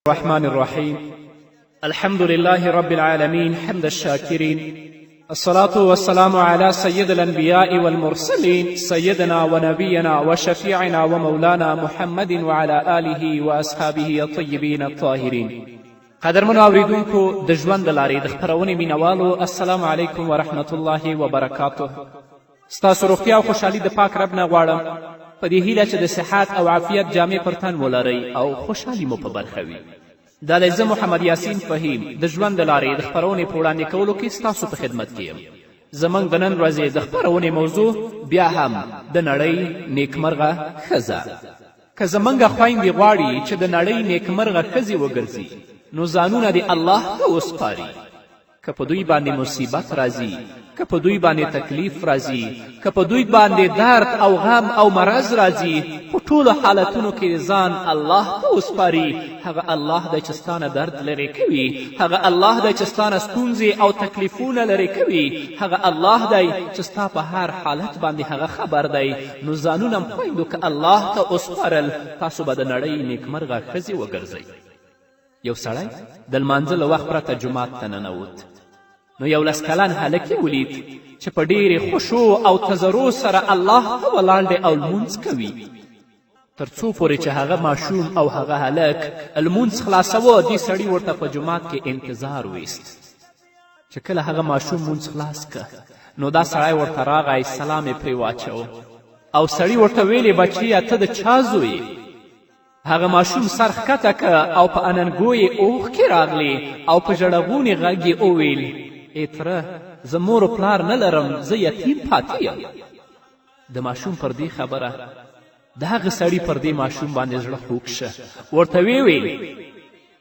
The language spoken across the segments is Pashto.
الرحمن الرحيم الحمد لله رب العالمين حمد الشاكرين الصلاة والسلام على سيد الأنبياء والمرسلين سيدنا ونبينا وشفيعنا ومولانا محمد وعلى آله وأصحابه الطيبين الطاهرين. قدرمنو اوریدونکو د ژوند د لارې د خپرونې مینوالو السلام علیکم ورحمة الله وبرکاته. ستاسو روغتیا او خوشحالي د پاک رب نه غواړم په دې هیله چې د صحت او عافیت جامې پر تن ولرئ او خوشحالي مو په برخه وي. دا دی زه محمد یاسین فهیم د ژوند د لارې د خپرونې په وړاندې کولو کې ستاسو په خدمت کې یم. زموږ د نن ورځې د خپرونې موضوع بیا هم د نړۍ نیکمرغه ښځه. که زموږ خویندې غواړي چې د نړۍ نیکمرغه ښځې وګرځي نو ځانونه د الله ته وسپاري. که په دوی باندې مصیبت راځي، که په دوی باندې تکلیف راځي، که په دوی باندې درد او غم او مرض راځي، په ټولو حالتونو کې ځان الله ته وسپاري. هغه الله دی چې ستانه درد لرې کوي، هغه الله دی چې ستانه ستونزې او تکلیفونه لرې کوي، هغه الله دی چې ستا په هر حالت باندې هغه خبر دی. نو ځانونه خویندو که الله ته وسپارل تاسو به د نړۍ نیکمرغه ښځې وګرځئ. یو سړی د لمانځه له وخت پرته جومات ته ننوت. نو یو لس کلن هلک یې ولید چې په ډېرې خوشو او تضرع سره الله ته ولاړ دی او لمونځ کوي. تر څو پورې چې هغه ماشوم او هغه هلک لمونځ خلاصوه دې سړي ورته په جومات کې انتظار ویست. چې کله هغه ماشوم مونځ خلاص که نو دا سړی ورته راغی، سلام یې پرې واچو او سړي ورته ویلې بچیه ته د چا زوی؟ هغه ماشوم سر ښکته که او په اننګو یې اوښکې راغلې او په ژړغونې غږ یې وویل ای تره زه مور و پلار نه لرم، زه یتیم پاتې یم. د ماشوم پر دې خبره د هغه سړي پر دې ماشوم باندې زړه خوږ شه. ورته ویل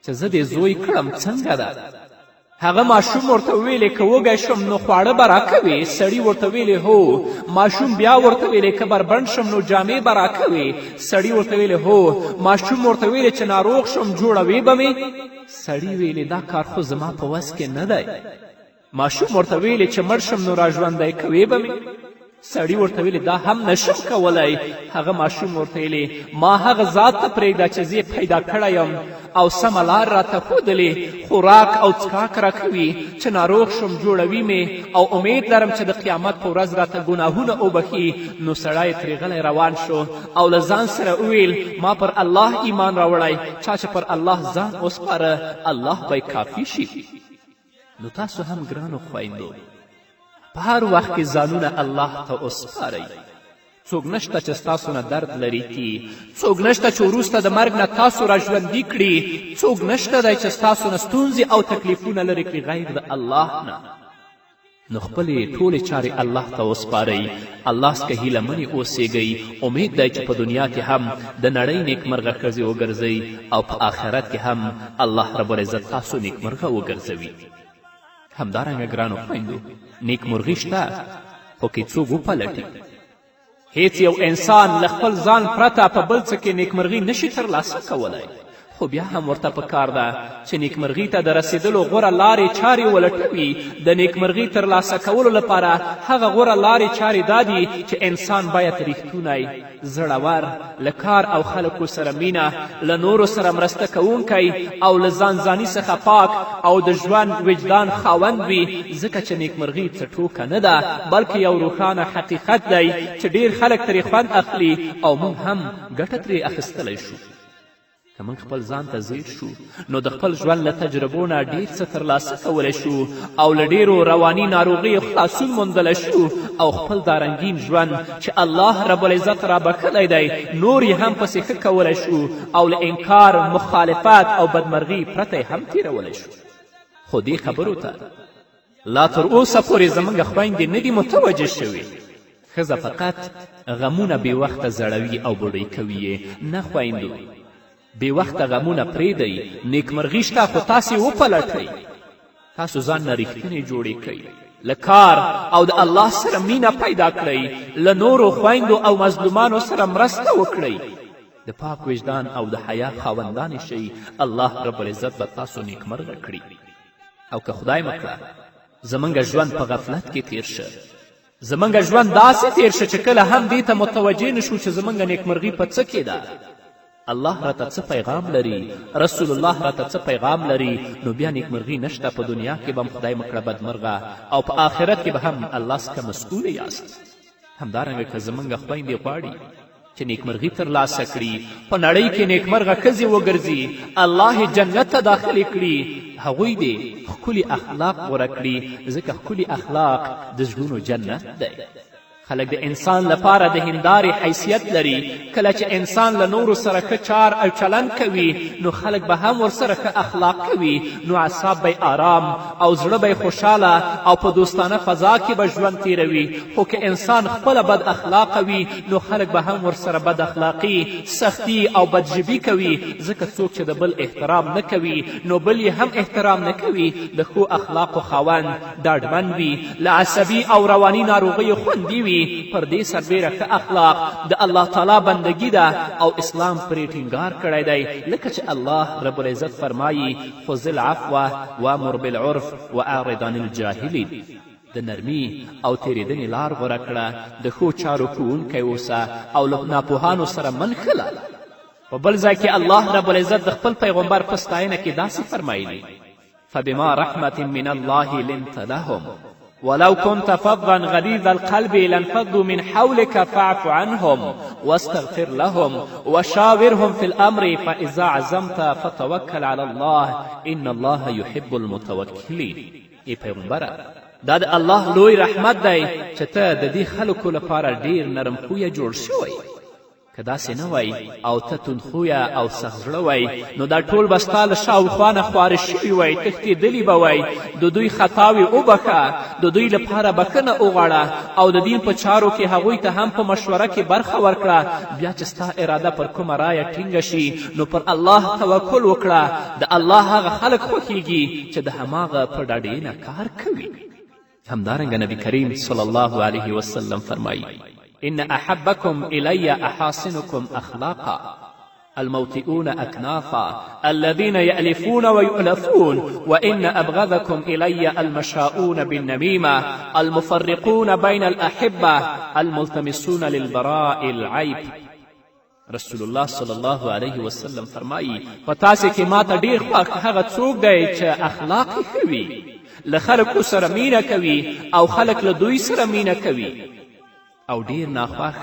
چې زه دې زوی کړم څنګه ده؟ هغه ماشوم ورته ویلې که وږی شم نو خواړه به راکوې؟ سړي ورته ویلې هو. ماشوم بیا ورته ویلې که بربنډ شم نو جامې به راکوې؟ سړي ورته ویلې هو. ماشوم ورته ویلې چې ناروغ شم جوړوې به مې؟ سړي ویلې دا کار خو زما په وس کې نه دی. ماشوم ورته ویلې چې مړ شم نو راژوندی کوې به مې؟ سړي ورته ویلې دا هم نشم کولی. هغه ماشوم ورته ویلې ما هغه ذات ته پرېږده چې زه پیدا کړی یم او سمه لار راته ښودلې، خوراک او څښاک راکوي، چې ناروغ شم جوړوي مې او امید لرم چې د قیامت په ورځ راته ګناهونه وبخي. نو سړی ترې غلی روان شو او له ځان سره وویل ما پر الله ایمان راوړی، چا چې پر الله ځان وسپاره الله به کافي شي. نو تاسو هم ګرانو خویندو په هر وخت کې ځانونه الله ته وسپارئ. څوک نشته چې ستاسو نه درد لرې کړي، څوک نشته چې وروسته د مرګ نه تاسو راژوندي کړي، څوک نشته دی چې ستاسو نه ستونزې او تکلیفونه لرې کړي غیر د الله نه. نو خپلې ټولې چارې الله ته وسپارئ. الله څخه هیله منې اوسېږئ. امید دی چې په دنیا کې هم د نړۍ نیکمرغه ښځې وګرځئ او په آخرت کې هم الله رب العزت تاسو نیکمرغه وګرځوي. همدارنګه ګرانو خویندو نیکمرغي شته خو که څوک وپلټي. هیڅ یو انسان له خپل ځان پرته په بل څه کې نیکمرغي نشي ترلاسه کولی، خو بیا هم ورته پکار ده چې نیکمرغي ته د رسیدلو غوره لارې چارې ولټوي. د نیکمرغي ترلاسه کولو لپاره هغه غوره لارې چارې دا دي چې انسان باید ریښتونی، زړور، له کار او خلکو سره مینه، له نورو سره مرسته کوونکی او له ځانځاني څخه پاک او د ژوند وجدان خاوند وي. ځکه چې نیکمرغي څه ټوکه نه ده بلکې یو روښانه حقیقت دی چې ډیر خلک ترې خوند اخلي او موږ هم ګټه ترې اخیستلی شو. که موږ خپل ځان ته ځیر شو نو د خپل ژوند له تجربو نه ډېر څه ترلاسه کولی شو او له ډېرو رواني ناروغیو خلاصون موندلی شو او خپل دا رنګین ژوند چې الله رب العزت را بښلی دی نور یې هم پسې ښه کولی شو او له انکار، مخالفت او بدمرغي پرته یې هم تیرولی شو. خو دې خبرو ته لا تر اوسه پورې زموږ خویندې نه دي متوجه شوې. ښځه فقط غمونه بې وخته زړوي او بوډۍ کوي یې. نه خویندو، بې وخته غمونه پرېږدئ. نیکمرغي شته خو تاسې وپلټئ. تاسو ځان نه ریښتینې جوړې کړئ، له کار او د الله سره مینه پیدا کړئ، له نورو خویندو او مظلومانو سره مرسته وکړئ، د پاک وجدان او د حیا خاوندانې شئ. الله رب العزت به تاسو نیکمرغه کړي. او که خدای مکړه زموږ ژوند په غفلت کې تیر شه، زموږ ژوند داسې تیر شه چې کله هم دې ته متوجه نشو چې زموږ نیکمرغي په څه کې ده. الله راته څه پیغام لري، رسول الله راته څه پیغام لري، نو بیا نیکمرغي نشته. په دنیا کې به هم خدای مکړه بدمرغه او په آخرت کې به هم الله څخه مسؤوله یاست. همدارنګه که زموږ خویندې غواړي چې نیکمرغي ترلاسه کړي، په نړۍ کې نیکمرغه ښځې وګرځي، الله یې جنت ته داخلې کړي، هغوی دې ښکلي اخلاق غوره کړي، ځکه ښکلي اخلاق د زړونو جنت دی. خلک د انسان لپاره د هندارې حیثیت لري. کله چې انسان له نورو سره ښه چار او چلند کوي، نو خلک به هم ورسره ښه اخلاق کوي، نو اعصاب به آرام او زړه به خوشحاله او په دوستانه فضا کې به ژوند تیروي. خو که انسان خپله بد اخلاقه وي، نو خلک به هم ورسره بد اخلاقي، سختي او بدژبي کوي، ځکه څوک چې د بل احترام نه کوي، نو بل یې هم احترام نه کوي. د ښو اخلاقو خاوند ډاډمن وي، له عصبي او رواني ناروغیو خوندي وي. پر دې سربیره ښه اخلاق د الله تعالی بندگی ده او اسلام پرې ټینګار کړی دی، لکه چې الله رب العزت فرمایي خذ العفو وامر بالعرف واعرض عن الجاهلین. د نرمي او تیریدنې لار غوره کړه، د ښو چارو کوونکی اوسه او له ناپوهانو سره من ښله. په بل ځای کې الله رب العزت د خپل پیغمبر په ستاینه کې داسې فرمایلي فبما رحمة من الله لنت لهم ولو كنت فظا غليظ القلب لانفضوا من حولك فاعف عنهم واستغفر لهم وشاورهم في الأمر فإذا عزمت فتوكل على الله إن الله يحب المتوكلين. ای پیغمبره، دا د الله لوی رحمت دی چې ته د دې خلکو لپاره ډیر نرم خویه جوړ شوی. که داسې نه وای او ته توندخویه او سخت زړه وای، نو دا ټول به ستا له شاوخوا نه خواره شوي وای، تښتېدلي به وای. د دوی خطاوې وبخه، د دوی لپاره بخښنه وغواړه او د دین په چارو کې هغوی ته هم په مشوره کې برخه ورکړه. بیا چې ستا اراده پر کومه رایه ټینګه شي، نو پر الله توکل وکړه. د الله هغه خلک خوښیږي چې د هماغه په ډاډینه کار کوي. همدارنګه نبی کریم صلی الله علیه وسلم فرمایي إن أحبكم إلي أحاسنكم أخلاقا الموطئون أكنافا الذين يألفون ويؤلفون وإن أبغضكم إلي المشاؤون بالنميمة المفرقون بين الأحبة الملتمسون للبراء العيب. رسول الله صلی الله علیه وسلم فرمایي په تاسې کې ماته ډېر خوښ هغه څوک دی چې اخلاق یې ښه وي، له خلکو سره مینه کوي او خلک له دوی سره مینه کوي. او ډیر ناخوښ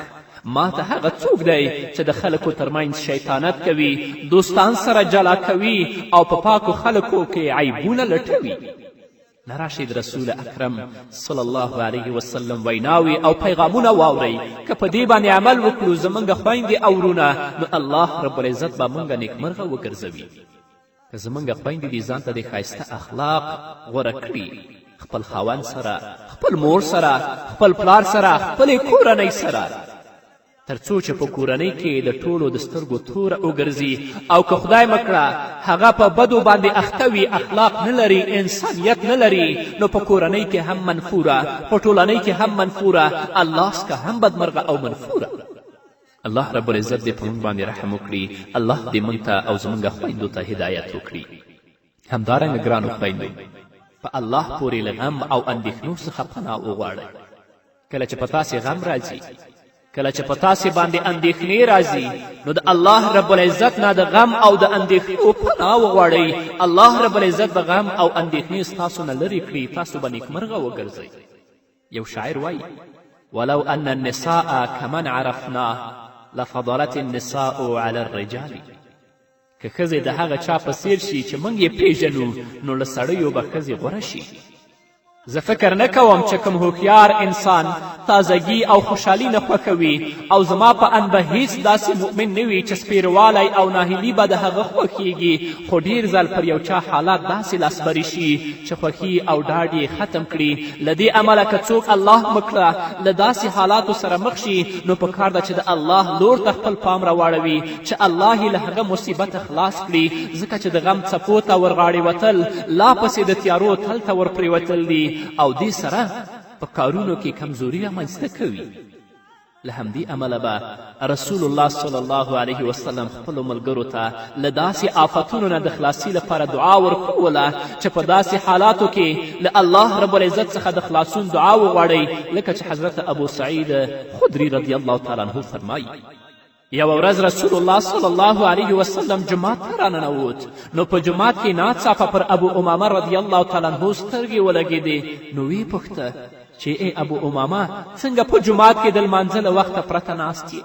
ما ته هغه څوک دی چې د خلکو ترمنځ شیطانت کوي، دوستان سره جلا کوي او په پاکو خلکو کې عیبونه لټوي. نراشئ د رسول اکرم صلی الله علیه وسلم ویناوي او پیغامونه واورئ. که په دې باندې عمل وکړو زموږ خویندې او ورونه، نو الله رب العزت به موږ نیکمرغه وګرځوي. که زموږ خویندې دې ځان ته د ښایسته اخلاق غوره کړي، خپل خاوند سره، خپل مور سره، خپل پلار سره، خپلې کورنۍ سره، تر څو چې په کورنۍ کې د ټولو د سترګو توره وګرځي. او که خدای مکړه هغه په بدو باندې اخته وي، اخلاق نه لري، انسانیت نه لري، نو په کورنۍ کې هم منفوره، په ټولنۍ کې هم منفوره، الله څخه هم بدمرغه او منفوره. الله رب العزت دې په موږ باندې رحم وکړي. الله دې موږ ته او زموږ خویندو ته هدایت وکړي. همدارنګه ګرانو خویندو، په الله پورې له غم او اندېښنو څخه پناه وغواړئ. کله چې په تاسې غم راځي، کله چې په تاسې باندې اندېښنې راځي، نو د الله رب العزت نه د غم او د اندېښنو پناه وغواړئ. الله رب العزت به غم او اندېښنې ستاسو نه لرې کړي، تاسو به نیکمرغه وګرځئ. یو شاعر وایي ولو ان النساء كمن عرفنا لفضلت النساء على الرجال. که ښځې د هغه چا په څیر شي چې موږ یې پیژنو، نو له سړیو به ښځې غوره شي. زه فکر نه کوم چې کوم هوښیار انسان تازگی او خوشحالي نه خوښوي، او زما په اند به هیڅ داسې مؤمن نه وي چې سپیروالی او ناهیلي به د هغه خوښیږي. خو ډیر ځل پر یو چا حالات داسې لاسبري شي چې خوښي او ډاډ یې ختم کړي. له دې امله که څوک الله مکړه له داسې حالاتو سره مخ شي، نو په کار ده چې د الله لور ته خپل پام راواړوي چې الله یې له هغه مصیبته خلاص کړي. ځکه چې د غم څپو ته ورغاړې وتل لا پسې د تیارو تل ته ورپرېوتل دي، او دې سره په کارونو کې کمزوري رامنځته کوي. له همدې امله به رسول الله صلی الله علیه وسلم خپلو ملګرو ته له داسې آفتونو نه د خلاصي لپاره دعا ورکوله چې په داسې حالاتو کې له الله رب العزت څخه د خلاصون دعا وغواړئ. لکه چې حضرت ابو سعید خدري رضی الله تعالی عنه فرمایي یوه ورځ رسول الله صلی الله علیه وسلم جومات ته راننوت نو په جومات کې ناڅاپه پر ابو امامه رضی الله تعالی عنه سترګې ولګېدې نو ویې پوښته چې ای ابو امامه څنګه په جومات کې د لمانځه له وخته پرته ناست یې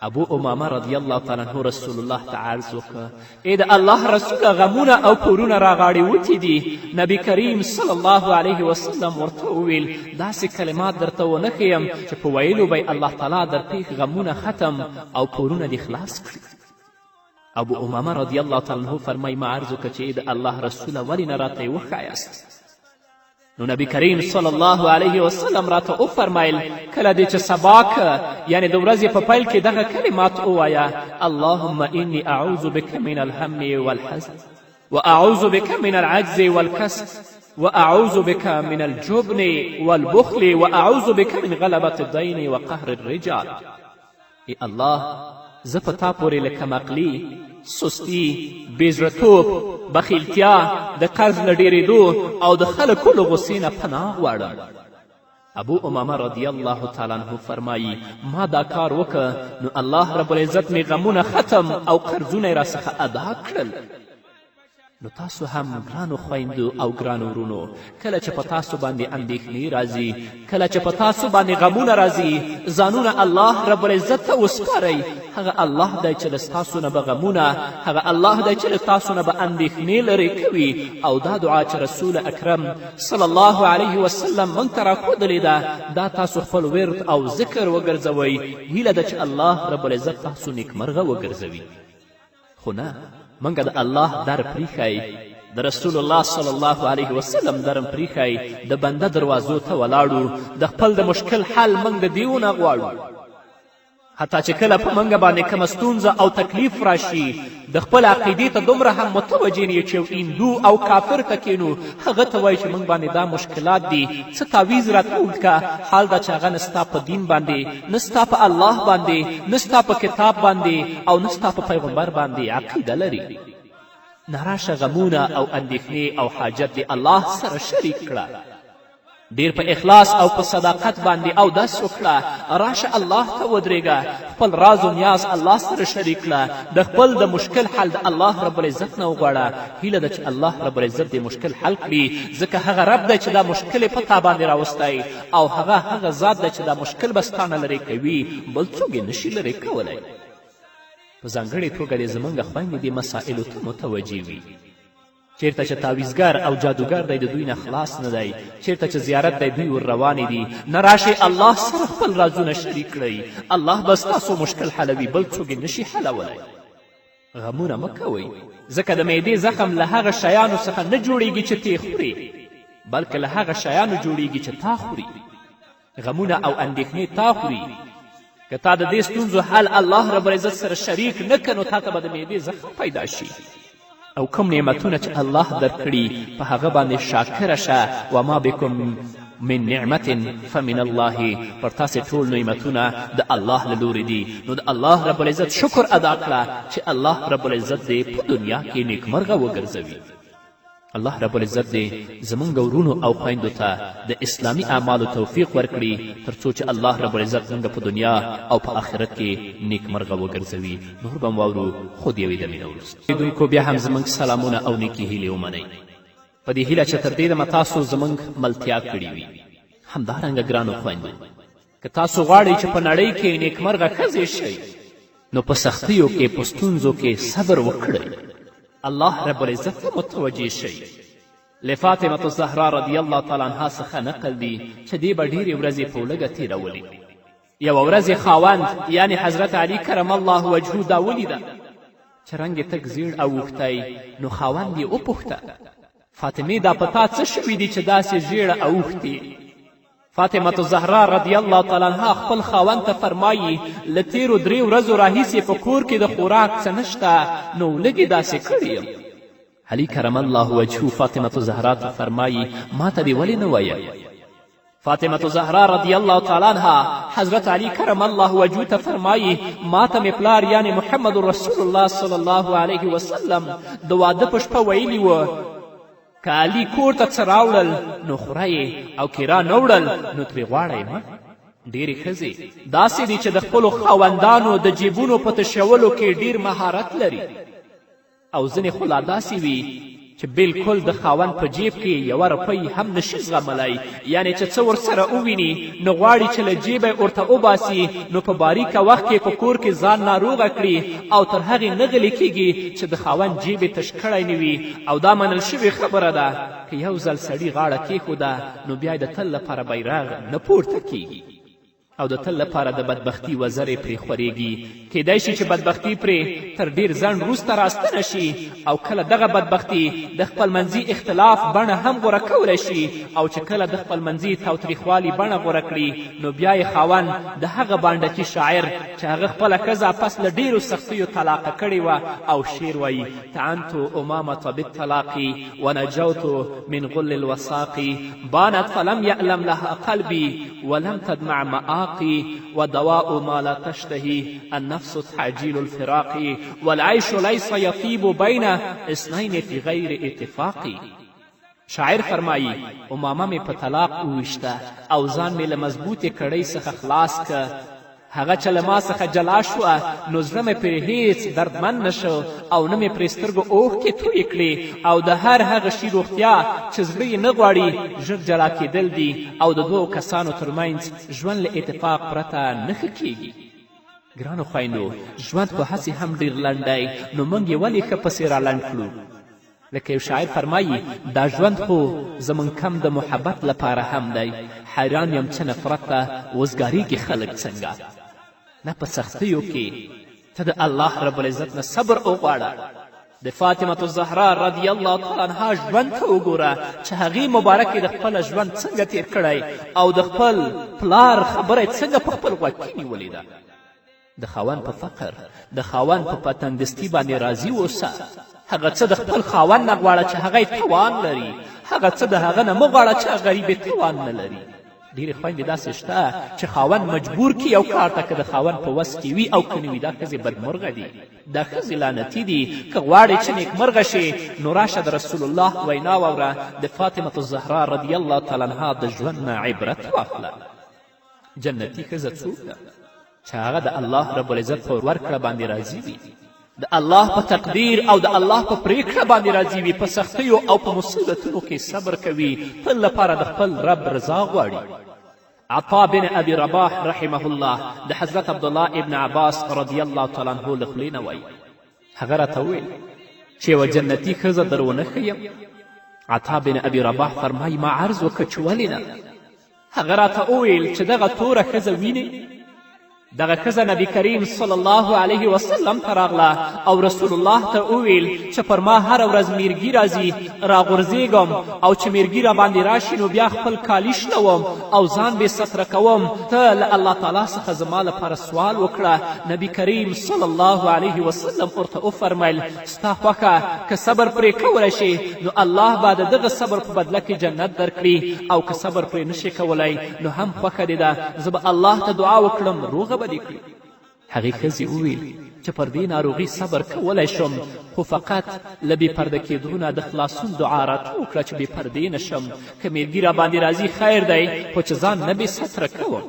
ابو امامه رضی الله تعالی عنه رسول الله ته عرض وکړه ای د الله رسوله غمونه او پورونه راغاړې وتې دي نبی کریم صلی الله علیه وسلم ورته وویل داسې کلمات درته ونه ښیم چې په ویلو به الله تعالی در پیښ غمونه ختم او پورونه دې خلاص کړي ابو امامه رضی الله تعالی عنه فرمایي ما عرض وکړه چې ای د الله رسوله ولې نه راته یې وښایاست نو نبی کریم صلی الله علیه وسلم راته وفرمیل کله دې چې سبا که یعنې د ورځې په پیل کې دغه کلمات ووایه اللهم انی اعوذ بک من الهم والحزن واعوذ بک من العجز والکسل واعوذ بک من الجبن والبخل واعوذ بک من غلبة الدین وقهر الرجال ای الله زه په تا پورې له کمعقلي سستی بېزړهتوب بخیلتیا د قرض له ډېرېدو او د خلکو له غصې نه پناه غواړم ابو امامه رضی الله تعالی عنه فرمایي ما دا کار وکړه نو الله رب العزت مې غمونه ختم او قرضونه یې راڅخه ادا کړل نو تاسو هم ګرانو خویندو او ګرانو ورونو کله چې په تاسو باندې اندېښنې راځي کله چې په تاسو باندې غمونه راځي ځانونه الله رب العزت ته وسپارئ هغه الله دی چې له ستاسو نه به غمونه هغه الله دی چې له تاسو نه به اندېښنې لرې کوي او دا دعا چې رسول اکرم صلی الله علیه وسلم موږ ته راښودلې ده دا تاسو خپل ورد او ذکر وګرځوئ هیله ده چې الله رب العزت تاسو نیکمرغه وګرځوي خو نه منګه د الله در پریښی د رسول الله صلی الله علیه وسلم درم پریښی د بنده دروازو ته ولاړو د خپل د مشکل حل موږ د دیونه غواړو حتی چې کله په موږ باندې کومه ستونزه او تکلیف راشي د خپل عقیدې ته دومره هم متوجه نه چې یو هندو او کافر ته کینو هغه ته وایي چې موږ باندې دا مشکلات دي څه تعویز راته وکړه حال دا چې هغه نه ستا په دین باندې نه ستا په الله باندې نه ستا په کتاب باندې او نه ستا په پیغمبر باندې عقیده لري نه راشه غمونه او اندېښنې او حاجت دې الله سره شریک کړه ډیر په اخلاص او په صداقت باندې او دس وکړه راشه الله ته ودرېږه خپل راز و نیاز الله سره شریک کړه د خپل د مشکل حل د الله رب العزت نه وغواړه هیله ده چې الله رب العزت دې مشکل حل کړي ځکه هغه رب دی چې دا مشکل یې په تا باندې راوستی او هغه ذات دی چې دا مشکل به ستا نه لرې کوي بل څوک یې نشي لرې کولی په ځانګړې توګه دې زموږ خویندې دې مسایلو ته متوجه وي چیرته چې تعویزګر او جادوګر دی د دوی نه خلاص نه دی چیرته چې زیارت دی دوی ور روانې دي نه راشئ الله سره خپل رازونه شریک کړئ الله به ستاسو مشکل حلوي بل څوک یې نشي حلولی غمونه مه کوئ ځکه د معدې زخم له هغه شیانو څخه نه جوړیږي چې تی خوري بلکې له هغه شیانو جوړیږي چې تا خوري غمونه او اندېښنې تا خوري که تا د دې ستونزو حل الله رب العزت سره شریک نه کړ نو تا ته به د معدې زخم پیدا شي او کوم نعمتونه چې الله درکړي په هغه باندې شاکره شه وما بکم من نعمت فمن الله پر تاسې ټول نعمتونه د الله له لورې دي نو د الله رب العزت شکر ادا کړه چې الله رب العزت دې په دنیا کې نیکمرغه وګرځوي الله رب العزت دې زموږ ورونو او خویندو ته د اسلامي اعمالو توفیق ورکړي تر څو چې الله رب العزت موږ په دنیا او په آخرت کې نیکمرغه وګرځوي نور به م واورو خو د یوې دمې نه وروسته لیدونکو بیا هم زموږ سلامونه او نیکې هیلې ومنئ په دې هیله چې تر دې دمه تاسو زموږ ملتیا کړې وي همدارنګه ګرانو خویندو که تاسو غواړئ چې په نړۍ کې نیکمرغه ښځې شئ نو په سختیو کې په ستونزو کې صبر وکړئ الله رب العزت ته متوجه شئ لفاطمة الزهرا رضی الله تعالی عنها څخه نقل دی چې دې به ډېرې ورځې په لږه تېرولې یوه ورځ خاوند یعنی حضرت علی کرم الله وجهه دا ولیده چې رنګ یې تک زیړ اوښتی نو خاوند یې وپوښته فاطمې دا په تا څه شوي دي چې داسې ژیړه اوښتې فاطمة الزهرا رضی الله تعالی عنها خپل خاوند ته فرمایي له تیرو 3 ورځو راهیسې په کور کې د خوراک څه نشته نو لږې داسې کړی یم علي کرم الله وجهه فاطمة الزهرا ته فرمایي ما ته دې ولې نه ویل فاطمة الزهرا رضی الله تعالی عنها حضرت علی کرم الله وجهه ته فرمایي ما ته مې پلار یعنی محمد رسول الله صلی الله علیه وسلم د واده په شپه ویلي و که علي کور ته څه راوړل نو خوره او که را نه وړل نو ترې غواړئ مه ډېرې ښځې داسې دي چې د خپلو خاوندانو د جیبونو په تشولو کې ډېر مهارت لري او ځینې خو لا داسې وي چې بالکل د خاوند په جیب کې یوه روپۍ هم نشي زغملی یعنې چې څه ورسره وویني نو غواړي چې له جیبه یې ورته وباسي نو په باریکه وخت کې په کور کې ځان ناروغه کړي او تر هغې نه غلې کیږي چې د خاوند جیب یې تش کړی نه وي او دا منل شوې خبره ده که یو ځل سړي غاړه کیښوده نو بیا د تل لپاره بیرغ نه پورته کیږي او د تل لپاره د بدبختي وزرې پرې خورېږي کیدای شي چې بدبختي پرې تر ډیر ځنډ وروسته راستنه شي او کله دغه بدبختي د خپلمنځي اختلاف بڼه هم غوره کولی شي او چې کله د خپلمنځي تاوتریخوالي بڼه غوره کړي نو بیا یې خاوند د هغه بانډکي شاعر چې هغه خپله ښځه پس له ډیرو سختیو طلاقه کړې وه او شعر وایي تعنت امامة بالطلاق ونجوت من غل الوثاق بانت فلم يألم لها قلبي ولم تدمع مآقي ودواء ما لا تشتهي النفس تعجيل الفراق والعيش ليس يطيب بين اثنين في غير اتفاق شاعر فرمایی امامه مې په طلاق وویشته او ځان مې له مضبوطې کړۍ څخه خلاص که هغه چې له ما څخه جلا شوه نو زړه مې پرې هیڅ دردمن نه شو او نه مې پرې سترګو اوښکې تویې کړې او د هر هغه شي روغتیا چې زړه یې نه غواړي ژر جلا کېدل دي او د دوو کسانو ترمنځ ژوند له اتفاق پرته نه ښه کیږي ګرانو خویندو ژوند خو هسې هم ډېر لنډ دی نو موږ یې ولې ښه پسې رالنډ کړو لکه یو شاعر فرمایي دا ژوند خو زموږ کم د محبت لپاره هم دی حیران یم چې نفرت ته وزګارېږي خلک څنګه نه په سختیو کې ته د الله رب العزت نه صبر وغواړه د فاطمة الزهرا رضی الله تعالی عنها ژوند ته وګوره چې هغې مبارکې د خپل ژوند څنګه تیر کړی او د خپل پلار خبره یې څنګه په خپل غوږ کې نیولې ده د خاوند په فقر د خاوند په پتنګدستي باندې راضي اوسه هغه څه د خپل خاوند نه غواړه چې هغه توان لري هغه څه د هغه نه مه غواړه چې غریب توان نه لري ډېرې خویندې داسې شته چې خاوند مجبور کي یو کار ته که د خاوند په وس کې وي او که نه وي دا ښځې بدمرغه دي دا ښځې لعنتي دي که غواړې چې نیکمرغه شي نو راشه د رسول الله وینا واوره د فاطمة الزهرا رضی الله تعالی عنها د ژوند نه عبرت واخله جنتي ښځه څوک ده چې هغه د الله رب العزت په ورکړه باندې راضي وي د الله په تقدیر او د الله په پریکړه باندې راضي وي په سختیو او په مصیبتونو کې صبر کوي تل لپاره د خپل رب رضا غواړي عطا بن ابي رباح رحمه الله د حضرت عبدالله ابن عباس رضی الله تعالی عنه له خولې نه وایي هغه راته وویل چې یوه جنتي ښځه در ونه ښیم عطا بن ابي رباح فرمایي ما عرض وکړه چې ولې نه هغه راته وویل چې دغه توره ښځه وینې دغه ښځه نبي کریم صلی الله علیه وسلم ته راغله او رسول الله ته وویل چې پر ما هره ورځ میرګي راځي راغورځېږم او چې میرګي را باندې راشي نو بیا خپل کالي شلوم او ځان بې ستره کوم ته له الله تعالی څخه زما لپاره سوال وکړه نبي کریم صلی الله علیه وسلم ورته وفرمیل ستا خوښه که صبر پرې کولی شي نو الله به د دغه صبر په بدله کې جنت درکړي او که صبر پرې نشي کولی نو هم خوښه دې ده زه به الله ته دعا وکړم روغه به دې کړي هغې ښځې وویل چې پر دې ناروغي صبر کولی شم خو فقط له بې پرده کېدو نه د خلاصون دعا راته وکړه چې بې پردې نه شم که میرګي را باندې راځي خیر دی خو چې ځان نه بې ستره کوم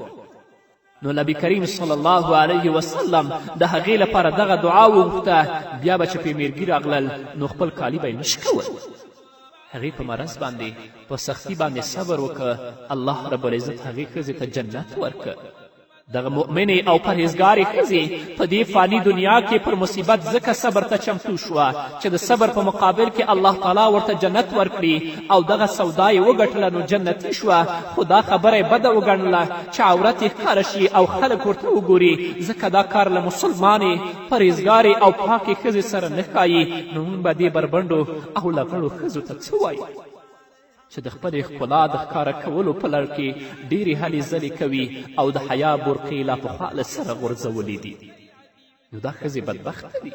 نو نبي کریم صلی الله علیه وسلم د هغې لپاره دغه دعا وغوښته بیا به چې پې میرګي راغلل نو خپل کالي به یې نشي کول هغې په مرض باندې په سختي باندې صبر وکړه الله رب العزت هغې ښځې ته جنت ورکړه دغه مؤمنې او پرهیزګارې ښځې په دې فاني دنیا کې پر مصیبت ځکه صبر ته چمتو شوه چې د صبر په مقابل کې الله تعالی ورته جنت ورکړي او دغه سودا یې وګټله نو جنتي شوه خو دا خبره یې بده وګڼله چې عورت یې ښکاره شي او خلک ورته وګوري ځکه دا کار له مسلمانې پرهیزګارې او پاکې ښځې سره نه ښایي نو موږ به دې بربنډو او لغړو ښځو ته څه وایو چې د خپلې ښکلا د ښکاره کولو په لړ کې ډېرې هلې ځلې کوي او د حیا برقې لا پخوا له سره غورځولې دي نو دا ښځې بدبخته دي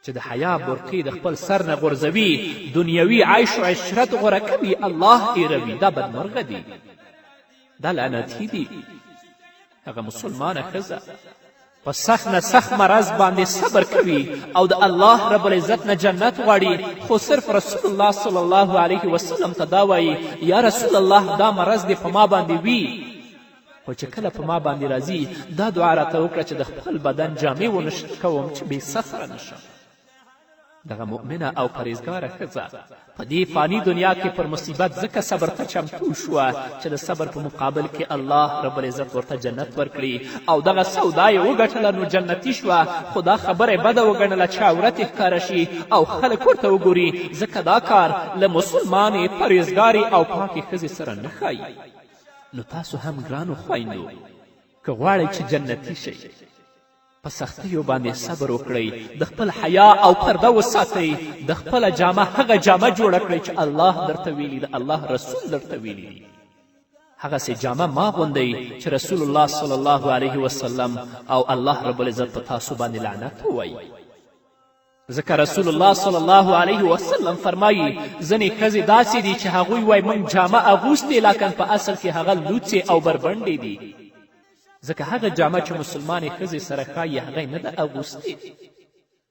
چې د حیا برقې د خپل سر نه غورځوي دنیوي عیش و عشرت غوره کوي الله هېروي دا بدمرغه دي دا لعنتي دي هغه مسلمانه ښځه په سخت نه سخت مرض باندې صبر کوي او د الله رب العزت نه جنت غواړي خو صرف رسول الله صلی الله علیه وسلم ته دا وایي یا رسول الله دا مرض دې په ما باندې وي خو چې کله په ما باندې راځي دا دعا راته وکړه چې د خپل بدن جامې ونشل کوم چې بې ستره نشم. دغه مؤمنه او پرهیزګاره ښځه په دې فاني دنیا کې پر مصیبت ځکه صبر ته چمتو شوه چې د صبر په مقابل کې الله رب العزت ورته جنت ورکړي او دغه سودا یې وګټله نو جنتي شوه. خو دا خبره یې بده وګڼله چې عورت یې ښکاره شي او خلک ورته وګوري، ځکه دا کار له مسلمانې پرهیزګارې او پاکې ښځې سره نه ښایي. نو تاسو هم ګرانو خویندو که غواړئ چې جنتي شئ په سختیو باندې صبر وکړئ، د خپل حیا او پرده وساتئ، د خپله جامه هغه جامه جوړه کړئ چې الله درته ویلي، د الله رسول درته ویلي دي. هغسې جامه ما غوندئ چې رسول الله صلی الله علیه وسلم او الله رب العزت په تاسو باندې لعنت ووایي. ځکه رسول الله صلی الله علیه وسلم فرمایي ځینې ښځې داسې دي چې هغوی وایي موږ جامه اغوستې لیکن په اصل کې هغه لوڅې او بربنډې دي. ځکه هغه جامه چې مسلمانې ښځې سره ښایي هغه نه ده اغوستې،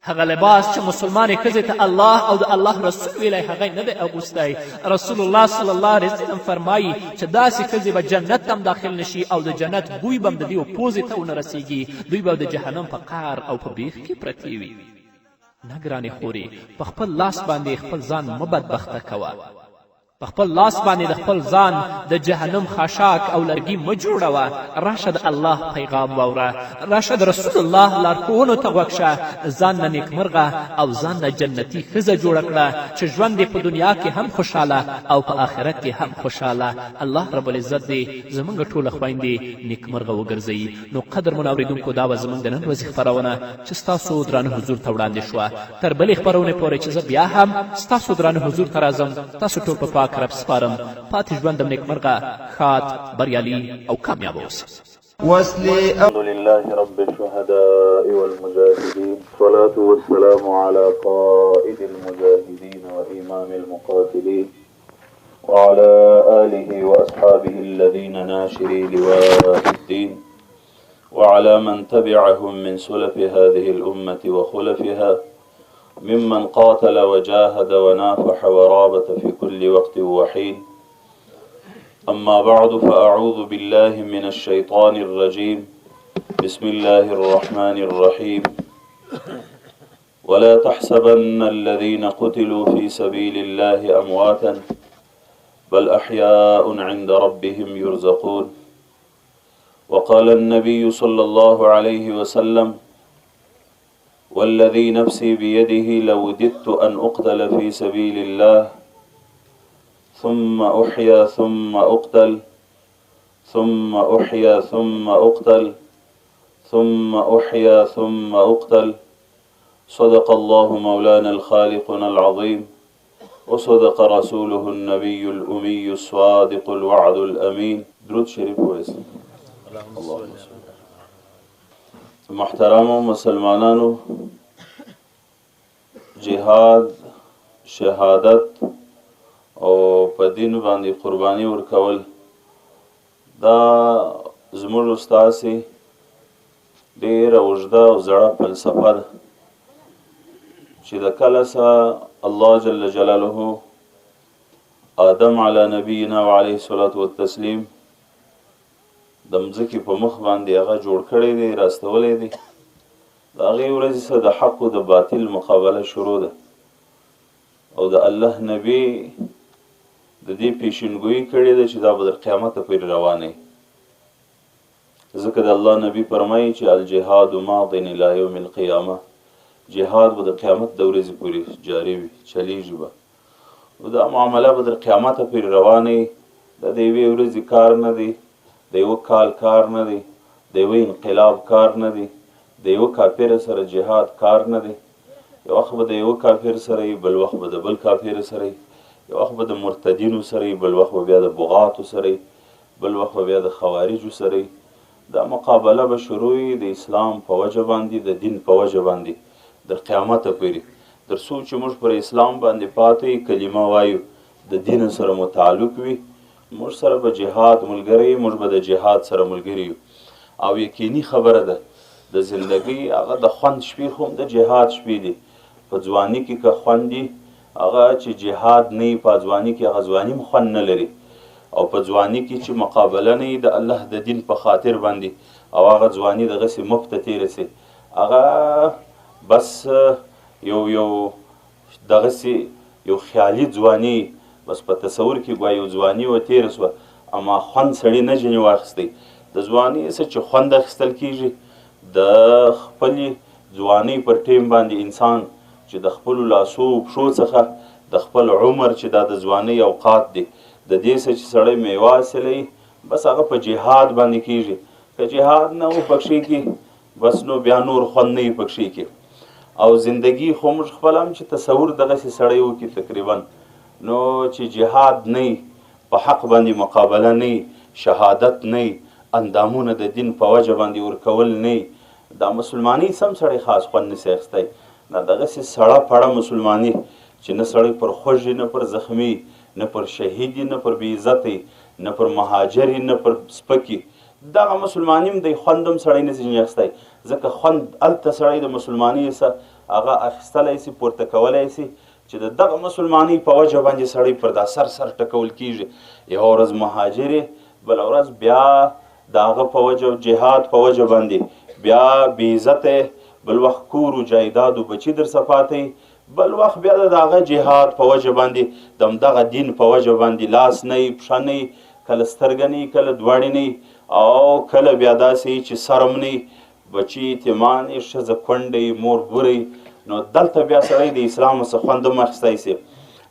هغه لباس چې مسلمانې ښځې ته الله او د الله رسول ویلی هغه نه ده اغوستی. رسول الله صلی الله علیه وسلم فرمایي چې داسې ښځې به جنت هم داخل نشي او د جنت بوی به هم د دې پوزې ته ونه رسیږي، دوی به د جهنم په قعر او په بیخ کې پرتې وي. نه ګرانې خورې په خپل لاس باندې خپل ځان مه بدبخته کوه، په خپل لاس باندې د خپل ځان د جهنم خاشاک او لرګي مه جوړوه. راشه د الله پیغام واوره، راشه د رسول الله لارښوونو ته غوږ شه، ځان نه نیکمرغه او ځان نه جنتي ښځه جوړه کړه چې ژوند دې په دنیا کې هم خوشحاله او په آخرت کې هم خوشحاله. الله رب العزت دې زموږ ټوله خویندې نیکمرغه وګرځوي. نو قدرمنو اورېدونکو دا به زموږ د نن ورځې خپرونه چې ستاسو درانه حضور ته وړاندې شوه. تر بلې خپرونې پورې چې زه بیا هم ستاسو درانه حضور ته راځم، تاسو ټول په پاک رب سپارم. پاتې ژوندم نیکمرغه، ښاد، بریالي او کامیاب اوسئ. الحمد لله رب الشهداء والمجاهدين، الصلاة والسلام على قائد المجاهدين وإمام المقاتلين وعلى آله وأصحابه الذين ناشري لواء الدين وعلى من تبعهم من سلف هذه الأمة وخلفها ممن قاتل وجاهد ونافح ورابط في كل وقت وحين. أما بعد فأعوذ بالله من الشيطان الرجيم. بسم الله الرحمن الرحيم. ولا تحسبن الذين قتلوا في سبيل الله أمواتا بل أحياء عند ربهم يرزقون. وقال النبي صلى الله عليه وسلم والذي نفسي بيده لوددت أن أقتل في سبيل الله ثم أحيا ثم أقتل ثم أحيا ثم أقتل ثم أحيا ثم أقتل. صدق الله مولانا الخالقنا العظيم وصدق رسوله النبي الأمي الصادق الوعد الأمين. درود شريف واسم اللهم صل. محترم مسلمانانو، جهاد، شهادت او په دین باندې قرباني ورکول دا زموږ ستاسې ډېره اوږده او زړه فلسفه ده چې د کله څه الله جل جلاله آدم علی نبینا وعلیه الصلاة والتسلیم د مځکې په مخ باندې هغه جوړ کړی دی، راستولی دی. د هغې ورځې څخه د حق او د باطل مقابله شروع ده او د الله نبي د دې پیشنګویي کړې ده چې دا به تر قیامته پورې روانه وي. ځکه د الله نبي فرمایي چې الجهاد ماض الی یوم القیامه، جهاد به د قیامت د ورځې پورې جاري وي، چلیږي به، او دا معامله به تر قیامته پورې روانه وي. دا د یوې ورځې کار نه دی، د یوه کال کار نه دی، د یوه انقلاب کار نه دی، د یوه کافر سره جهاد کار نه دی. یو وخت به د یوه کافر سره وي، بل وخت به د بل کافر سره وي، یو وخت به د مرتدینو سره وي، بل وخت به بیا د بغاتو سره وي، بل وخت به بیا د خوارجو سره وي. دا مقابله به شروع وي د اسلام په وجه باندې، د دین په وجه باندې در قیامته پورې، تر څو چې موږ پر اسلام باندې پاتې کلمه وایو، د دین سره متعلق وي، موږ سره به جهاد ملګری، موږ به د جهاد سره ملګری یو. او یقیني خبره ده د زندګۍ هغه د خوند شپې خو هم د جهاد شپې دي. په ځواني کې که خوند دي، هغه چې جهاد نه وي په ځواني کې، هغه ځواني هم خوند نه لري. او په ځواني کې چې مقابله نه وي د الله د دین په خاطر باندې او هغه ځواني دغسې مفته تېره سي هغه بس یو دغسې یو خیالي ځواني بس په تصور کې ګویا یو ځواني و تېره سوه اما خوند سړي نه ځینې واخیستی د ځواني څه چې خوند اخیستل کېږي د خپلې ځوانۍ پر ټیم باندې انسان چې د خپلو لاسو پښو څخه د خپل عمر چې دا د ځوانۍ اوقات دي د دې څه چې سړی میوه حاصلوي بس هغه په جهاد باندې کېږي که جهاد نه و پکښې کې بس نو بیا نور خوند نه وي پکښې کې او زندگی خو موږ خپل هم چې تصور دغسې سړی وکړي تقریبا نو چې جهاد نه په حق باندې مقابله نه شهادت نه اندامونه د دین په وجه باندې ورکول نه دا مسلمانۍ سم سړی خاص خوند نسي اخیستی دا دغسې سړه پړه مسلماني چې نه سړی پر خوږ نه پر زخمي نه پر شهیدي نه پر بېعزتي نه پر مهاجري نه پر سپکي دغه مسلماني هم دی خوند هم سړی نسي اخیستی ځکه خوند هلته سړی د مسلمانۍ څه هغه اخیستلی سي پورته کولی سي چې د دغه مسلمانۍ په وجه باندې سړی پر دا سر ټکول کېږي یوه ورځ مهاجرې بله ورځ بیا د هغه په وجه جهاد په وجه باندې بیا بېعزته بل وخت کور و جایداد و بچي در څه پاتی بل وخت بیا د هغه جهاد په وجه باندې د همدغه دین په وجه باندې لاس نه وي پښه نه وي کله سترګه نه وي کله دواړې نه وي او کله بیا داسې چې سرم نه وي بچي یتیمان یې ښځه کونډه مور بوره نو دلته بیا سړی د اسلام څخه خوند هم اخیستی سي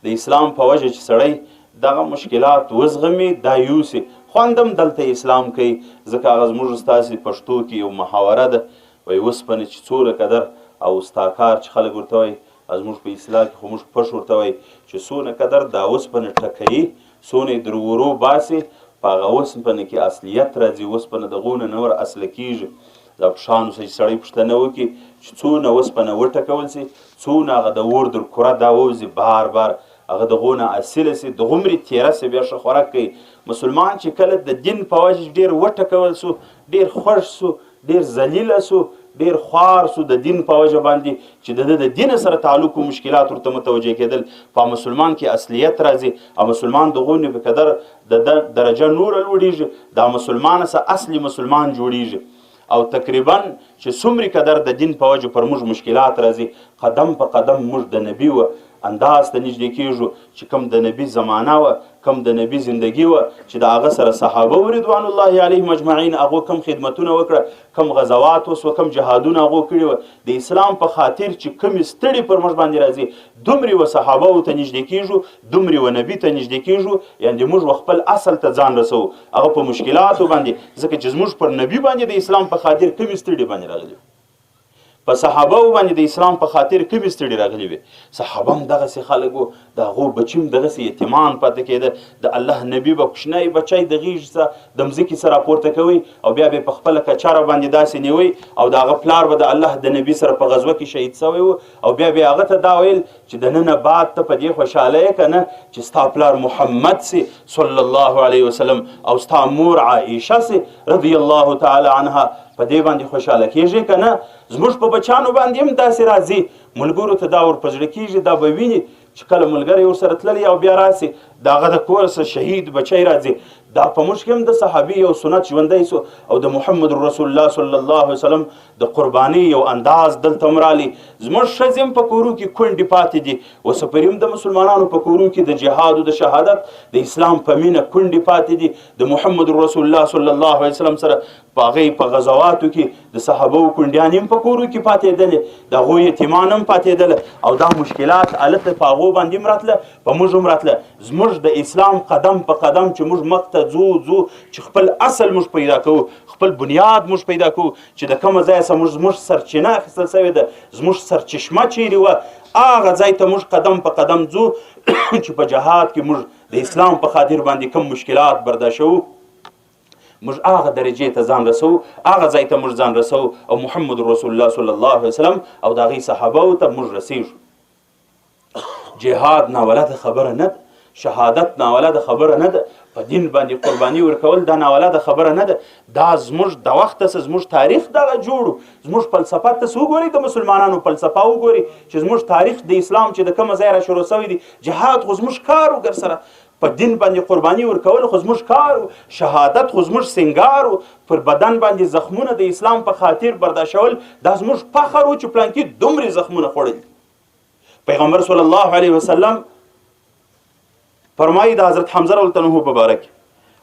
د اسلام په وجه چې سړی دغه مشکلات وزغمي دا یوسي خوند هم دلته اسلام کوي ځکه هغه زموږ ستاسې پښتو کې یو محاوره ده وایي اوسپنې چې څوره قدر او استاکار چې خلک ورته وایي زموږ په اصلاح کې خو موږ پش ورته وایي چې څونه قدر دا اوسپنه ټکوي څونه یې در ورو باسي په هغه اوسپنه کې اصلیت راځي اوسپنه د هغو نه نه ور اصله کېږي دا په شانو څه چې سړی پوښتنه وکړي چې څونه اوسپنه وټکول سي څونه هغه د اور در کوره دا ووځي بار بار هغه د هغو نه اصله سي د هغومرې تیره سي بیا ښه خوراک کوي مسلمان چې کله د دین په وجه ډېر وټکول سو ډېر خوښ سو ډېر ذلیله سو ډېر خوار سو د دین په وجه باندې چې د دین سره تعلق و مشکلات ورته متوجه کېدل په مسلمان کې اصلیت راځي او مسلمان د هغو نه په قدر د درجه نوره لوړېږي دا مسلمان څه اصلي مسلمان جوړېږي او تقریبا چې څومره قدر د دین په وجه پر موږ مشکلات راځي قدم په قدم موږ د نبي و انداز ته نږدې کېږو چې کوم د نبي زمانه وه کوم د نبي زندگی وه چې د هغه سره صحابه و رضوان الله علیهم اجمعین هغو کوم خدمتونه وکړه کوم غزوات وسوه کوم جهادونه هغو کړي وه د اسلام په خاطر چې کومې ستړي پر موږ باندې راځي دومرې و صحابهو ته نږدې کېږو دومرې و نبي ته نږدې کېږو یعنې موږ خپل اصل ته ځان رسوو هغه په مشکلاتو باندې ځکه چې زموږ پر نبي باندې د اسلام په خاطر کومې ستړي باندې راغلي په صحابه باندې د اسلام په خاطر کومې ستړي راغلي وي صحابه هم دغسې خلک وو د هغو بچي هم دغسې یتیمان پاتې کېده د الله نبي به کوچنی بچی د غېږې څخه د مځکې څخه راپورته کوي او بیا به یې په خپله کچاره باندې داسې نیوی او د هغه پلار به د الله د نبي سره په غزوه کې شهید سوی و او بیا به یې هغه ته دا ویل چې د ننه بعد ته په دې خوشحاله یې که نه چې ستا پلار محمد سي صلی الله علیه وسلم او ستا مور عایشه سي رضی الله تعالی عنها په دې باندې خوشحاله کېږي که نه زموږ په بچیانو باندې هم داسې راځي ملګرو ته دا ور په زړه کېږي دا به ویني چې کله ملګری ورسره تللی او بیا راسي د هغه د کور څخه شهید بچی راځي دا په موږ کې هم د صحابي یو سنت ژوندی سو او د محمد رسول الله صلی الله علیه وسلم د قرباني یو انداز دلته هم رالی زموږ ښځې هم په کورو کې کونډې پاتې دي وسپري هم د مسلمانانو په کورو کې د جهاد او د شهادت د اسلام په مینه کونډې پاتې دي د محمد رسول الله صلی الله علیه وسلم سره په هغې په غزواتو کې د صحابو کونډیانې هم په کورو کې پاتېدلې د هغو یتیمان هم پاتېدله او دا مشکلات هلته په هغو باندې هم راتله په موږ هم راتله زموږ د اسلام قدم په قدم چې موږ مخ ته ځو چې خپل اصل موږ پیدا کوو خپل بنیاد موږ پیدا کوو چې د کومه ځایه څخه زموږ سرچینه اخیستل سوې ده زموږ سرچشمه چیرې وه هغه ځای ته موږ قدم په قدم ځو چې په جهاد کې موږ د اسلام په خاطر باندې کوم مشکلات برداشتوو موږ هغه درجې ته ځان رسوو هغه ځای ته موږ ځان رسوو او محمد رسول الله صلی الله علیه وسلم او د هغې صحابهو ته موږ رسیږو جهاد ناولده خبره نه ده شهادت ناولاده خبره نه ده، په دین باندې قرباني ورکول دا ناولاده خبره نه ده. دا زموږ د وخت څخه زموږ تاریخ دغه جوړو، زموږ فلسفه ته وګورئ، د مسلمانانو فلسفه وګورئ چې زموږ تاریخ د اسلام چې د کومه ځای را شروع شوی دی. جهاد خو زموږ کار و، ګرسره په دین باندې قرباني ورکول خو زموږ کار و، شهادت خو زموږ سنګار و، پر بدن باندې زخمونه د اسلام په خاطر برداشتول دا زموږ فخر و چې پلانکي دومره زخمونه خوړل. پیغمبر صلی الله علیه وسلم فرمایي د حضرت حمزه رضی الله عنه مبارک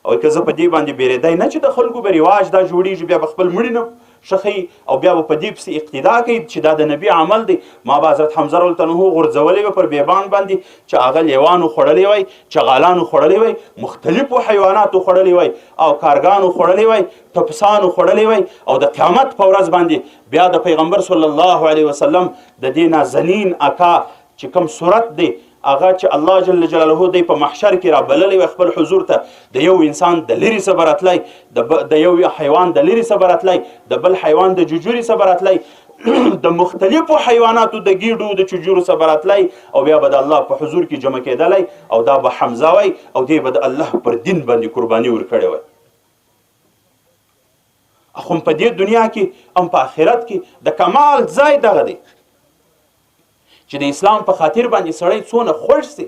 او که زه په دې باندې بیریدای نه چې د خلکو به رواج دا جوړیږي، بیا به خپل مړي نه شخی او بیا به په دې پسې اقتدا کوي چې دا د نبي عمل دی. ما به حضرت حمزه رضی الله عنه غورځولی وي پر بیابان باندې چې هغه لیوانو خوړلی وای، چغالانو خوړلی وای، مختلفو حیواناتو خوړلی وای او کارګانو خوړلی وای، ټپسانو خوړلی وای، او د قیامت په ورځ باندې بیا د پیغمبر صلی الله علیه وسلم د دې نازنین اکا چې کوم صورت دی هغه چې الله جل جلاله دی په محشر کې را بللی وي خپل حضور ته، د یو انسان د لرې څخه به راتلی، د یو حیوان د لرې څخه به راتلی، د بل حیوان د جوجوري څخه به راتلی، د مختلفو حیواناتو د ګیډو د چجورو څخه به راتلی، او بیا به د الله په حضور کې جمع کېدلی، او دا به حمزه وی او دی به د الله پر دین باندې قرباني ورکړې وی. خو په دې دنیا کې هم په آخرت کې د کمال ځای دغه دی چې د اسلام په خاطر باندې سړی څونه خوښ سي.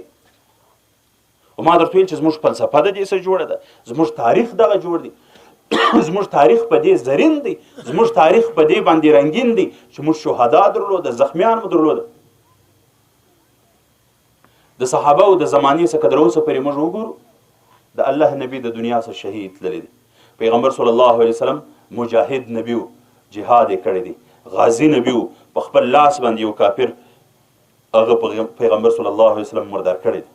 او ما درته ویل چې زموږ فلسفه د دې څه جوړه ده، زموږ تاریخ دغه جوړ دی، زموږ تاریخ په دې زرین دی، زموږ تاریخ په دې باندې رنگین دی چې موږ شهدا درلوده، زخمیان مو درلوده. د صحابه او د زمانې څخه تر اوسه پورې موږ وګورو د الله نبی د دنیا څخه شهید تللی دی. پیغمبر صلی الله علیه وسلم مجاهد نبی و، جهاد یې کړی دی، غازی نبی و، په خپل لاس باندې یو کافر هغه پیغمبر صلی الله علیه وسلم مردار کړی دی،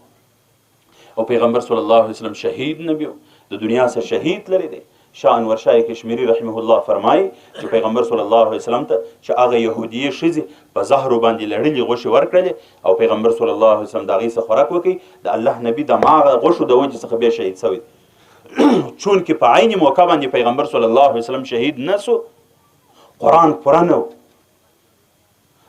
او پیغمبر صلی الله علیه وسلم شهید نبی و، د دنیا څخه شهید لري دی. شاه انور شاه کشمیری رحمه الله فرمایي چې پیغمبر صلی الله علیه وسلم ته چې هغه يهودي ښځې په زهرو باندې لړلې غوښې ورکړلې او پیغمبر صلی الله علیه وسلم د هغې څخه خوراک وکړي، د الله نبي د هماغه غوښو د وجې څخه بیا شهید شوی دی. چون کې په عین موقع باندې پیغمبر صلی الله علیه وسلم شهید نه سو، قرآن پوره نه و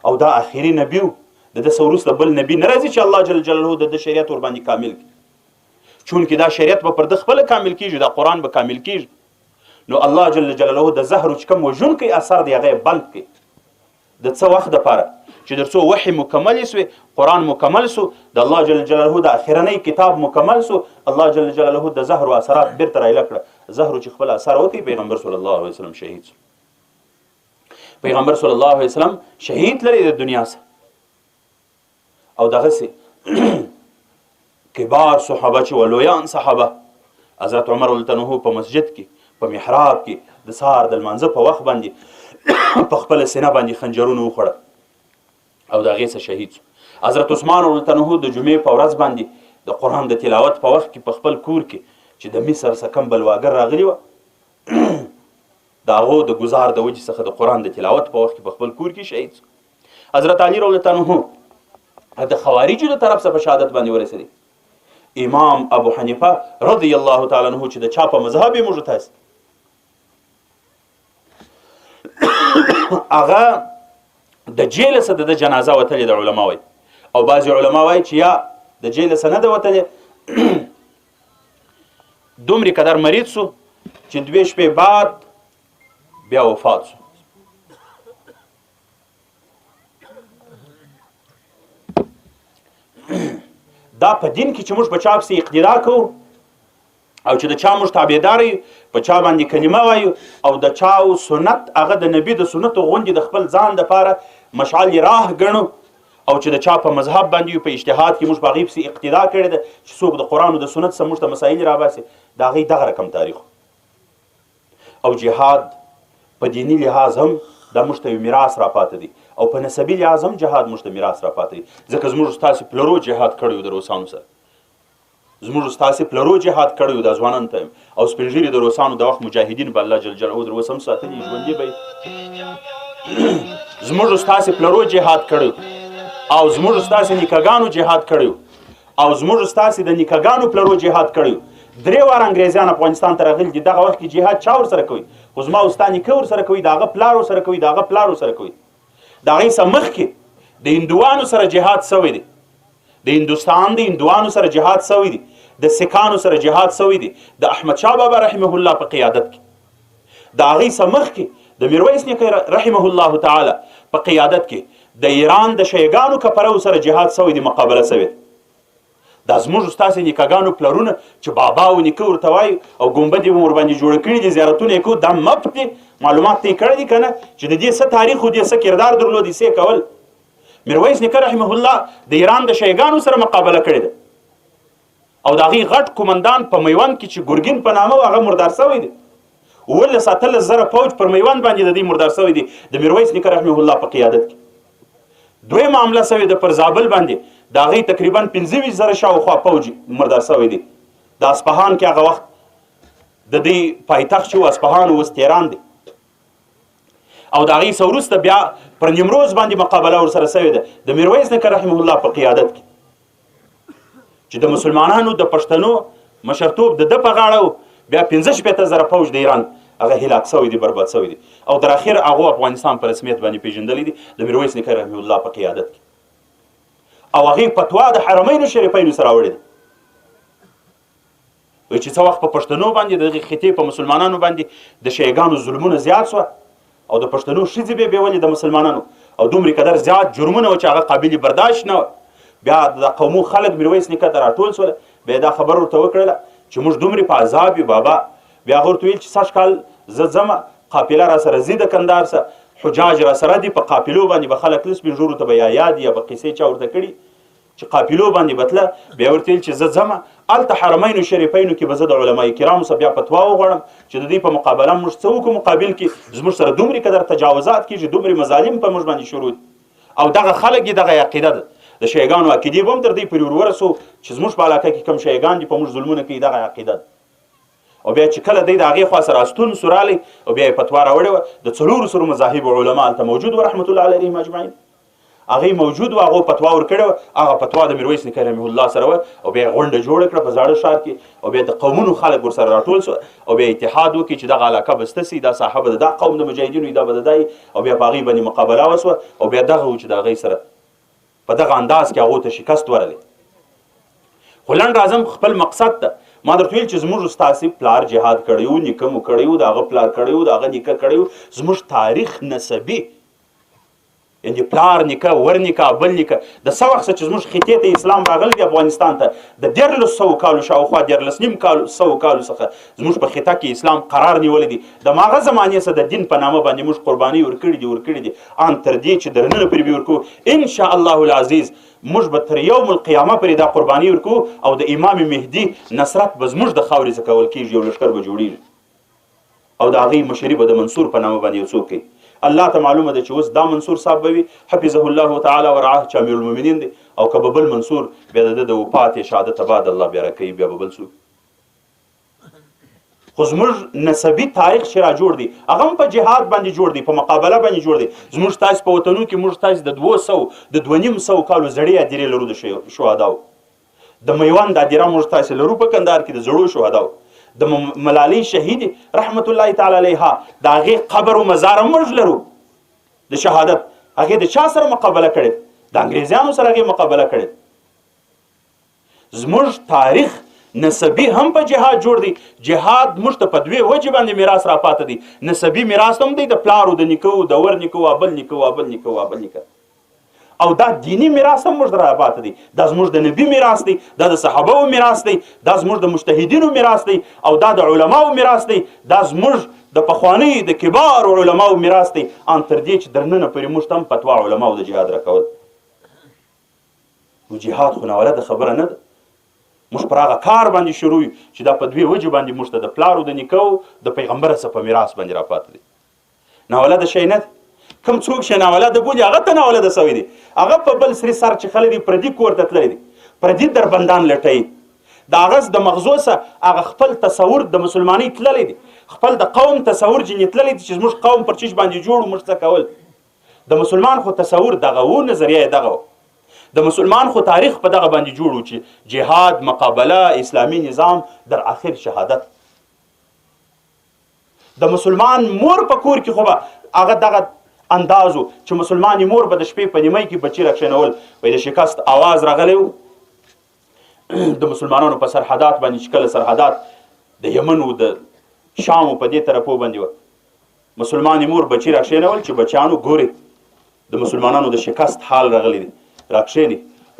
او دا آخري نبی و، د ده څه وروسته بل نبي نه راځي چې الله جل جلاله د ده شریعت ورباندې کامل کړي. چون کې دا شریعت به پر ده خپله کامل کېږي، دا قرآن به کامل کېږي، نو الله جل جلاله د زهرو چې کوم وژونکی اثر دی هغه یې بند کړي. د څه وخت دپاره چې تر څو وحي مکمل سوی، قرآن مکمل سو، د الله جل جلاله د اخرنی کتاب مکمل سو، الله جل جلاله د زهرو اثرات بیرته رایله کړه. زهرو چې خپل اثر وکړي پیغمبر صلی الله علیه وسلم شهید سو. پیغمبر صلی الله علیه وسلم شهید لري د دنیا څخه. او دغسې کبار صحابه چې ولویان صحابه، حضرت عمر رضی الله عنه په مسجد کې په محراب کې د سهار د لمانځه په وخت باندې په خپله سینه باندې خنجرونه وخوړه او د هغې څخه شهید شو. حضرت عثمان رضی الله عنه د جمعې په ورځ باندې د قرآن د تلاوت په وخت کې په خپل کور کې چې د مصر څخه کم بلواګر راغلي وه د هغو د ګزار د وجې څخه د قرآن د تلاوت په وخت کې په خپل کور کې شهید شو. حضرت علي رضی الله عنه د خوارجو د طرف څخه په شهادت باندې ورسېدی. امام ابو حنیفه رضی الله تعالی عنه چې د چا په مذهب یې موږ تاسې هغه د جیل څخه د جنازه وتلې د علما وایي، او بعضې علما وایي چې یا د جیل څخه نه ده وتلې دومره قدر مریض سو چې 2 شپې بعد بیا وفات سو. دا په دین کې چې موږ په چا پسې اقتدا کوو او چې د چا موږ تابعدار یو، په چا باندې کلمه وایو او د چا سنت هغه د نبي د سنتو غوندې د خپل ځان دپاره مشعل راه ګڼو، او چې د چا په مذهب باندې په اجتهاد کې موږ په هغې پسې اقتدا کړې ده چې څوک د قرآن او د سنت څخه موږ ته مسایل راباسي، د هغې دغه رقم تاریخ. او جهاد په دیني لحاظ هم دا موږ ته یو میراث راپاته دی، او په نسبي لحاظ هم جهاد موږ ته میراث راپاته دی، ځکه زموږ ستاسې پلرو جهاد کړی و د روسانو سره، زموږ ستاسې پلرو جهاد کړی و د ځوانانو ته او سپین ږیري د روسانو د وخت مجاهدین به الله جل جلاله در اوس هم ساتلي ژوندي به زموږ ستاسې پلرو جهاد کړی او زموږ ستاسې نیکهګانو جهاد کړی او زموږ ستاسې د نیکهګانو پلرو جهاد کړی. 3 واره انګریزیان افغانستان ته راغلي دي، دغه وخت کې جهاد چا ورسره کوي؟ خو زما او ستا نیکه ورسره کوي، د هغه پلار ورسره کوي، د هغه پلار ورسره کوي. د هغې څخه مخکې د هندوانو سره جهاد سوی دی، د هندوستان د هندوانو سره جهاد سوی دی، د سکانو سره جهاد سوی دی، د احمدشاه بابا رحمه الله په قیادت کې، د هغې څه مخکې د میرویس نیکه رحمه الله تعالی په قیادت کې د ایران د شیګانو کپرو سره جهاد سوی دی، مقابله سوی دی. دا زموږ ستاسې نیکهګانو پلرونه چې بابا او نیکه ورته وایي او ګنبدې به ورباندې جوړه کړي دي، زیارتونه یې کوو، دا مفت دي، معلومات ته یې کړی دي که نه چې د دې څه تاریخ و دې څه کردار درلود یې څه کول. میرویس نیکه رحمه الله د ایران د شیګانو سره مقابله کړې ده او د هغې غټ قمندان په میوند کې چې ګرګین په نامه و هغه مردار سوی دی. 17 زره پوج پر میوند باندې د دې مردار سوی دی د میرویس نیکه رحمه الله په قیادت کې. دوی معامله سوی ده پر زابل باندې، د هغې تقریبا 25 زره شاوخوا پوج مردار سوی دی. د اصفهان کې هغه وخت د دې پایتخت چې و اصفهان اوس تهران دی او د هغې څه وروسته بیا پر نیمروز باندې مقابله ورسره سوې ده د میرویس نیکه رحمه الله په قیادت کې، چې د مسلمانانو د پښتنو مشرتوب د ده په غاړه و. بیا 15 زره پوج د ایران هغه هلاک سوی دی، برباد سوی دی او در اخر هغو افغانستان په رسمیت باندې پیژندلی دی د میرویس نیکه رحمه الله په قیادت کې. او هغې فتوا د حرمینو شریفینو سره راوړې ده چې څه وخت په پښتنو باندې د دغې خطې په مسلمانانو باندې د شیګانو ظلمونه زیات سوه او د پښتنو ښځې به بیولې د مسلمانانو او دومرې قدر زیات جرمونه و چې هغه قابل برداشت نه وه. بیا د قومو خلک میرویس نیکه ته راټول سوله، بیا دا خبر ورته وکړله چې موږ دومرې په عذاب یو بابا. بیا هغه ورته ویل چې سږ کال زه ځمه، قافله را سره ځي د کندهار څه، حجاج را سره دي، په قافلو باندې به خلک له سپین ږیرو ته به یا یاد یا به قیسې چا ورته کړي چې قافلو باندې به تله. بیا ورته ویل چې زه ځمه هلته حرمینو شریفینو کې به زه د علما کرامو څخه بیا فتوا وغواړم چې د دوی په مقابله موږ څه وکړو، مقابل کې زموږ سره دومرې قدر تجاوزات کېږي، دومرې مظالم په موږ باندې شروع دي. او دغه خلک یې دغه عقیده ده د شیګانو عقیدې به هم تر دوی پورې ورورسو چې زموږ په علاقه کې کوم شیګان دي په موږ ظلمونه کوي، دغه عقیده ده. او بیا چې کله دی د هغې خوا سره استون سو رالی او بیا یې فتوا راوړې وه، د 400 مذاهب علما هلته موجود و رحمت الله علیهم اجمعین، هغې موجود و، هغو فتوا ورکړې وه. هغه فتوا د میرویس نیکه رحمه الله سره وه او بیا یې غونډه جوړه کړه په زاړه ښار کې او بیا د قومونو خلک ورسره راټول سوه او بیا اتحاد وکړي چې دغه علاقه به سته سي، دا ساحه به د دا قوم د مجاهدینو دا به د دا او بیا په هغې باندې مقابله وسوه او بیا دغه و چې د هغې سره په دغه انداز کې هغو ته شکست ورلی. خو لنډ راځم خپل مقصد ته. ما درته ویل چې زموږ ستاسې پلار جهاد کړی و، نیکه مو کړی و، د هغه پلار کړی و، د هغه نیکه کړی و. زموږ تاریخ نسبي یعنې پلار نیکه ور نیکه بل نیکه د څه وخت چې زموږ خطې ته اسلام راغلی دی افغانستان ته د 1300 کالو شاوخوا 13.5 کالو څخه زموږ په خطه کې اسلام قرار نیولی دی. د هماغه زمانې څخه د دین په نامه باندې موږ قربانۍ ورکړي دي ان تر دې چې در ننه پورې به ورکوو انشاء الله العزیز. موږ به تر یوم القیامه پورې دا قرباني ورکوو او د امام مهدي نصرت به زموږ د خاورې څخه کول کېږي، یو لښکر به جوړېږي او د هغې مشري به د منصور په نامه باندې یو څوک کوي. الله ته معلومه ده چې اوس دا منصور صاحب به وي حفظه الله تعالی ورعاه چې امیر المؤمنین دی، او که به بل منصور بیا د ده د وفات شهادت بعد الله بیا راکوي، بیا به بل څوک. خو زموږ نسبي تاریخ چې را جوړ دی هغه هم په جهاد باندې جوړ دی، په مقابله باندې جوړ دی. زموږ تاسې په وطنو کې موږ تاسې د 200 د 2.5 کالو زړې هدیرې لرو د شهداو، د میوند هدیره موږ تاسې لرو په کندهار کې د زړو شهداو، د ملالۍ شهید رحمت الله تعالی علیها د هغې قبر و مزار هم موږ لرو د شهادت. هغې د چا سره مقابله کړې؟ د انګریزیانو سره هغې مقابله کړې. زموږ تاریخ نسبي هم په جهاد جوړ دی. جهاد موږ ته په 2 وجې باندې میراث را پاته دی. نسبي میراث هم دی د پلارو د نیکو د ور نیکو ابل نیکو ابل نیکو ابل نیکه، او دا دینی میراث هم موږ ته را پاته دی. دا زموږ د نبي میراث دی، دا د صحابهو میراث دی، دا زموږ د مجتهدینو میراث دی او دا د علماو میراث دی، دا زموږ د پخواني د کبارو علماو میراث دی ان تر دې چې در ننه پورې موږ ته هم فتوا علماو د جهاد راکول. نو جهاد خو ناولده خبره نه ده. موږ پر هغه کار باندې شروع یو چې دا په 2 وجې باندې موږ ته د پلارو د نیکو د پیغمبره څخه په میراث باندې را پاته دی. ناولده شی نه ده. کوم څوک چې ناولده بولي هغه ته ناولده سوی دی. هغه په بل سري سر چې خلک دي پردي کور ته تللی دي، پردي دربندان لټوي، د هغه د مغزو څخه هغه خپل تصور د مسلمانۍ تللی دی، خپل د قوم تصور ځینې تللی دی چې زموږ قوم پر چیش باندې جوړ موږ څه کول. د مسلمان خو تصور دغه و، نظریه یې دغه و. د مسلمان خو تاریخ په دغه باندې جوړ و چې جهاد، مقابله، اسلامي نظام، در آخر شهادت. د مسلمان مور په کور کې خو به هغه دغه اندازو چې مسلمانې مور به د شپې په نیمۍ کې بچي راکښېنول، وایي د شکست آواز راغلی و د مسلمانانو په سرحدات باندې چې کله سرحدات د یمن و د شام په دې طرفو باندې و مسلمانې مور بچي راکښېنول چې بچیانو ګوري د مسلمانانو د شکست حال راغلی دی راکښېني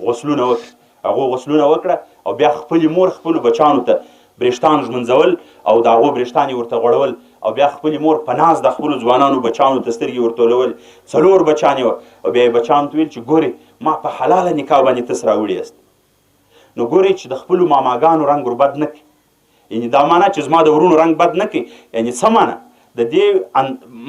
غسلونه وکړه هغو غسلونه وکړه او بیا خپلې مور خپلو بچیانو ته برېښتان ژمنځول او د هغو برېښتان یې ورته غوړول او بیا خپلې مور په ناز د خپلو ځوانانو بچیانو ته سترګې ورټولول 4 بچیان یې وه او بیا یې بچیانو ته ویل چې ګورې ما په حلاله نکاح باندې تاسو راوړي یاست نو ګورئ چې د خپلو ماماګانو رنګ وربد نه کړي یعنې دا معنا چې زما د ورونو رنګ بد نه کړي یعنې څه معنا د دې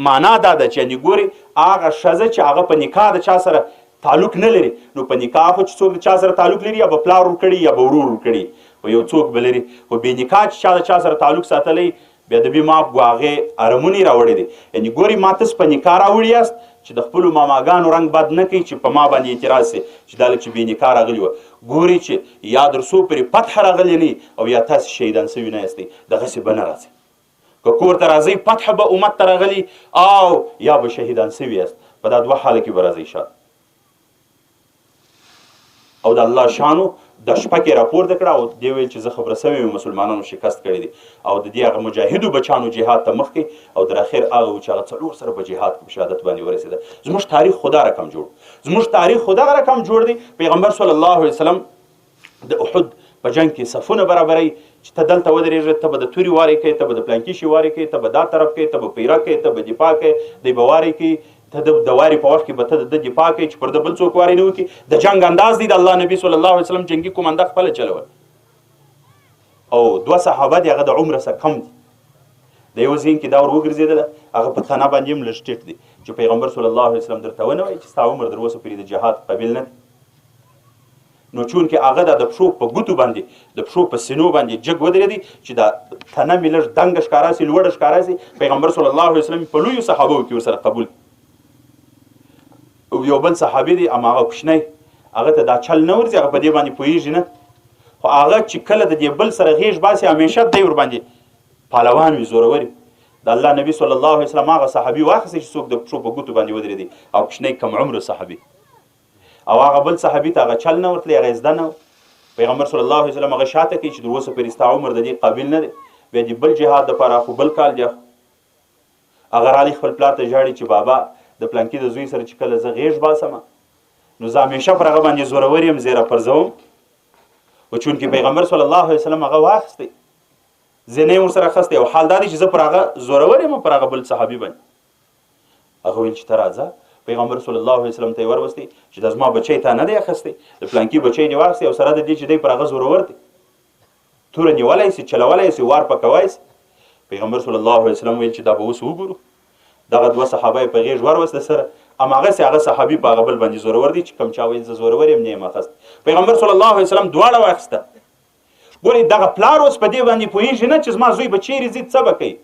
معنا دا ده چې یعنې ګورئ هغه ښځه چې هغه په نکاح د چا سره تعلق نه لري نو په نکاح خو چې څوک د چا سره تعلق لري یا به پلار ورکړي یا به ورور ورکړي خو یو څوک به لري خو بې نکاح چې چا د چا سره تعلق ساتلی بیا د بې ما هغې ارمونې راوړی دی یعنې ګورئ ما تاسو په نکاح راوړي یاست چې د خپلو ماماګانو رنګ بد نه کوي چې په ما باندې اعتراض سي چې دا لږ چې بې نکاح راغلي وه ګورئ چې یا در څو پرې فتح راغلی نه او یا تاسې شهیدان سوي نه یاستئ دغسې به نه راځئ که کور ته راځئ فتح به امت ته راغلي او یا به شهیدان سوي یاست په دا 2 حاله کې به راځئ شاته او د الله شانو د شپه کې راپورته کړه او دې ویل چې زه خبره سوی یم مسلمانانو شکست کړی دی او د دې هغه مجاهدو بچانو جهاد ته مخکې او در اخر هغه و چې هغه 4 سره په جهاد په شهادت باندې ورسېده زموږ تاریخ خدا رقم جوړ زموږ تاریخ خدا رقم جوړ دی پیغمبر صلی الله علیه وسلم د احد په جنگ کې صفونه برابروي چې ته دلته ودرېږې ته به د تورې وارې کوې ته به د پلانکي شي وارې کوې ته به دا طرف کوې ته به پیره کوې ته به دفاع کوې دی به وارې کوې ته د وارې په وخت کې به ته د دفاع کوې چې پر د بل څوک وارې نه وکړي د جنگ انداز دی د الله نبي صلی الله علیه وسلم جنګي قومنده خپله چلول او 2 صحابه دي هغه د عمره څخه کم دي د یو ځین کې دا ور وګرځېدله هغه په خانه باندې هم لږ ټیټ دی چې پیغمبر صلی الله علیه وسلم درته ونه وایي چې ستا عمر در اوسه پورې د جهاد قابل نه دی نو چونکې هغه د پښو په ګوتو باندې د پښو په سینو باندې جګ ودرېدی چې دا تنه مې لږ دنګه ښکاره سي لوړه ښکاره سي پیغمبر صلی الله علیه وسلم په لویو صحابو کې ورسره قبول یو بل صحابي دی اما هغه کوچنی هغه ته دا چل نه ورځي هغه په دې باندې پوهېږي نه خو هغه چې کله د دې بل سره غېږ باسي همیشه دی ورباندې پهلوان وي زورور وي د الله نبي صلی الله علیه وسلم هغه صحابي واخیستی چې څوک د پښو په ګوتو باندې ودرېدي او کوچنی کم عمره صحابي او هغه بل صحابي ته هغه چل نه ورتلی هغه زده نه پیغمبر صلی الله علیه وسلم هغه شاته کوي چې در اوسه پورې ستا عمر د دې قابل نه دی بیا د بل جهاد دپاره خو بل کال دی هغه رالی خپل پلار ته ژاړي چې بابا د پلانکي د زوی سره چې کله زه غېږ باسم نو زه همیشه پر هغه باندې زورور یم زه یې راپرځوم خو چونکې پیغمبر صلی الله علیه وسلم هغه واخیستی زه نه یې ورسره اخیستی او حال دا دی چې زه پر هغه زورور یم پر هغه بل صحابي باندې هغه ویل چې ته راځه پیغمبر صلی الله علیه وسلم ته یې وروستی چې دا زما بچی تا نه دی اخیستی د پلانکي بچی دې واخیستی او سره د دې چې دی پر هغه زورور دی توره نیولی سي چلولی سي وار پکوی سي پیغمبر صلی الله علیه وسلم ویل چې دا به اوس وګورو دغه 2 صحابه یې په غېږ وروسته سره هماغسې هغه صحابي په هغه بل باندې زورور دی چې کوم چا ویل زه زورور یم نه یم اخیست پیغمبر صلی الله علیه وسلم دواړه واخیسته ګورئ دغه پلار اوس په دې باندې پوهېږي نه چې زما زوی به چیرې ځي څه به کوي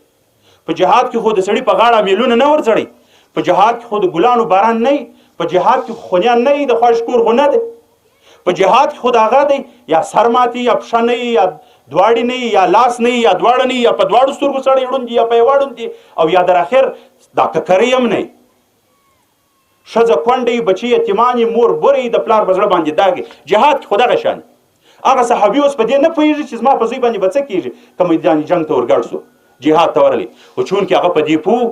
په جهاد کې خو د سړي په غاړه میلونه نه ورځړئ په جهاد کې خو د ګلانو باران نه وي په جهاد کې خونیان نه وي د خواش کور خو نه دی په جهاد کې خو د هغه دی یا سر ماتي یا پښه نه وي یا دواړې نه یا لاس نه یا دواړه نه یا په دواړو سترګو سړی ړوند دي یا په یوه ړوند دي او یا در اخر دا ککرۍ هم نه ښځه کونډه یي بچي یتیمان یي مور بوره یي د پلار په زړه باندې داغي جهاد کې خو دغه شان هغه صحابي اوس په دې نه پوهېږي چې زما په زوی باندې به څه کېږي که میدان جنګ ته ورګډ سو جهاد ته ورغلی خو چونکې هغه په دې پوه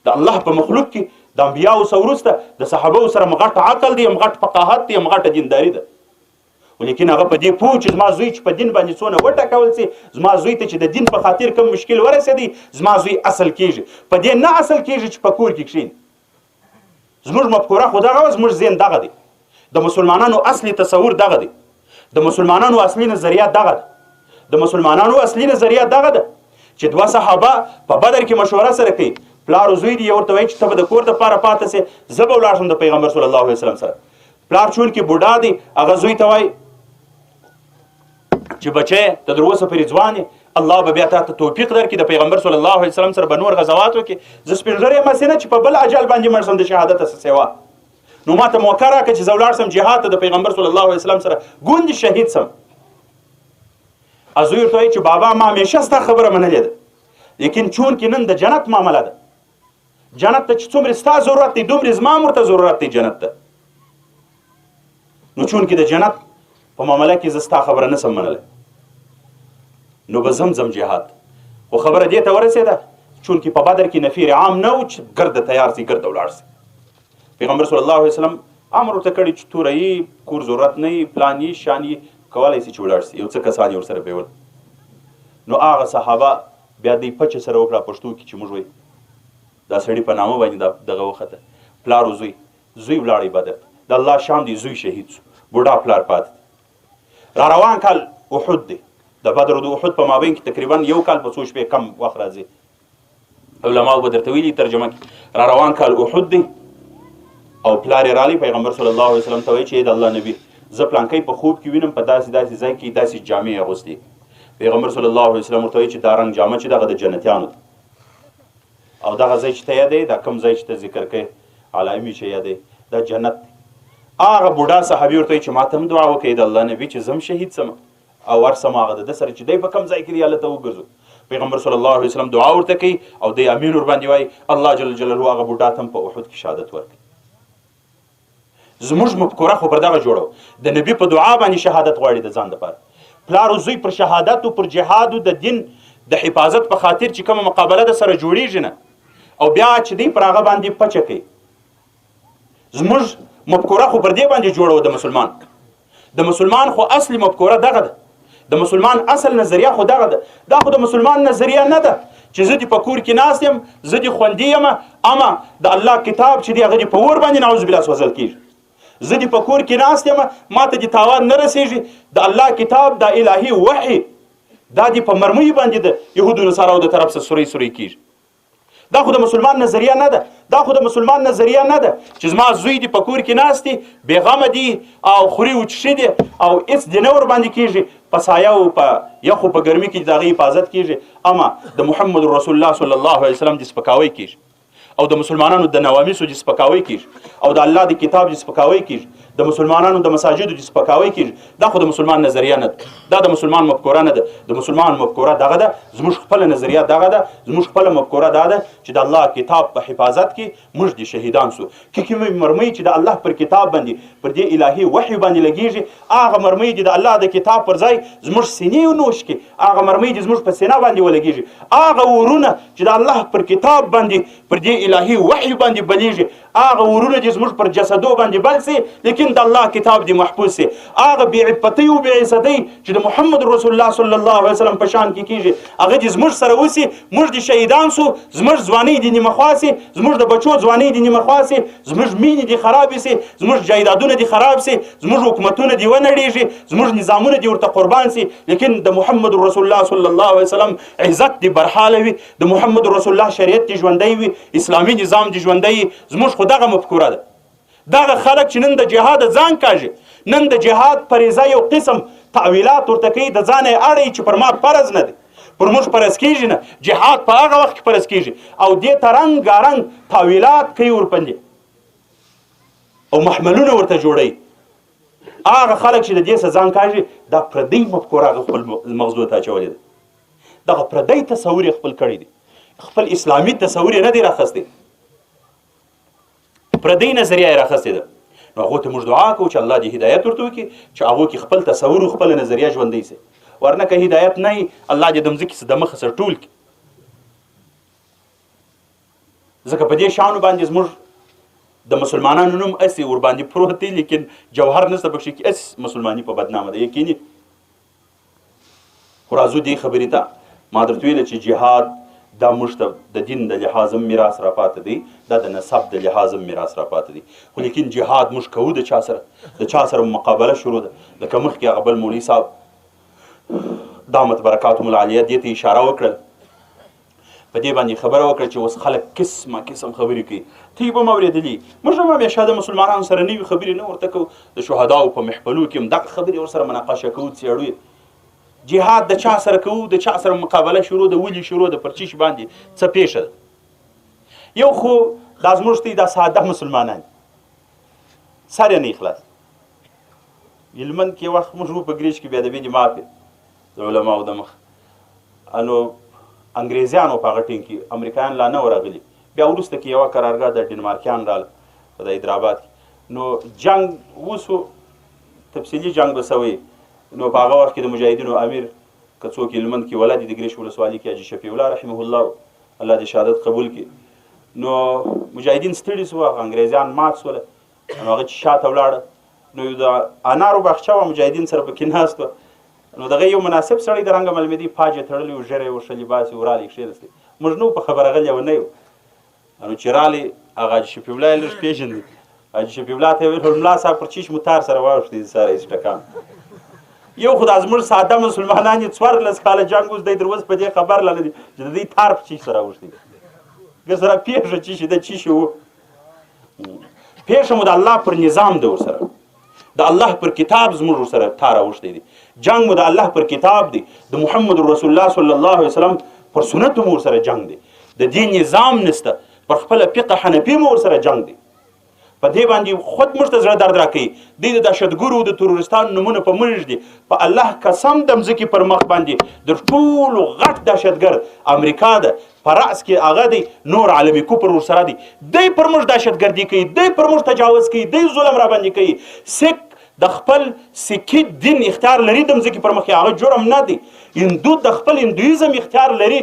د الله په مخلوق کې د انبیاو سره وروسته د صحابو سره مغټ عقل دی مغټ فقاهت دی مغټه دینداري ده ولیکن هغه په دې پوه چې زما زوی چې په دین باندې څونه وټکول سي زما زوی ته چې د دین په خاطر کوم مشکل ورسېدی زما زوی اصل کېږي په دې نه اصل کېږي چې په کور کې کښېني زموږ مفکوره خو دغه وه زموږ ذهن دغه دی د مسلمانانو اصلي تصور دغه دی د مسلمانانو اصلي نظریه دغه ده د مسلمانانو اصلي نظریه دغه ده چې 2 صحابه په بدر کې مشوره سره کوي پلار او زوی دی یو ورته وایي چې ته به د کور دپاره پاته سې زه به ولاړ شم د پیغمبر صلی الله علیه وسلم سره پلار چونکې بوډا دی هغه زوی ته وایي چې بچی ته در اوسه پورې ځوان یې الله به بیا تا ته توفیق درکړي د پیغمبر صلی الله علیه وسلم سره به نور غزوات وکړي زه سپین ږیری یم هسې نه چې په بل اجل باندې مړ شم د شهادت څه سیوا نو ما ته موقع راکړه چې زه ولاړ شم جهاد ته د پیغمبر صلی الله علیه وسلم سره ګوندې شهید سم زوی ورته وایي چې بابا ما همیشه ستا خبره منلې ده لیکن چونکې نن د جنت معامله ده جنت ته چې څومره ستا ضرورت دی دومره زما هم ورته ضرورت دی جنت ته نو چونکې د جنت په معامله کې زه ستا خبره نه سم منلی نو به زم جهاد خو خبره دې ته ورسېده چونکې په بدر کې نفیر عام نه و چې ګرده تیار سي ګرده ولاړ سي پیغمبر صلی الله علیه وسلم امر ورته کړی چې توره یي کور ضرورت نه یي پلان یي شان یي کولی سي چې ولاړ سي یو څه کسان یې ورسره بیول نو هغه صحابه بیا دوی پچه سره وکړه پښتو کې چې موږ وایي دا سړي په نامه باندې دغه وخته پلار و زوی ولاړی بدر د الله شان دی زوی شهید سو بوډا پلار پاتې را روان کال احد دی د بدر او د احد په مابین کې تقریبا یو کال په څو شپې کم وخت راځي علماء به درته ویلي ترجمه کې را روان کال احد دی او پلار یې رالی پیغمبر صلی الله علیه وسلم ته وایي چې د الله نبي زه پلانکی په خوب کې وینم په داسې ځای کې داسې جامې اغوستې پیغمبر صلی الله علیه وسلم ورته وایي چې دا رنګ جامه چې دغه د جنتیانو ده او دغه ځای چې ته یادوې دا کوم ځای چې ته ذکر کوې علایمي چې یادوې دا جنت دی هغه بوډا صحابي ورته وایي چې ما ته هم دعا وکړئ د الله نبي چې زه هم شهید سم او ورسم هغه د ده سره چې دی په کوم ځای کې دی هلته وګرځو پیغمبر صلی الله علیه وسلم دعا ورته کوي او دی امین ورباندې وایي الله جل جلاله هغه بوډا ته هم په احد کې شهادت ورکړي زموږ مفکوره خو پر دغه جوړو د نبي په دعا باندې شهادت غواړي د ځان دپاره پلار او زوی پر شهادت او پر جهاد او د دین د حفاظت په خاطر چې کومه مقابله د سره جوړیږي نه او بیا چې دی پر هغه باندې پچه کوي زموږ مفکوره خو پر دې باندې جوړو د مسلمان خو اصلي مفکوره دغه ده د مسلمان اصل نظریه خو دغه ده دا خو د مسلمان نظریه نه ده چې زه دې په کور کې ناست یم زه دې خوندي یم اما د الله کتاب چې دی هغه دې په اور باندې نعوذ بالله سوځل کېږي زه دې په کور کې ناست یم ما ته دې تاوان نه رسېږي د الله کتاب دا الهي وحي دا دې په مرمۍ باندې د یهودو نصاراو د طرف څخه سوری کېږي دا خو د مسلمان نظریه نه ده دا خو د مسلمان نظریه نه ده چې زما زوی دې په کور کې ناست دي بېغمه دي او خوري و چښي دي او هېڅ دې نه ورباندې کېږي په سایه او په یخو په ګرمي کې د هغې حفاظت کېږي اما د محمد رسول الله صلی الله علیه وسلم دې سپکاوی کېږي او د مسلمانانو د نوامیسو دې سپکاوی کېږي او د الله د کتاب دې سپکاوی کېږي د مسلمانانو د مساجدو دې سپکاوی کېږي دا خو د مسلمان نظریه نه ده دا د مسلمان مفکوره نه ده د مسلمان مفکوره دغه ده زموږ خپله نظریه دغه ده زموږ خپله مفکوره دا ده چې د الله کتاب په حفاظت کې موږ دې شهیدان سو که کومې مرمۍ چې د الله پر کتاب باندې پر دې الهي وحي باندې لګېږي هغه مرمۍ دې د الله د کتاب پر ځای زموږ سینې ونوش کړي هغه مرمۍ دې زموږ په سینه باندې ولګېږي هغه ورونه چې د الله پر کتاب باندې پر دې الهي وحي باندې بلیږي هغه ورونه دې زموږ پر جسدو باندې بل سي لیکن د الله کتاب دې محفوظ سي هغه بې عفتۍ او بې عزتۍ چې د محمد رسول الله صلی الله علیه وسلم په شان کې کېږي هغه دې زموږ سره وسي موږ دې شهیدان سو زموږ ځوانۍ دې نیمه خوا سي زموږ د بچو ځوانۍ دې نیمه خوا سي زموږ مینې دې خرابې سي زموږ جایدادونه دې خراب سي زموږ حکومتونه دې ونړېږي زموږ نظامونه دې ورته قربان سي لیکن د محمد رسول الله صلی الله علیه وسلم عزت دې برحاله وي د محمد رسول الله شریعت دې ژوندی وي اسلامي نظام دې ژوندی وي زموږ خو دغه مفکوره ده دغه خلک چې نن د جهاد ځان کاږي نن د جهاد فریضه یو قسم تعویلات ورته کوي د ځان یې اړوي چې پر ما فرض نه دی پر موږ فرض کېږي نه جهاد په هغه وخت کې فرض کېږي او دې ته رنګارنګ تعویلات کوي ورپندې او محملونه ورته جوړوي هغه خلک چې د دې څه ځان کاږي دا پردی مفکوره هغه خپل مغزو ته اچولې ده دغه پردی تصور یې خپل کړی دی خپل اسلامي تصور یې نه دی راخستی پردی نظریه یې راخستې ده نو هغو ته موږ دعا کوو چې الله دې هدایت ورته وکړي چې هغو کې خپل تصور او خپله نظریه ژوندی سي ورنه که هدایت نه وي الله دې د مځکې د مخه سره ټول کړي ځکه په دې شانو باندې زموږ د مسلمانانو نوم اسې ورباندې پروت دی لیکن جوهر نشته پکښې کې اس مسلماني په بدنامه ده یقیني خو راځو دې خبرې ته ما درته ویله چې جهاد دا موږ ته د دین د لحاظه میراث راپاته دی دا د نسب د لحاظه میراث راپاته دی خو لیکن جهاد موږ کوو د چا سره مقابله شروع ده لکه مخکې هغه بل مولوي صاحب دامت برکاتهم العالیه دې ته اشاره وکړل په دې باندې خبره وکړه چې اوس خلک قسم خبرې کوي ته یې به م اورېدلي موږ هم همیشه د مسلمانانو سره نوي خبرې نه ورته کوو د شهداو په محفلو کې هم دغه خبرې ورسره مناقشه کوو څېړو یې جهاد د چا سره کوو د چا سره مقابله شروع ده ولې شروع ده پر چیش باندې څه پیښه ده یو خو دا زموږ ته دا ساده مسلمانان سر یې نه خلاص هلمند کې وخت موږ په ګریج کې بېادبي دي معافي د علماو د مخ نو انګریزیانو په هغه ټیم کې امریکایان لا نه ورغلي بیا وروسته کې یوه قرارګاه د ډنمارکیان راله په د حیدرآباد کې نو جنګ وسو تفصیلي جنگ به سوی نو په هغه وخت کې د مجاهدینو امیر که څوک هلمند کې ولایت د ګریش ولسوالي کې حاجي شفیع الله رحمه الله الله دې شهادت قبول کړي نو مجاهدین ستړي سوه انګریزان مات سوله نو هغه چې شاته ولاړه نو د انارو باغچه وه مجاهدین سره پکې ناست وه نو دغه یو مناسب سړی د رنګه ملمدي پاجې تړلی و ژیره یې وشلې باسې ورالې کښېنستی موږ نه په خبره غلي ونه یو نو چې رالې هغه حاجي شفیع الله یې لږ پېژندي حاجي شفیع الله ته یې ویل ملا صاحب پر چشمو تار سره واوښتې سره یې ټکان یو خو دا زموږ ساده مسلمانان یې 14 کاله جنګ اوس دی تر اوسه په دې خبر لا نه دي چې د دې تار په چیش سره اوښتې که سره پېښه چیشي د چیشي و پیښه مو د الله پر نظام ده ورسره د الله پر کتاب زموږ ورسره تار اوښتی دی جنگ مو د الله پر کتاب دی د محمد رسول الله صلی الله علیه وسلم پر سنت مو ورسره جنگ دی د دې نظام نسته پر خپل فقه حنفي مو ورسره جنگ دی په دې باندې خود موږ ته زړه درد راکوي دوی د دهشتګرو د تروریستانو نومونه په موږ دي په الله قسم د مځکې پر مخ باندې د ټولو غټ دهشتګرد امریکا ده په رأس کې هغه دی نور عالمي کفر ورسره دی دوی پر موږ دهشتګردي کوي دوی پر موږ تجاوز کوي دوی ظلم را باندې کوي سیک د خپل سیکي دین اختیار لري د مځکې پر مخ هغه جرم نه دی هندو د خپل هندویزم اختیار لري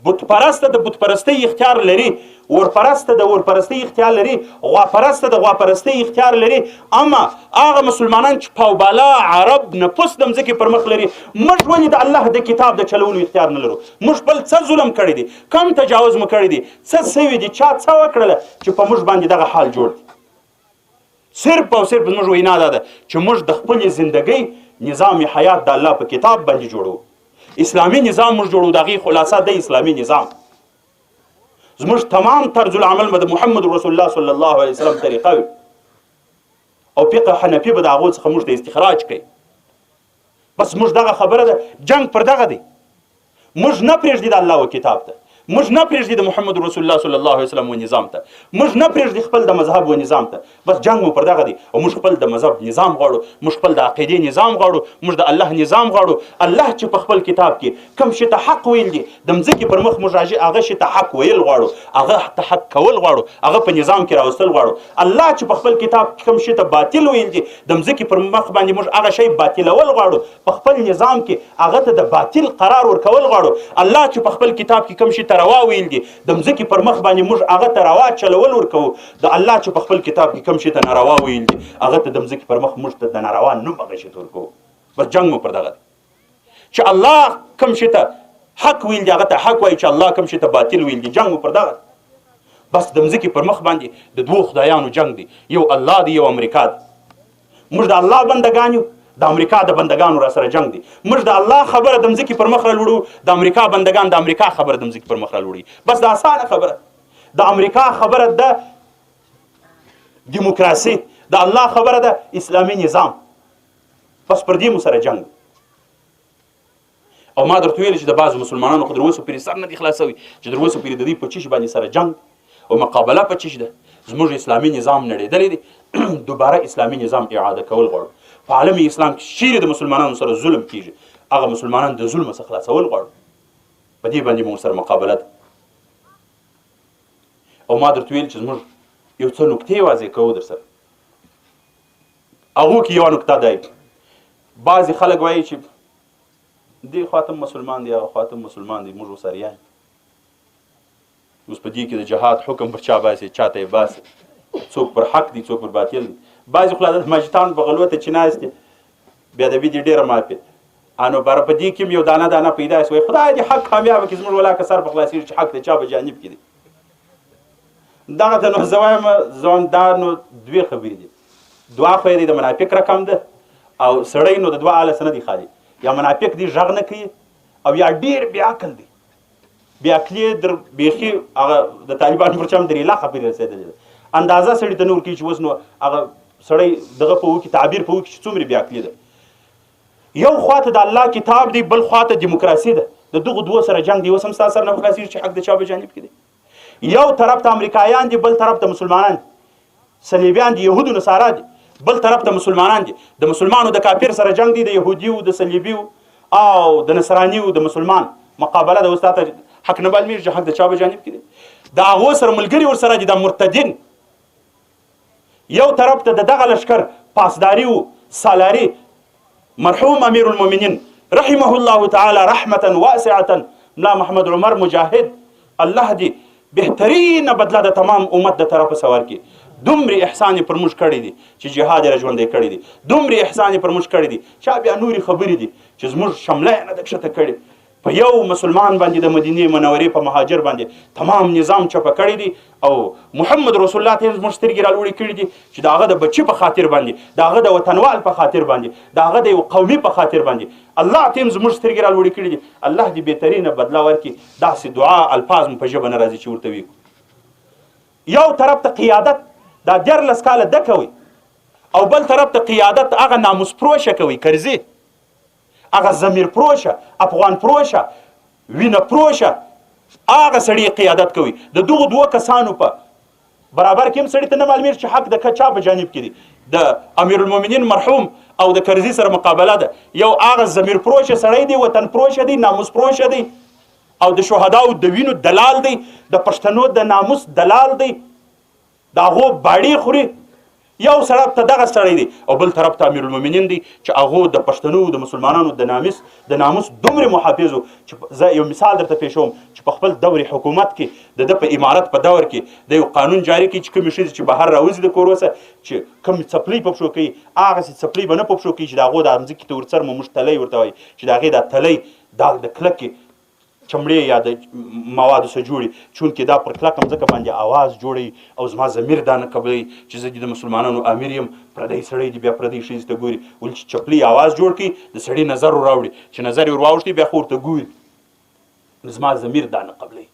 بت پرسته د بت پرستۍ اختیار لري ورپرسته د ورپرستۍ اختیار لري غواپرسته د غواپرستۍ اختیار لري اما هغه مسلمانان چې پاوبالا عرب نفوس د مځکې پر مخ لري موږ ولې د الله د کتاب د چلولو اختیار نه لرو موږ بل څه ظلم کړی دی کم تجاوز مو کړی دی څه سوي دي چا څه وکړله چې په موږ باندې دغه حال جوړ دی صرف او صرف زموږ وینا دا ده چې موږ د خپلې زندګۍ نظام حیات د الله په کتاب باندې جوړو اسلامي نظام موږ جوړو د هغې خلاصه د اسلامي نظام زموږ تمام طرز العمل به د محمد رسول الله صلی الله علیه وسلم طریقه وي او فقه حنفي به د هغو څخه موږ ته استخراج کوي بس موږ دغه خبره ده جنگ پر دغه دی موږ نه پرېږدي د الله و کتاب ته موږ نه پرېږدي د محمد رسول الله صلی الله علیه وسلم و نظام ته موږ نه پرېږدي خپل د مذهب و نظام ته بس جنگ مو پر دغه دی او موږ خپل د مذهب نظام غواړو موږ خپل د عقیدې نظام غواړو موږ د الله نظام غواړو الله چې په خپل کتاب کې کوم شي ته حق ویل دي د مځکې پر مخ موږ هغه شي ته حق ویل غواړو هغه ته حق کول غواړو هغه په نظام کې راوستل غواړو الله چې په خپل کتاب کې کوم شي ته باطل ویل دي د مځکې پر مخ باندې موږ هغه شی باطلول غواړو په خپل نظام کې هغه ته د باطل قرار ورکول غواړو الله چې په خپل کتاب کې کوم شي ته روا ویل دي د مځکې پر مخ باندې موږ هغه ته روا چلول ورکوو د الله چې په خپل کتاب کې کوم شي ته ناروا ویل دي هغه ته د مځکې پر مخ موږ ته د ناروا نوم هغه شي ته ورکوو بس جنګ مو پر دغه دی چې الله کوم شي ته حق ویل دي هغه ته حق وایي چې الله کوم شي ته باطل ویل دي جنګ مو پر دغه بس د مځکې پر مخ باندې د دوو خدایانو جنګ دی یو الله دی یو امریکا دی موږ د الله بندګان یو د امریکا د بندگانو را سره جنگ دی موږ د الله خبره د مځکې پر مخ را لوړو د امریکا بندگان د امریکا خبره د مځکې پر مخ را لوړي بس د اسانه خبره د امریکا خبره د دیموکراسي د الله خبره د اسلامي نظام بس پر دې مو سره جنگ او ما درته ویل چې د بعضو مسلمانانو خو در اوسه پورې سر نه دي خلاصوي چې در اوسه پورې د دوی په چیش باندې سره جنگ او مقابله په چیش ده زموږ اسلامي نظام نړېدلی دی دوباره اسلامي نظام اعاده کول غواړو په عالم اسلام کې چیرې د مسلمانانو سره ظلم کیږي هغه مسلمانان د ظلم څخه خلاصول غواړو په دې باندې مو سره مقابله ده او ما درته ویل چې زموږ یو څه نکتې واضح کوو در سره هغو کې یوه نکته دی بعضې خلک وایي چې دې خواته مسلمان دی هغه خواته مسلمان دی موږ ورسره یان اوس په دې کې د جهاد حکم پر چا باسي چاته یې باسي څوک پر حق دي څوک پر باطل دي بعضې خو د ماجتان په غلوته چې ناست دي بېادبي دي ډېره مافي انو باره په دې کې هم یو دانه دانه پیدا شي وایي خدای دې حق کامیابه کړي زموږ ولاکه سر په خلاصېږي چې حق د چا په جانب کې دی دغه ته نو زه وایم دا نو دوې خبرې دي دوه خو یې د منافق رقم ده او سړی نو د دوه حاله نه دی خالي یا منافق دی غږ نه کوي او یا ډېر بې عقل دی بې عقلي در بیخي هغه د طالبانو پر چم درېلا خبرې رسېدلې ده اندازه سړي ته نور کوي چې اوس نو هغه سړی دغه په وکړي تعبیر په وکړي چې څومره بې عقلي ده یو خواته د الله کتاب دی بل خواته دیموکراسي ده د دغو دوو سره جنګ دی اوس هم ستا سره نه خلاصېږي چې حق د چا په جانب کې دی یو طرف ته امریکایان دي بل طرف ته مسلمانان صلیبیان دي یهود و نصارا دي بل طرف ته مسلمانان دي د مسلمانو د کافر سره جنگ دی د یهودیو د صلیبیو او د نصرانیو د مسلمان مقابله د استاد حق نه معلومیږي چې حق د چا په جانب کې دی د هغو سره ملګري ورسره دي د مرتدین یو طرف ته د دغه لښکر پاسداري و سالاري مرحوم امیر المؤمنین رحمه الله تعالی رحمتا واسعه ملا محمد عمر مجاهد الله دې بهترینه بدله د تمام امت د طرفه سوار کړي. دومره احسان یې پر موږ کړی دی چې جهاد یې ژوندی کړی دی، دومره احسان یې پر موږ کړی دی چې بیا نورې خبرې دي چې زموږ شمله یې نه ده کښته کړې. په یو مسلمان باندې د مدینې منورې په مهاجر باندې تمام نظام چپه کړی دی او محمد رسول الله ته زموږ سترګې رالوړې کړي دي چې د هغه د بچي په خاطر باندې، د هغه د وطنوال په خاطر باندې، د هغه د یو قومي په خاطر باندې الله ته زموږ سترګې رالوړې کړي دي. الله دې بهترینه بدله ورکړي. داسې دعا الفاظ مو په ژبه نه راځي چې ورته وي. یو طرف ته قیادت دا 14 کاله ده کوي او بل طرف ته قیادت هغه ناموس پروشه کوي، کرزي هغه ضمیر پروشه، افغان پروشه، وینه پروشه، هغه سړی قیادت کوي. د دغو دوه کسانو په برابر کې هم سړي ته نه معلومیږي چې حق د چا په جانب کې دی. د امیر المؤمنین مرحوم او د کرزي سره مقابله ده. یو هغه ضمیر پروشه سړی دی، وطن پروشه دی، ناموس پروشه دی او د شهداو د وینو دلال دی، د پښتنو د ناموس دلال دی، د هغو باړې خوري. یو طرف ته دغه سړی دی او بل طرف ته امیر المؤمنین دی چې هغو د پښتنو د مسلمانانو د ناموس دومره محافظ و چې زه یو مثال درته پیښوم چې په خپل دور حکومت کې د په امارت په دور کې د یو قانون جاری کړي چې کومې ښځې چې بهر راوځي د کور وسه چې کوم څپلۍ په پښو کوي هغسې څپلۍ به نه په پښو کوي چې د هغو د ځمکې ته ورڅر موږ تلی ورته وایي چې د هغې دا تلی دا د کلکې چمړې یا د موادو څخه جوړي چونکې دا پر کلکه مځکه باندې اواز جوړوي او زما ضمیر دا نه قبلوي چې زه د مسلمانانو امیر یم پردی سړی دی بیا پردی ښځې ته ګوري ولې چې چپلۍ اواز جوړ کړي د سړي نظر راوړي چې نظر یې ور واوښتي بیا خو ورته ګوري زما ضمیر دا نه قبلوي.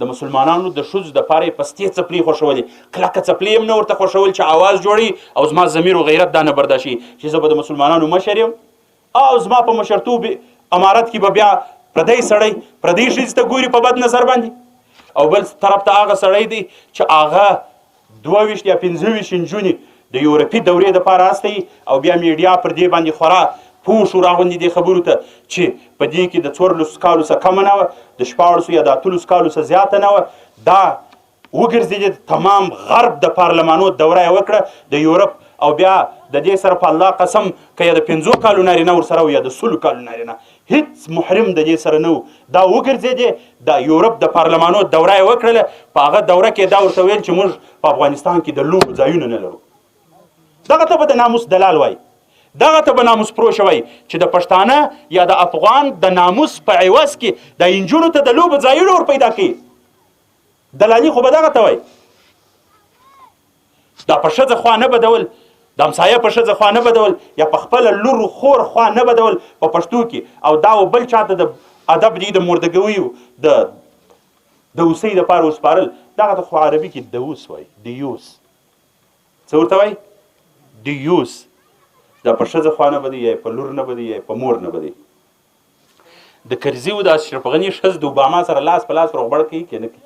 د مسلمانانو د ښځو دپاره یې پستې څپلۍ خوښولې کلکه څپلۍ هم نه ورته خوښول چې اواز جوړوي او زما ضمیر و غیرت دا نه برداشي چې زه به د مسلمانانو مشر یم او زما په مشرتوب امارت کې به بیا پردی سړی پردی ښځې ته ګوري په بد نظر باندې او بل طرف ته هغه سړی دی چې هغه 22 یا 25 نجونې د یورپي دورې دپاره استوي او بیا میډیا پر دې باندې خورا پوه شو راغوندي دې خبرو ته چې په دې کې د 14 کالو څخه کمه نه وه د 14 یا د 18 کالو څخه زیاته نه وه. دا وګرځېدې تمام غرب د پارلمانو دوره یې وکړه د یورپ او بیا د دې سره په الله قسم که یا د 50 کالو نارینه ورسره و یا د 100 کالو نارینه هیڅ محرم د دې سره نه و. دا وګرځېدې د یورپ د پارلمانو دوره یې وکړله په هغه دوره کې دا ورته ویل چې موږ په افغانستان کې د لوبو ځایونه نه لرو. دغه ته به د ناموس دلال وایي، دغه ته به ناموس پروشه وایي چې د پښتانه یا د افغان د ناموس په عوض کې د انجونو ته د لوبو ځایونه ور پیدا کوي. دلالي خو به دغه ته وایي. دا په ښځه خوا نه بدول، د همسایه په ښځه خوا نه بدول یا په خپله لور خور خوا نه بدول په پښتو کې او دا و بل چاته د ادب دی د مردګویو د اوسۍ دپاره وسپارل دغه ته خو عربي کې دوس وایي دیوس. څه ورته وایي؟ دیوس. دا په ښځه خوا نه بدي یا په لور نه بدي یا په مور نه بدي. د کرزي و د اشرف غني ښځ د اوباما سره لاس په لاس روغبړ کوي که نه کوي؟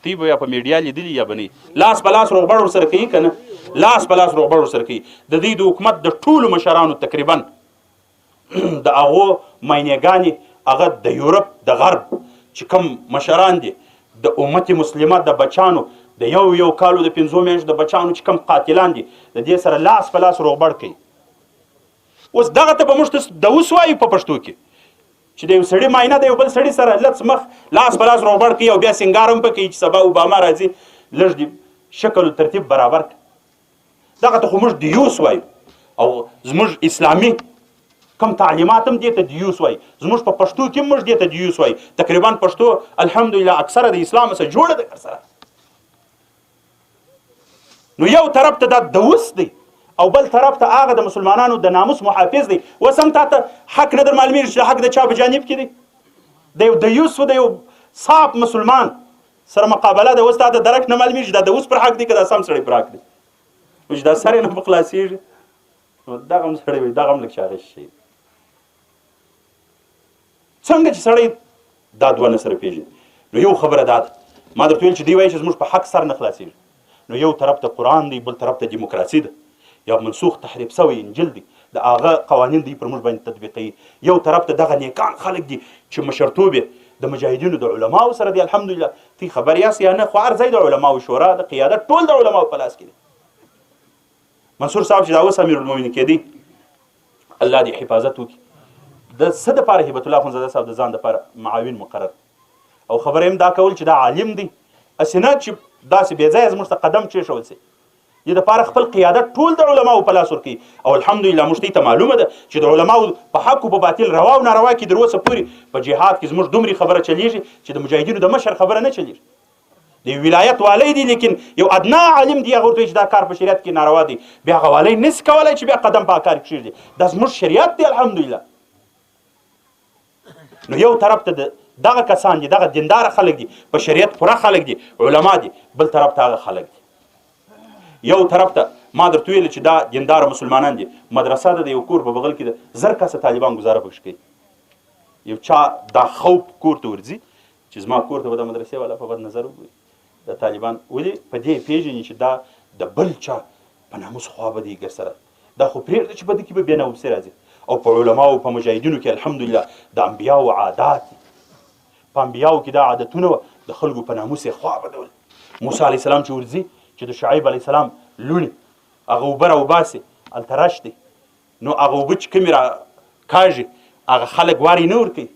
تی به یا په میډیا لیدلی یا به نه لاس په لاس روغبړ ورسره کوي که نه؟ لاس په لاس روغبړ ورسره کوي. د دوی د حکومت د ټولو مشرانو تقریبا د هغو معنیګانې هغه د یورپ د غرب چې کوم مشران دي د امت مسلمه د بچانو د یو کالو د 5 میاشتو د بچانو چې کوم قاتلان دي د دې سره لاس په لاس روغبړ کوي. اوس دغه ته به موږ ته دوس وایو په پښتو کې چې د یو سړي معاینه د یو بل سړي سره لڅ مخ لاس په لاس روغبړ کوي او بیا سینګار هم پکې چې سبا اوباما راځي لږ د شکل و ترتیب برابر کړي. دغه ته خو موږ دیوس وایو او زموږ اسلامي کم تعلیمات هم دې ته دیوس وایي. زموږ په پښتو کې موږ دې ته دیوس وایي. تقریبا پښتو الحمدلله اکثره د اسلام سره جوړه ده سره. نو یو طرف ته دا دوس دی او بل طرف ته هغه د مسلمانانو د ناموس محافظ دی. اوس هم تا ته حق نه در معلومیږي چې حق د چا په جانب کې دی؟ د یوس و د یو صاف مسلمان سره مقابله ده. اوس تا ته درک نه معلومیږي چې دا د اوس پر حق دی که دا سم سړی پر حق دی؟ چې دا سر یې نه په خلاصېږي نو دغه هم سړی وي دغه هم لږ شاغش شي. څنګه چې سړی دا دوه نه سره پېژني. نو یو خبره دا ده ما درته ویل چې دوی وایي چې زموږ په حق سر نه خلاصېږي. نو یو طرف ته قرآن دی بل طرف ته دیموکراسي ده یا منسوخ تحریف سوی انجیل دی د هغه قوانین دی پر موږ باندې تطبیقوي. یو طرف ته دغه نیکان خلک دي چې مشرتوب د مجاهدینو د علماو سره دی. الحمدلله تی خبر یاست یا نه خو هر ځای د علماو شورا د قیادت ټول د علماو په لاس کې دی. منصور صاحب چې دا اوس امیرالمؤمنین کېدی الله دې حفاظت وکړي د څه دپاره هبت الله اخندزاده صاحب د ځان دپاره معاون مقرر او خبره هم دا کول چې دا عالم دی هسې نه چې داسې بې ځایه زموږ ته قدم کېښول سي دې دپاره خپل قیادت ټول د علماو په لاس ورکوي او الحمدلله موږ ته معلومه ده چې د علماو په حق او په باطل روا او ناروا کې تر اوسه پورې په جهاد کې زموږ دومرې خبره چلیږي چې د مجاهدینو د مشر خبره نه چلیږي د ولایت والی دی لیکن یو ادنا عالم دی هغه ورته چې دا کار په شریعت کې ناروا دی بیا هغه والی نسي کولی چې بیا قدم په کار کښېږدي دا زموږ شریعت دی الحمدلله نو یو طرف ته دغه کسان دي دغه دینداره خلک دي په شریعت پوره خلک دي علما دي بل طرف ته هغه خلک دي یو طرف ته ما درته ویل چې دا دینداره مسلمانان دي مدرسه ده د یو کور په بغل کې ده زر کسه طالبان ګزاره پکښې کوي یو چا دا خوف کور ته ورځي چې زما کور ته به د مدرسې والا په بد نظر وګوري د طالبان ولې په دې پېژني چې دا د بل چا په ناموس خوا به دی ګرسره دا خو پرېږده چې په دې کې به بیا ناموسي راځي او په علماو په مجاهدینو کې الحمدلله د انبیاو عادات دي په انبیاو کې دا عادتونه وه د خلکو په ناموس یې خوا بدول موسی علیه السلام چې ورځي چې د شعیب علیه السلام لوڼې هغه اوبه راوباسي هلته رش دی نو هغه اوبه چې کومې راکاږي هغه خلک وارې نه ورکوي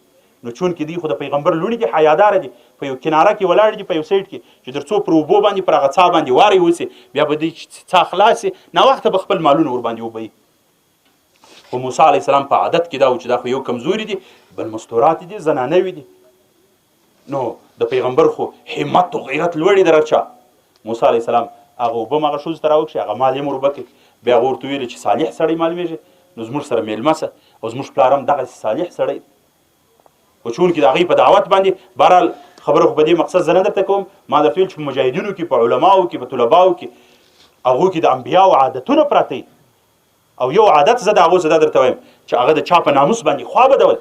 نو چونکې دوی خو د پیغمبر لوڼې دي حیاداره دي په یو کناره کې ولاړ دي په یو سایډ کې چې تر څو پر اوبو باندې پر هغه څا باندې وارې وسي بیا به دوی څا خلاصي ناوخته به خپل مالونه ورباندې وبهي خو موسی علیه السلام په عادت کې دا و چې دا خو یو کمزوري دي بل مستورات دي زنانوي دي نو د پیغمبر خو همت او غیرت لوړې د رچا موسی علیه السلام هغه اوبه مغه ښځو ته راوکړي هغه مال یې وربکړي بیا هغه ورته ویلې چې صالح سړی معلومېږي نو زموږ سره میلمه سه او زموږ پلار هم دغسې صالح سړی خو چونکې د هغوی په دعوت باندې بهرحال خبره خو په دې مقصد زه نه درته کوم ما درته ویل چې په مجاهدینو کې په علماو کې په طلباو کې هغو کې د انبیاو عادتونه پراته او یو عادت زه د هغو څه دا درته وایم چې هغه د چا په ناموس باندې خوا بدول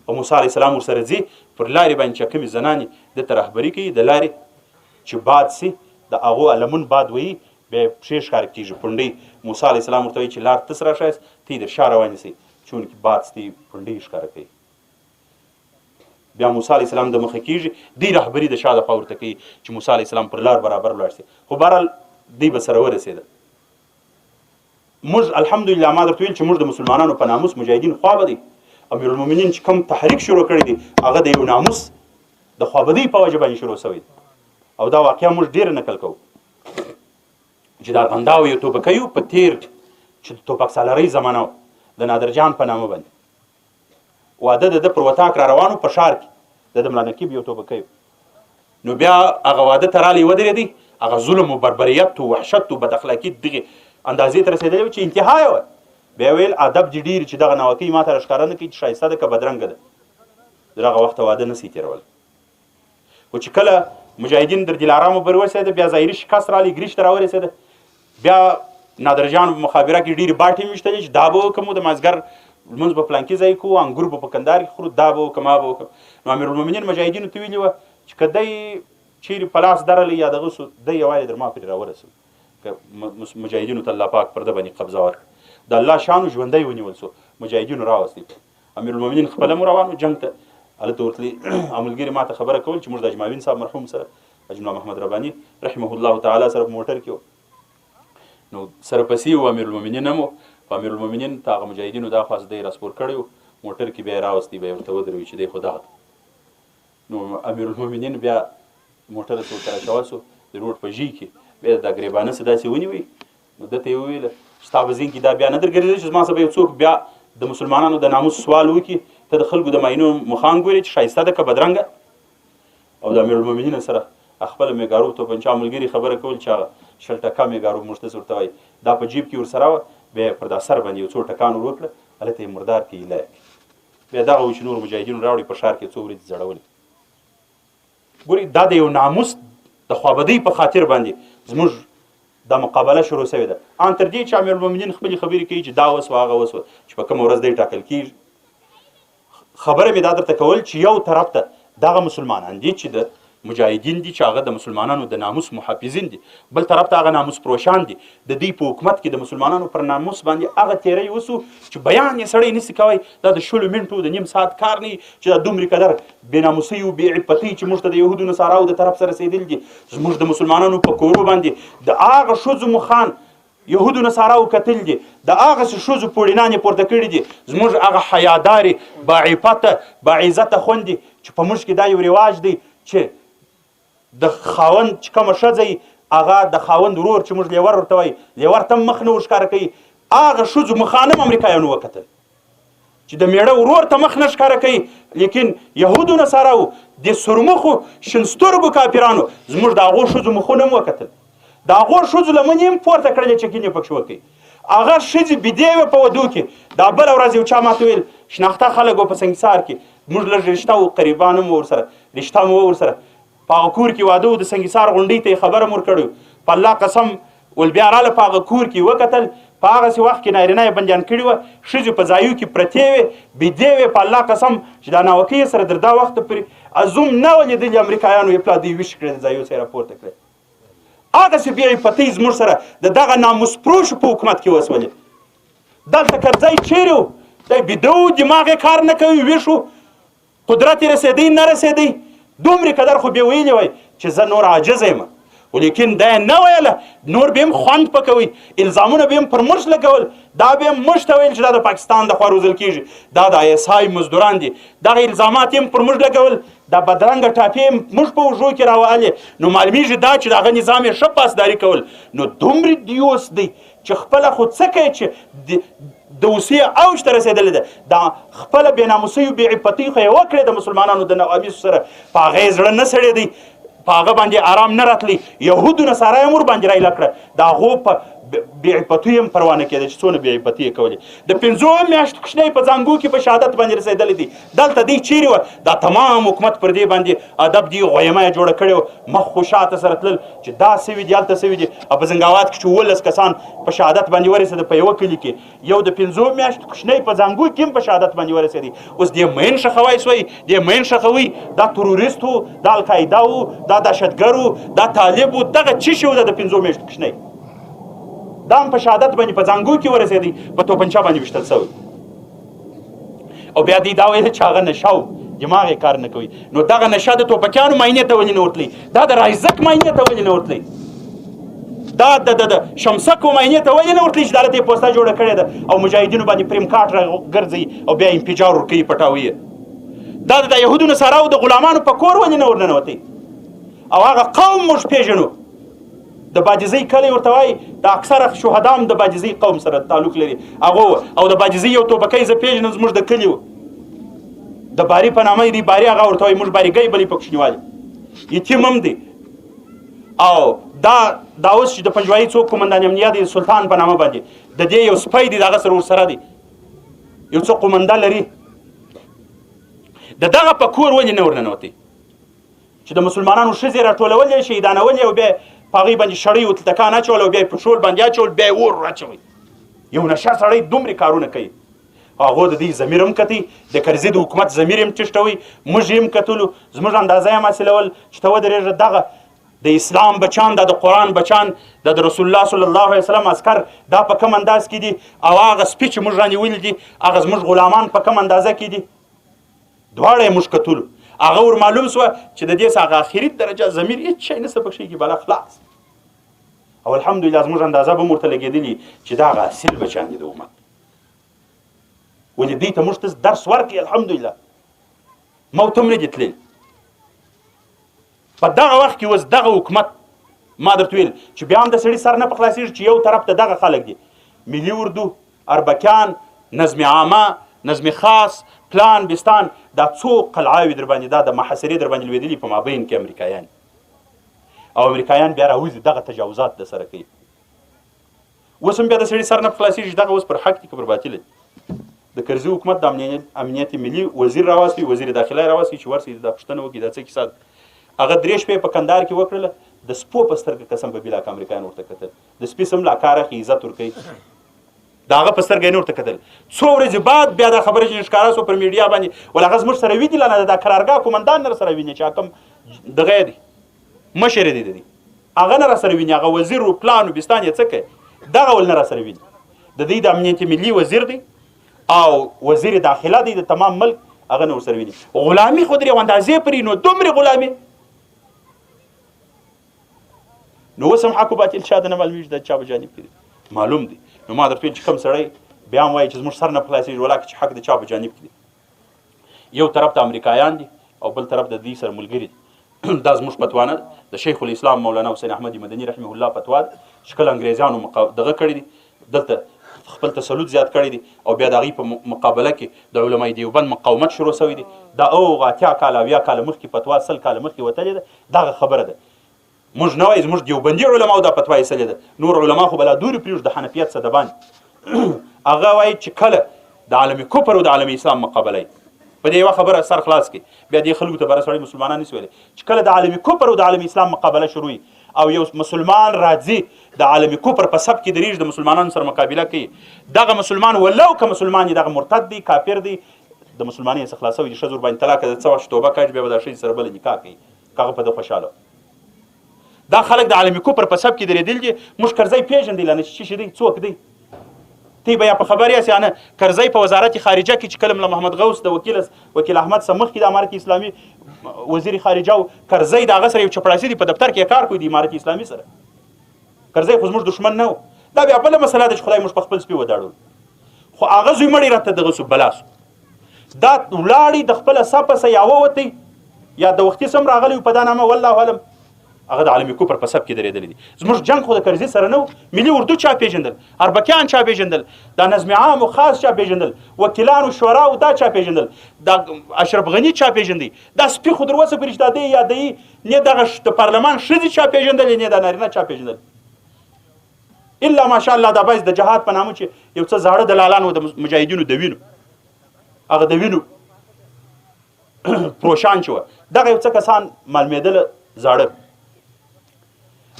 او موسی علیه السلام ورسره ځي پر لارې باندې چې کومې زنانې دته رهبري کوي د لارې چې باد سي د هغو علمون باد ویي بیا یې پښې ښکاره کېږي پونډۍ موسی علیه السلام ورته وایي چې لار تس راشئ ته یې د شا روانې سئ چونکې باد ستې پونډۍ ښکاره کوي بیا موسی علیه السلام د مخه کېږي دوی رهبري د شا دخوا ورته کوي چې موسی علیه السلام پر لار برابر ولاړ سي خو بهرحال دوی به سره ورسېده موږ الحمدلله ما درته ویل چې موږ د مسلمانانو په ناموس مجاهدین خوابه دی امیرالمؤمنین چې کوم تحریک شروع کړی دی هغه د یو ناموس د خوابدۍ په وجه باندې شروع شوی او دا واقعه موږ ډېره نقل کوو چې د ارغنداو یو توپکۍ و په تیر چې د توپک سالارۍ زمانه و د نادرجان په نامه باندې واده د ده پر وطاق را روانو په ښار کې د ملا نقیب یو توپکۍ و نو بیا هغه واده ته رالی ودرېدی هغه ظلم و بربریت و وحشت و بد اخلاقي دغې اندازې ته رسېدلی و چې انتها یې وه بیا ویل ادب دې ډېر چې دغه ناوکۍ ما ته راښکاره نه کوي چې ښایسته ده که بدرنګه ده د هغه وخته واده نه سي تېرول خو چې کله مجاهدین در دلارامو بر ورسېده بیا ظاهري شکست رالی ګریش ته راورسېده بیا نادرجان په مخابره کې ډېرې باټې ویشتلې چې دا به وکړم د مازدګر لمونځ په فلانکي ځای کوو انګور به په کندهار کې خورو دا به وکړم ما به وکړم نو امیرالمؤمنین مجاهدینو ته ویلي وه چې که دی چیرې په لاس درلی یا دغه سو دی یوازې در ما پرې راورسوي که مجاهدینو ته الله پاک پر ده باندې قبضه ورکړه د الله شانو ژوندی ونیول سو مجاهدینو راوستی امیرالمؤمنین خپله مو روان و جنګ ته هلته ورتلي او ملګري ما ته خبره کول چې موږ د اجماوین صاحب مرحوم سره اجملا محمد رباني رحمه الله تعالی سره په موټر کې وو نو سره پسې و امیرالمؤمنین هم و په امیرالمؤمنین ته هغه مجاهدینو دا خواست دی راسپور کړی و موټر کې بیا یې راوستی بیا یې ورته ودروي چې دی خو دغه نو امیرالمؤمنین بیا موټر ته ورته راچول سو د روډ په ژۍ کې بیا د ګریبانه څه داسې ونیوی نو ده ته یې وویله ستا په ذهن کې دا بیا نه درګرځېدل چې زما څه به یو څوک بیا د مسلمانانو د ناموس سوال وکړي ته د خلکو د معاینو مخان ګورې چې ښایسته ده که بدرنګه او د امیرالمؤمنین سره خپله میګارو توپنچه ملګري خبره کول چې هغه شل ټکه میګارو موږ ته ورته وایي دا په جیب کې ورسره وه بیا یې پر دا سر باندې یو څو ټکان ور وکړه هلته یې مردار کې ایله بیا دغه و چې نور مجاهدینو راوړي په ښار کې څو ورځې ځړولې ګورې دا د یو ناموس د خوابدۍ په خاطر باندې زموږ دا مقابله شروع شوې ده ان تر دې چې امیرالمؤمنین خپلې خبرې کوي چې دا وسوه هغه وسوه چې په کومه ورځ دی ټاکل کېږي خبره مې دا درته کول چې یو طرف ته دغه مسلمانان دي چې د مجاهدین دي چې هغه د مسلمانانو د ناموس محافظین دي، بل طرف ته هغه ناموس پروشان دي. د دوی په حکومت کې د مسلمانانو پر ناموس باندې هغه تیری وسو چې بیان یې سړی نسي کوی. دا د 16 منټو د نیم ساعت کار نه چې دا دومره قدر بېناموسۍ او بېعفتۍ چې موږ ته د یهودو نصاراو د طرف سره رسېدلي دي. زموږ د مسلمانانو په کورو باندې د هغه ښځو مخان یهودو نصاراو کتل دي، د هغسې ښځو پوړینانې پورته کړي دي. زموږ هغه حیادارې باعفته باعزته خوندې چې په موږ کې دا یو رواج دی چې د خاوند چې کومه ښځه وي هغه د خاوند ورور چې موږ لیور ورته وایي، لیور ته هم مخ نه ورښکاره کوي. هغه ښځو مخانه هم امریکایانو وکتل چې د میړه ورور ته مخ نه ښکاره کوي. لیکن یهودو نصاراو د سرمخو شین سترګو کافرانو زموږ د هغو ښځو مخونه هم وکتل. د هغو ښځو لمنې هم پورته کړلې چې کینې پکښې وکړي. هغه ښځې بېدې وې په ودو کې. دا بله ورځ یو چا ماته ویل شناخته خلک و په سنګسار کې، موږ لږ رشته و قریبان هم ورسره رشته مو ورسره په هغه کور کې واده و. د سنګسار غونډۍ ته یې خبره مو ورکړی. په الله قسم ول بیا راله په هغه کور کې وکتل، په هغسې وخت کې نارینه یې بندیان کړي وه، ښځې په ځایو کې پرتې وې بېدې وې. په الله قسم چې دا ناوکۍ یې سره تر دا وخته پورې ازوم نه وه لیدلي امریکایانو یې پلا دوی ویش کړی د ځایو څخه یې راپورته کړی. هغسې بېعفتۍ زموږ سره د دغه ناموس پروشو په حکومت کې وسولې. دلته کرزی چیرې و؟ دی بیده و، دماغ یې کار نه کوي، ویښ و، قدرت یې رسېدی نه رسېدی. دومره قدر خو بیا ویلی وای چې زه نور عاجز یم، ولیکن دا یې نه ویله. نور به هم خوند پکوي، الزامونه به هم پر موږ لګول. دا به هم موږ ته ویل چې دا د پاکستان د خوا روزل کېږي، دا د ISI مزدوران دي. دغه الزامات یې هم پر موږ لګول، دا بدرنګه ټاپې هم موږ په اوږو کې راوهلې. نو معلومیږي دا چې د هغه نظام یې ښه پاسداري کول. نو دومره دیوس دی چې خپله خو څه کوي چې د اوسې اوج ته رسېدلې ده. دا خپله بېناموسۍ او بېعفتۍ خو یې وکړې د مسلمانانو د نوابیسو سره، په هغه یې زړه نه سړېدی، په هغه باندې آرام نه راتلی. یهودو نصارا یې ورباندې رایله کړه. د هغو په بېعفتیو هم پروا نه کېده چې څونه بېعفتي یې کولې. د 5 میاشتو کوچنی په زانګو کې په شهادت باندې رسېدلی دی. دلته دی چیرې وه؟ دا تمام حکومت پر دې باندې ادب دی غویمه یې جوړه کړې وه. مخ خو شاته سره تلل چې دا سوي دي هلته سوي دي. او په زنګاوات کې چې 18 کسان په شهادت باندې ورسېده په یوه کلي کې، یو د 5 میاشتو کوچنی په زانګو کې هم په شهادت باندې ورسېدی. اوس دې مین ښخوی سوی، دې مین ښخوي. دا تروریست و، دا القاعده و، دا دهشتګر و، دا طالب و، دغه څه شی و د 5 میاشتو کوچنی. دا هم په شهادت باندې په زانګو کې ورسېدی، په توپنچه باندې ویشتل سوی. او بیا دی دا ویل چې هغه نشه و، دماغ یې کار نه کوي. نو دغه نشه د ټوپکیانو معاینې ته ولې نه ورتلی؟ دا د رایزک معاینې ته ولې نه ورتلی؟ دا د شمسکو معاینې ته ولې نه ورتلی چې دلته یې پوسته جوړه کړې ده او مجاهدینو باندې پریم کارټ راګرځوي او بیا انفجار ورکوي، پټاوي یې؟ دا د یهودو نصاراو د غلامانو په کور ولې نه ورننوتی؟ او هغه قوم موږ پېژنو، د باجزۍ کلی ورته وایي، د اکثره شهدا هم د باجزۍ قوم سره تعلق لري. هغه او د باجزۍ یو توپکی زه پېژنم زموږ د کلي و، د باري په نامه دی. باري هغه ورته وایي، موږ باریګۍ بلې په کوچنیوالي، یتیم هم دی. او دا اوس چې د پنجوایي څوک قومندان امنیه دی سلطان په نامه باندې، د دې یو سپی دی، د هغه سره ورسره دی، یو څه قومنده لري. د دغه په کور ولې نه ورننوتی چې د مسلمانانو ښځې راټولولې، شهیدانولې او بیا په هغې باندې شړۍ و تلتکان اچول او بیا یې پټرول باندې اچول، بیا یې اور اچوئ. یو نشه سړی دومرې کارونه کوي. هغو د دوی ضمیر هم کتي، د کرزي د حکومت ضمیر هم ټیټوي، موږ یې هم کتلو. زموږ اندازه یې هم حاصلول چې ته ودرېږه دغه د اسلام بچان، دا د قرآن بچان، دا د رسول الله صلی الله علیه وسلم عسکر دا په کم انداز کې دي، او هغه سپي چې موږ رانیولي دي هغه زموږ غلامان په کم اندازه کې دي. دواړه یې موږ کتلو. هغه ور معلوم سوه چې د دې څه هغه اخري درجه ضمیر هېڅ شی نشته پکښې کې، بله خلاص. او الحمدلله زموږ اندازه به هم ورته لګېدلي چې دا هغه اصیل بچیان دي د امت. ولې دوی ته موږ ته درس ورکړي الحمدلله، موت هم نه دي تللي. په دغه وخت کې اوس دغه حکومت ما درته ویل چې بیا هم د سړي سر نه په خلاصېږي چې یو طرف ته دغه خلک دي، ملي اردو، اربکیان، نظم عامه، نظم خاص، پلان بستان، دا څو قلعاوي در باندې، دا د محاصرې در باندې لوېدلي په مابین کې امریکایان. او امریکایان بیا راوځي دغه تجاوزات د سره کوي. اوس هم بیا د سړي سر نه په خلاصېږي، دغه اوس پر حق دي که پر باطل دي. د کرزي حکومت د امنیت ملي وزیر راواستوي، وزیر داخله یې راواستوي چې ورسي دا پوښتنه وکړي دا څه کیسه ده. هغه 3 شپې په کندهار کې وکړله، د سپو په سترګه قسم په بلاک امریکایان ورته کتل، د سپي سم لا کار اخی عزت ورکوي، د هغه په سترګه یې نه ورته کتل. څو ورځې بعد بیا دا خبره چې ښکاره سوه پر میډیا باندې، ول هغه زموږ سره وي دي، نه دا قرارګاه قومندان نه سره ویني چې کوم دغه دی مشر دی دی هغه نه را سره ویني هغه وزیر و پلان و بستان یې څه کوي دغه ول نه را سره ویني د دې د امنیت ملي وزیر دی او وزیر داخله دی د تمام ملک هغه نه ورسره ویني غلامي خو درې اندازې پرې نو دومره غلامي نو اوس هم حق و باطل چا ته نه معلومېږي د چا په جانب کې دی معلوم دی نو ما درته ویل چې کوم سړی بیا هم وایي چې زموږ سر نه په خلاصېږي ولاکه چې حق د چا په جانب کې دی یو طرف ته امریکایان دي او بل طرف د دوی سره ملګري دي دا زموږ فتوا نه د شیخ الاسلام مولانا حسین احمد مدني رحمه الله فتوا ده چې کله انګریزانو دغه کړي دي دلته خپل تسلط زیات کړی دی او بیا د هغوی په مقابله کې د علمای دیوبند مقاومت شروع شوی دی دا اتیا کاله اویا کاله مخکې فتوا 100 کاله مخکې وتلې ده دغه خبره ده موږ نه وایو زموږ دیوبندي علماو دا فتوا ایستلې ده نور علما خو بلا دورې پرېږدو د حنفیت څه د باندې هغه وایي چې کله د عالم کفر او د عالم اسلام مقابله یې په دې یوه خبره سر خلاص کړي بیا دې خلکو ته بره سړی مسلمانان نشي ویلی چې کله د عالم کفر او د عالم اسلام مقابله شروع وي او یو مسلمان راځي د عالم کفر په سب کې درېږي د مسلمانانو سره مقابله کوي دغه مسلمان ولو که مسلمان دغه مرتد دی کافر دی د مسلمانۍ څخه خلاصوي د ښځو ورباندې طلاق د څه وخت توبه کوي بیا به د ښځې سره بله نکاح کوي هغه په ده خوشحاله دا خلک د عالم کفر په سب کې درېدل دي موږ کرزی پېژندی لانه چې څه دی څوک دی تی به یا په خبر یاست یا نه کرزی په وزارت خارجه کې چې کله ملا محمد غوث د وکیل احمد څخه مخکې د امارت اسلامي وزیر خارجه او کرزی د هغه سره یو چپړاسي دی په دفتر کې کار کوي د امارت اسلامي سره کرزی خو زموږ دښمن نه و دا بیا بله مسله ده چې خدای موږ په خپل سپي وداړو خو هغه زوی مړی راته دغه سو بلا سو دا ولاړې د خپله سپسه یا ووتی یا د وختي سم راغلی په دا نامه والله اعلم هغه د عالمي کفر په سب کې درېدلی دي زموږ جنګ خو د کرزي سره نه و ملي اردو چا پېژندل اربکیان چا پېژندل دا نظم عام و خاص چا پېژندل وکیلان و شورا و دا چا پېژندل دا اشرف غني چا پېژندي دا سپي خو در اوسه پورې چې دا دی یا دی نه دغه د پارلمان ښځې چا پېژندلې نه دا نارینه چا پېژندل الا ماشاء الله دا باید د جهاد په نامه چې یو څه زاړه دلالان و د مجاهدینو د وینو هغه د وینو پروشان چې وه دغه یو څه کسان معلومېدله زاړه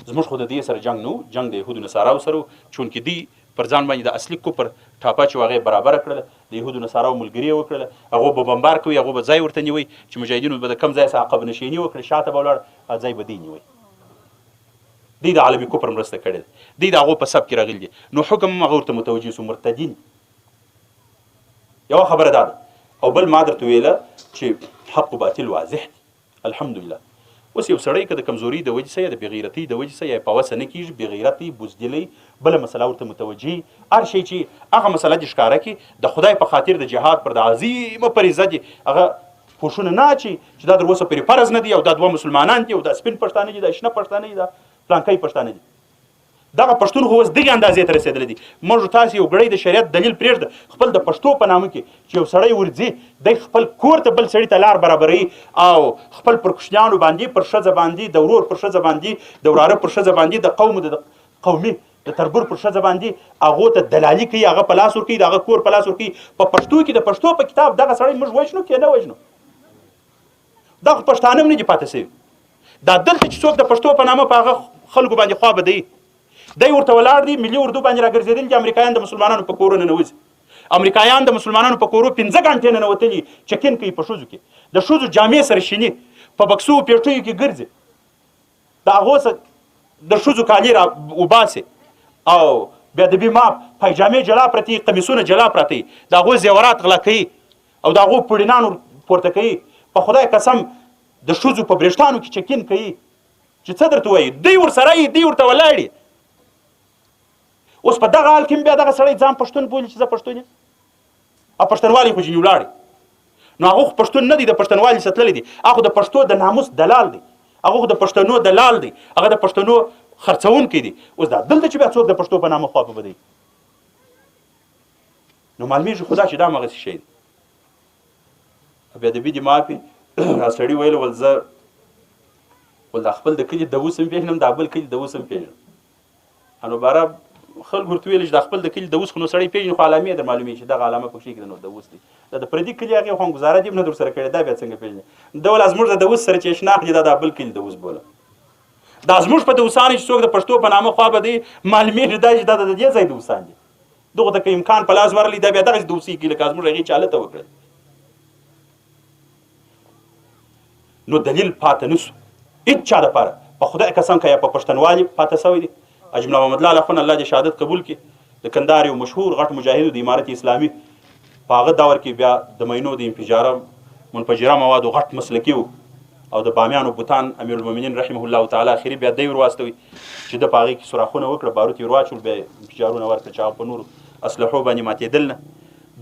زموږ خو د دې سره جنګ نه و جنګ د یهودو نصاراو سره و چونکې دوی پر ځان باندې د اصلي کفر ټاپه چې هغه برابره کړله د یهودو نصاراو ملګري یې وکړله هغو به بمبار کوي هغو به ځای ورته نیوی چې مجاهدینو به د کم ځای څخه عقب نشیني وکړي شاته به ولاړ ځای به دوی نیوی دوی د عالمي کفر مرسته کړې ده دوی د هغو په سب کې راغلي دي نو حکم هم هغه ورته متوجه سو مرتدین یوه خبره دا ده او بل ما درته ویله چې حق و باطل واضح دي الحمدلله اوس یو سړی که د کمزوري د وجې څه یا د بېغیرتۍ د وجې څه یا په وسه نه کېږي بېغیرتۍ بزدلۍ بله مسله ورته متوجه هر شی چې هغه مسله دې ښکاره کړي د خدای په خاطر د جهاد پر د عظیمه فریضه دي هغه پوښونه نه اچي چې دا در اوسه پرې فرض نه دي او دا دوه مسلمانان دي او دا سپین پښتانه دي دا شنه پښتانه دي دا پلانکی پښتانه دي دغه پښتون خو اوس دغې اندازې ته رسېدلی دي موږ تاسې یو ګړی د شریعت دلیل پرېږده خپل د پښتو په نامه کې چې یو سړی ورځي دی خپل کور ته بل سړي ته لار برابروي او خپل پر کوچنیانو باندې پر ښځه باندې د ورور پر ښځه باندې د وراره پر ښځه باندې د قومي د تربور پر ښځه باندې هغو ته دلالي کوي هغه په لاس ورکوي د هغه کور په لاس ورکوي په پښتو کې د پښتو په کتاب دغه سړی موږ وژنو که نه وژنو دا خو پښتانه هم نه دي پاتې شوي دا دلته چې څوک د پښتو په نامه په هغه خلکو باندې خوا بدوي دی ورته ولاړ دي ملي اردو باندې راګرځېدلي دي امریکایان د مسلمانانو په کورو ننوځي امریکایان د مسلمانانو په کورو 15 غنټې ننوتلي چکین کوي په ښځو کې د ښځو جامې سره شیني په بکسو پیټیو کې ګرځي د هغو د ښځو کالي را وباسي او بیا د بیما پیجامې جلا پرتې قمیصونه جلا پرتې د هغو زیورات غلا کوي او د هغو پوړینان پورته کوي په خدای قسم د ښځو په برېښتانو کې چکین کوي چې څه درته وایي دوی ورسره یي دوی ورته ولاړ اوس په دغه حال کې بیا دغه سړی ځان پښتون بولي چې زه پښتون یم او پښتونوالي خو ځینې ولاړې نو هغه خو پښتون نه دی د پښتونوالي څخه تللی دي هغه د پښتو د ناموس دلال دی هغه خو د پښتنو دلال دی هغه د پښتنو خرڅونکی دی اوس دا دلته چې بیا څوک د پښتو په نامه خوا په بدوي نو معلومېږي خو دا چې دا همغسې شی دی بیا د بیدي معافي سړي ویل ول زه ول دا خپل د کلي دوس هم پېژنم دا بل کلي دوس هم پېژنم نو باره خلکو ورته ویل چې د خپل د کلي دوس خو نو سړی پېژني خو علامې در معلومېږي چې دغه علامه پکښې کېږي نو دوس دی دا د پردي کلي هغې خو ګزاره دې هم نه درسره کړې دا بیا څنګه پېژني دا ول زموږ د دوس سره چې اشناق دي دا د بل کلي دوس بوله دا زموږ په دوسانو چې څوک د پښتو په نامه خوا به دی معلومېږي دا چې دا د دې ځای دوسان دي دغه ته که امکان په لاس ورغلی دا بیا دغسې دوسي کړي لکه زموږ هغې چې هلته وکړل نو دلیل پاتې نه سو هېڅ چا دپاره په خدای قسم که یا په پښتنوالي پاتې سوی دی حاجي ملا محمد الله اخوند الله دې شهادت قبول کړي د کندهار یو مشهور غټ مجاهد د امارت اسلامي په هغه دور کې بیا د مینو د منفجره موادو غټ مسلکي و او د بامیانو بوتان امیر المؤمنین رحمه الله تعالی اخري بیا دی ورواستوي چې د په هغې کې سوراخونه وکړه باروت یې ورواچول بیا انفجارونه ورکړه چې هغه په نورو اسلحو باندې ماتېدل نه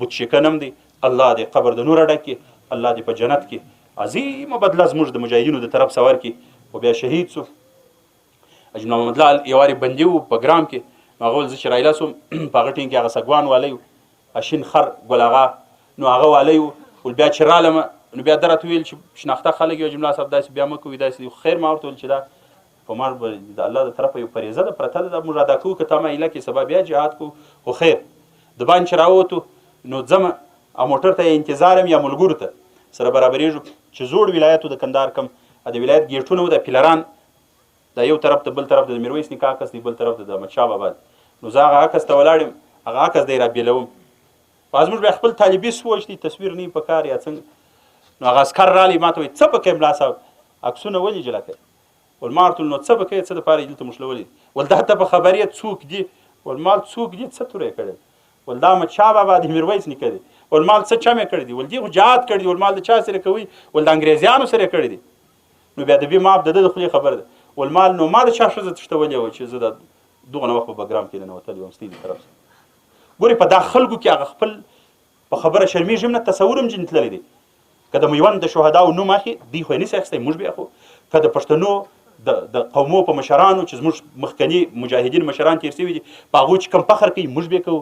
بت شکن هم دی الله دې قبر د نوره ډک کړي الله دې په جنت کې عظیمه بدله زموږ د مجاهدینو د طرف سور کړي او بیا شهید سو حاجي محمد الله یو وارې بندي و په ګرام کې هغه ویل زه چې رایله سوم په هغه ټیم کې هغه سګوان والی و اشین خر ګل آغا نو هغه والی و ول بیا چې رالم نو بیا درته ویل چې شناخته خلک یو جمله صاحب داسې بیا مه کوئ داسې خیر ما ورته ویل چې دا په ما د الله د طرفه یو فریضه ده پرته ده موږ ادا کوو که تا ما ایله کې سبا بیا جهاد کوو خو خیر د باندې چې راووتو نو ځمه او موټر ته یې انتظار یم یا ملګرو ته سره برابرېږو چې زوړ ولایت د کندهار کم د ولایت ګیټونه و د پیلران دا یو طرف ته بل طرف ته د میرویس نیکه عکس دی بل طرف ته د احمدشاه بابا نو زه هغه عکس ته ولاړ یم هغه عکس دی رابېلوم خو زموږ بیا خپل طالبي سوچ دی تصویر نه په کار یا څنګه نو هغه عسکر رالی ما ته وایي څه پکې ملا صاحب عکسونه ولې جلا کوې ول ما ورته ویل نو څه پکې څه دپاره یې دلته موږ شلولي ول دا ته په خبرې څوک دي ول مال څوک دي څه توره یې کړی ول دا احمدشاه بابا د میرویس نیکه دی ول مال څه چم یې کړی دي ول دې خو جهاد کړی دی ول مال د چا سره کوي ول د انګریزیانو سره یې کړی دی نو بیا د بي ماب د ده د خولې خبر ده ول مال نو ما د چا ښځه تښتولې وه چې زه د دغه وخت په بګرام کې ننوتلی وم ستې د طرف سره ګورې په دا خلکو کې هغه خپل په خبره شرمېږم نه تصور هم ځینې تللی دی که د میوند د شهداو نوم اخلي دوی خو یې نشي اخیستی موږ بیا خو که د پښتنو د قومو په مشرانو چې زموږ مخکني مجاهدین مشران تېر شوي دي په هغو چې کوم فخر کوي موږ بیا کوو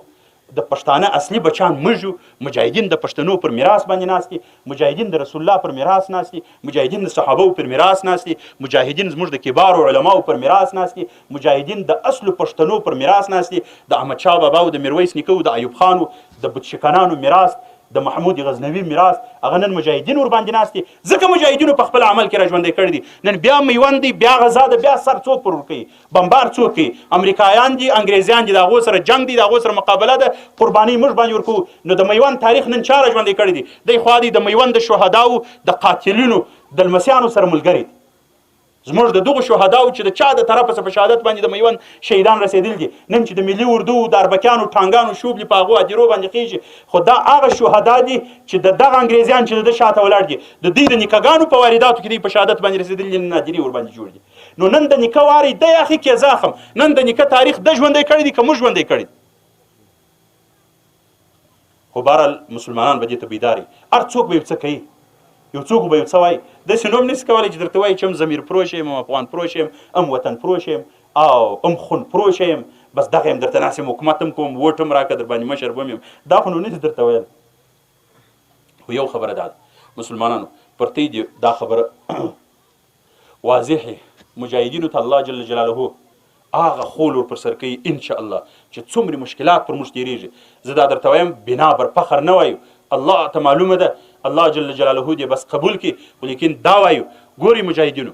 د پښتانه اصلي بچان موږ یو مجاهدین د پښتنو پر میراث باندې ناست دي مجاهدین د رسول الله پر میراث ناست دي مجاهدین د صحابو پر میراث ناست دي مجاهدین زموږ د کبارو علماو پر میراث ناست دي مجاهدین د اصلو پښتنو پر میراث ناست دي د احمدشاه بابا او د میرویس نیکه او د ایوب خان د بتشکانانو میراث د محمود غزنوي میراث هغه نن مجاهدین ور باندې ناست دي ځکه مجاهدینو په خپل عمل کې را ژوندی کړي دي نن بیا میوند دی بیا غزا ده بیا سر څوک پر ورکوي بمبار څوک کوي امریکایان دي انګریزیان دي د هغو سره جنګ دي د هغو سره مقابله ده قرباني موږ باندې ورکوو نو د میوند تاریخ نن چا را ژوندی کړي دي دی خوا دي د میوند د شهداو د قاتلینو د لمسیانو سره ملګري دي زموږ د دغو شهداو چې د چا د طرفه څه په شهادت باندې د میوند شهیدان رسېدل دي نن چې د ملي اردو د اربکیانو ټانګانو شوبلې په هغو هدیرو باندې خېږي خو دا هغه شهدا دي چې د دغه انګریزیان چې د ده شاته ولاړ دي د دوی د نیکهګانو په وارداتو کې دوی په شهادت باندې رسېدلي نن هدیرې ورباندې جوړ دي نو نن د نیکه واری دی اخي کې زخم نن د نیکه تاریخ د ژوندی کړی دی که موږ ژوندی کړی خو بهرحال مسلمانان به دې ته بیدار هر څوک به یو څه کوي یو څوک به یو څه وایي داسې نوم نشي کولی چې درته وایي چې هم ضمیر پروش یم هم افغان پروش یم هم وطن پروش یم او هم خون پروش یم بس دغه یم درته ناست یم حکومت هم کوم ووټ هم راکړه در باندې مشر به هم یم دا خو نو نشي درته ویل خو یو خبره دا ده مسلمانانو پرتې دي دا خبره واضح مجاهدینو ته الله جل جلاله هغه خول ور پر سر کوي انشاءالله چې څومره مشکلات پر موږ تېرېږي زه دا درته وایم بنا بر فخر نه وایو الله ته معلومه ده الله جل جلاله دې بس قبول کړي ولیکن دا وایو ګوري مجاهدینو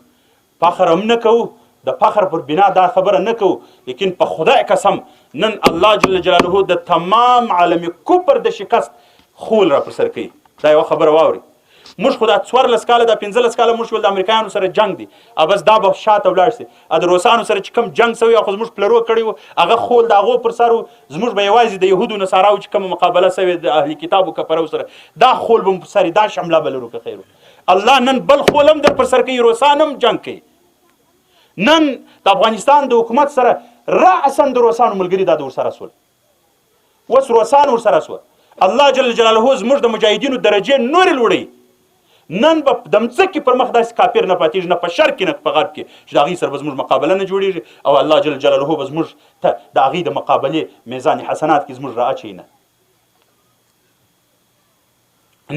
فخر هم نه کوو د فخر پر بنا دا خبره نه کوو لیکن په خدای قسم نن الله جل جلاله د تمام عالم کفر د شکست خول را پر سر کوي دا یوه خبره واوري موږ خو دا 14 کاله دا 15 کاله موږ ول د امریکایانو سره جنگ دی بس دا به شاته ولاړ شي د روسانو سره چې کوم جنگ سوی خو زموږ پلرو کړی و هغه خول د هغو پر سر زموږ به یوازې د یهودو نصاراو چې کومه مقابله سوې د اهلي کتابو کفرو سره دا خول به پر سر دا شمله به لرو که خیر الله نن بل خول هم در پر سر کوي روسان هم جنگ کوي نن د افغانستان د حکومت سره رأسا د روسانو ملګري دا د ورسره سول اوس روسان ورسره سول الله جل جلاله زموږ د مجاهدینو درجې نورې لوړوي نن به د مځکې پر مخ داسې کافر نه پاتېږي نه په شرق کې نه په غرب کې چې د هغې سره به زموږ مقابله نه جوړېږي او الله جل جلاله به زموږ ته د هغې د مقابلې میزان حسنات کې زموږ را اچوي نه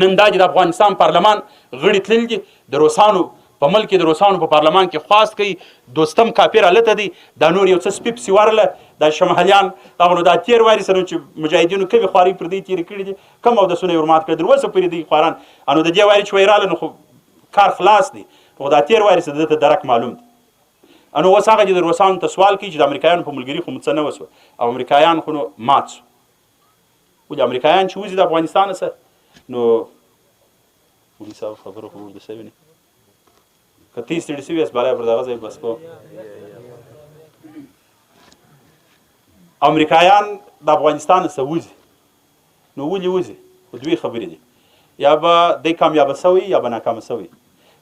نن دا چې د افغانستان پارلمان غړي تللي دي د روسانو په ملک د روسانو په پارلمان کې خواست کوي دوستم کافر هلته دی دا نور یو څه سپي پسې ورله دا شمهلیان دغه نو دا تېر واري سره چې مجاهدینو کومې خوارۍ پر دې تېرې کړي دي کم اودسونه یې ورمات کړي در اوسه پورې دی خواران نو د دې واري چې وایي راله نو خو کار خلاص دی خو دا تېر واري سره دته درک معلوم دی نو اوس هغه چې د روسانو ته سوال کوي چې د امریکایانو په ملګري خو څه نه وسوه او امریکایان خو نو مات سو ولې امریکایان چې وځي د افغانستانه سره نو پولیس صاحب خبره خو ورته سوي نه که ته ستړي شوي یاست بالا پر دغه ځای بس کوم. امریکایان د افغانستان څخه وځي، نو ولې وځي؟ خو دوی خبرې دي، یا به دی کامیابه سوی یا به ناکامه سوی.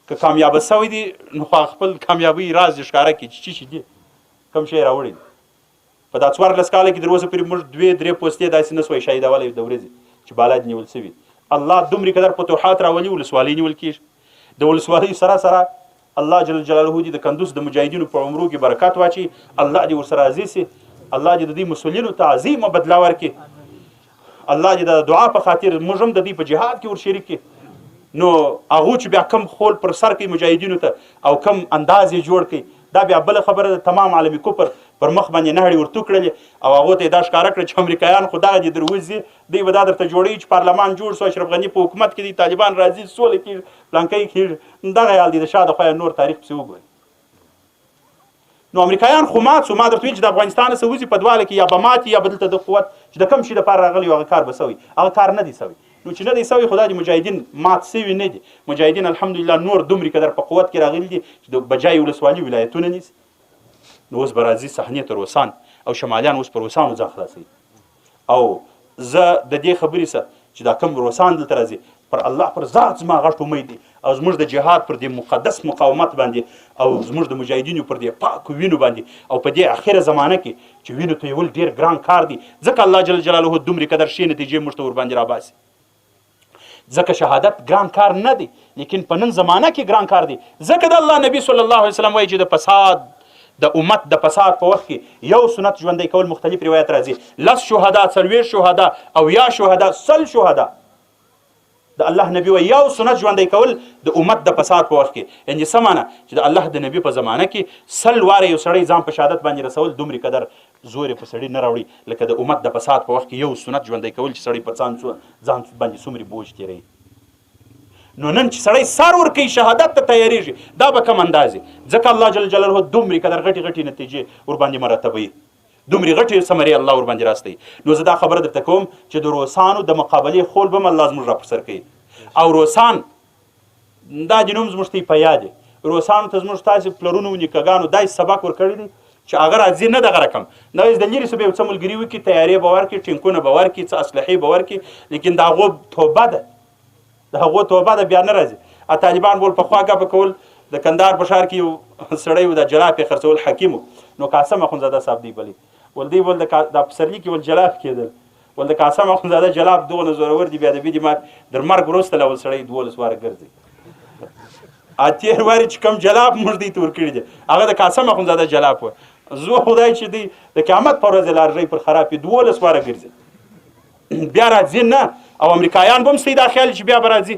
که کامیابه سوی دي نو خپل کامیابی راز یې ښکاره کړي چې څه دي، کوم شی راوړی دي. په دا 14 کاله کې تر اوسه پورې موږ 2-3 پوستې داسې نه سوی شهیدولی د ورځې چې بالا دې نیول سوي. الله دومره قدر فتوحات راولي، ولسوالۍ نیول کېږي. د ولسوالیو سره سره الله جل جلاله دې د کندوز د مجاهدینو په عمرو کې برکات واچي، الله دې ورسره راضي سي، الله دې د دې مسؤلینو ته عظیمه بدله ورکړي، الله دې د دعا په خاطر موږ هم د دې په جهاد کې ورشریک کړي. نو هغو چې بیا کم خول پر سر کوي مجاهدینو ته او کم انداز یې جوړ کړي، دا بیا بله خبره ده. تمام عالمي کفر پر مخ باندې نهړې ورتو کړلې او هغو ته یې دا ښکاره کړه چې امریکایان خو دغه دې در وځي، دوی به دا درته جوړوي چې پارلمان جوړ سو، اشرف غني په حکومت کې دي، طالبان راځي، سوله کېږي، پلانکی کېږي. دغه حال دی د شا د خوا نور تاریخ پسې وګورئ. نو امریکایان خو مات سو. ما درته ویل چې د افغانستان څخه وځي په دواله کې، یا به ماتي یا به دلته د قوت چې د کوم شي دپاره راغلی هغه کار به سوی، هغه کار نه دی سوی. نو چې نه دی سوی، خو دا د مجاهدین مات سوي نه دي. مجاهدین الحمدلله نور دومره قدر په قوت کې راغلي دي چې د بجای ولسوالي ولایتونه نیسي. نو اوس به راځي صحنې ته روسان او شمالیان اوس پر روسانو ځان خلاصوي. او زه د دې خبرې سره چې دا کوم روسان دلته راځي، پر الله پر ذات زما غټ امید دی او زموږ د جهاد پر دې مقدس مقاومت باندې او زموږ د مجاهدینو پر دې پاکو وینو باندې او په دې اخره زمانه کې چې وینو تویول ډېر ګران کار دی. ځکه الله جل جلاله دومره قدر ښې نتیجې موږ ته ورباندې راباسي. ځکه شهادت ګران کار نه دی، لیکن په نن زمانه کې ګران کار دی. ځکه د الله نبی صلی الله علیه وسلم وایي چې د فساد د امت د فساد په وخت کې یو سنت ژوندی کول. مختلف روایت راځي 10 شهدا، 40 شهدا او یا شهدا، 100 شهدا. د الله نبی وایي یو سنت ژوندی کول د امت د فساد په وخت کې، یعنې څه معنی چې د الله د نبی په زمانه کې 100 واره یو سړی ځان په شهادت باندې رسول دومره قدر زور په سړی نه راوړي لکه د امت د فساد په وخت کې یو سنت ژوندی کول چې سړی په ځان باندې څومره بوج تیروي. نو نن چې سړی سر ورکوي شهادت ته تیاریږي، دا به کم اندازې. ځکه الله جل جلاله دومره قدر غټې غټې نتیجې ورباندې مرتبوي، دومره غټې ثمرې الله ورباندې راستوي. نو زه دا خبره درته کوم چې د روسانو د مقابلې خول به هم الله زموږ را پر سر کوي. او روسان دا د نوم زموږ ته په یاد دی، روسانو ته زموږ تاسې پلرونو نیکهګانو داسې سبق ورکړی دی چې هغه راځي نه دغه رقم نه د لرې څه به یو څه ملګري وکړي، تیارې به ورکړي، ټینکونه به ورکړي، څه اسلحې به ورکړي، لیکن د هغو توبه ده، د هغو توبه ده بیا نه راځي. طالبان بول پخوا ګپه کول. د کندهار په ښار کې یو سړی و د جلاب یې خرڅول حکیم و. نو قاسم اخندزاده صاحب دی بلی ول دی ول د پسرلي کې ول جلاب کېدل، ول د قاسم اخندزاده جلاب دغه زورور دی، بیا د بي دي مار در مرګ وروسته له ول سړی 12 واره ګرځي. اتیر واري چې کم جلاب موږ دی تور کړی دی هغه د قاسم اخندزاده جلاب و. زه خدای چې دی د قیامت پر ورځ لارځي پر خرابې 12 واره ګرځي بیا راځي نه. او امریکایان به هم ستاسې دا خیال چې بیا به راځي.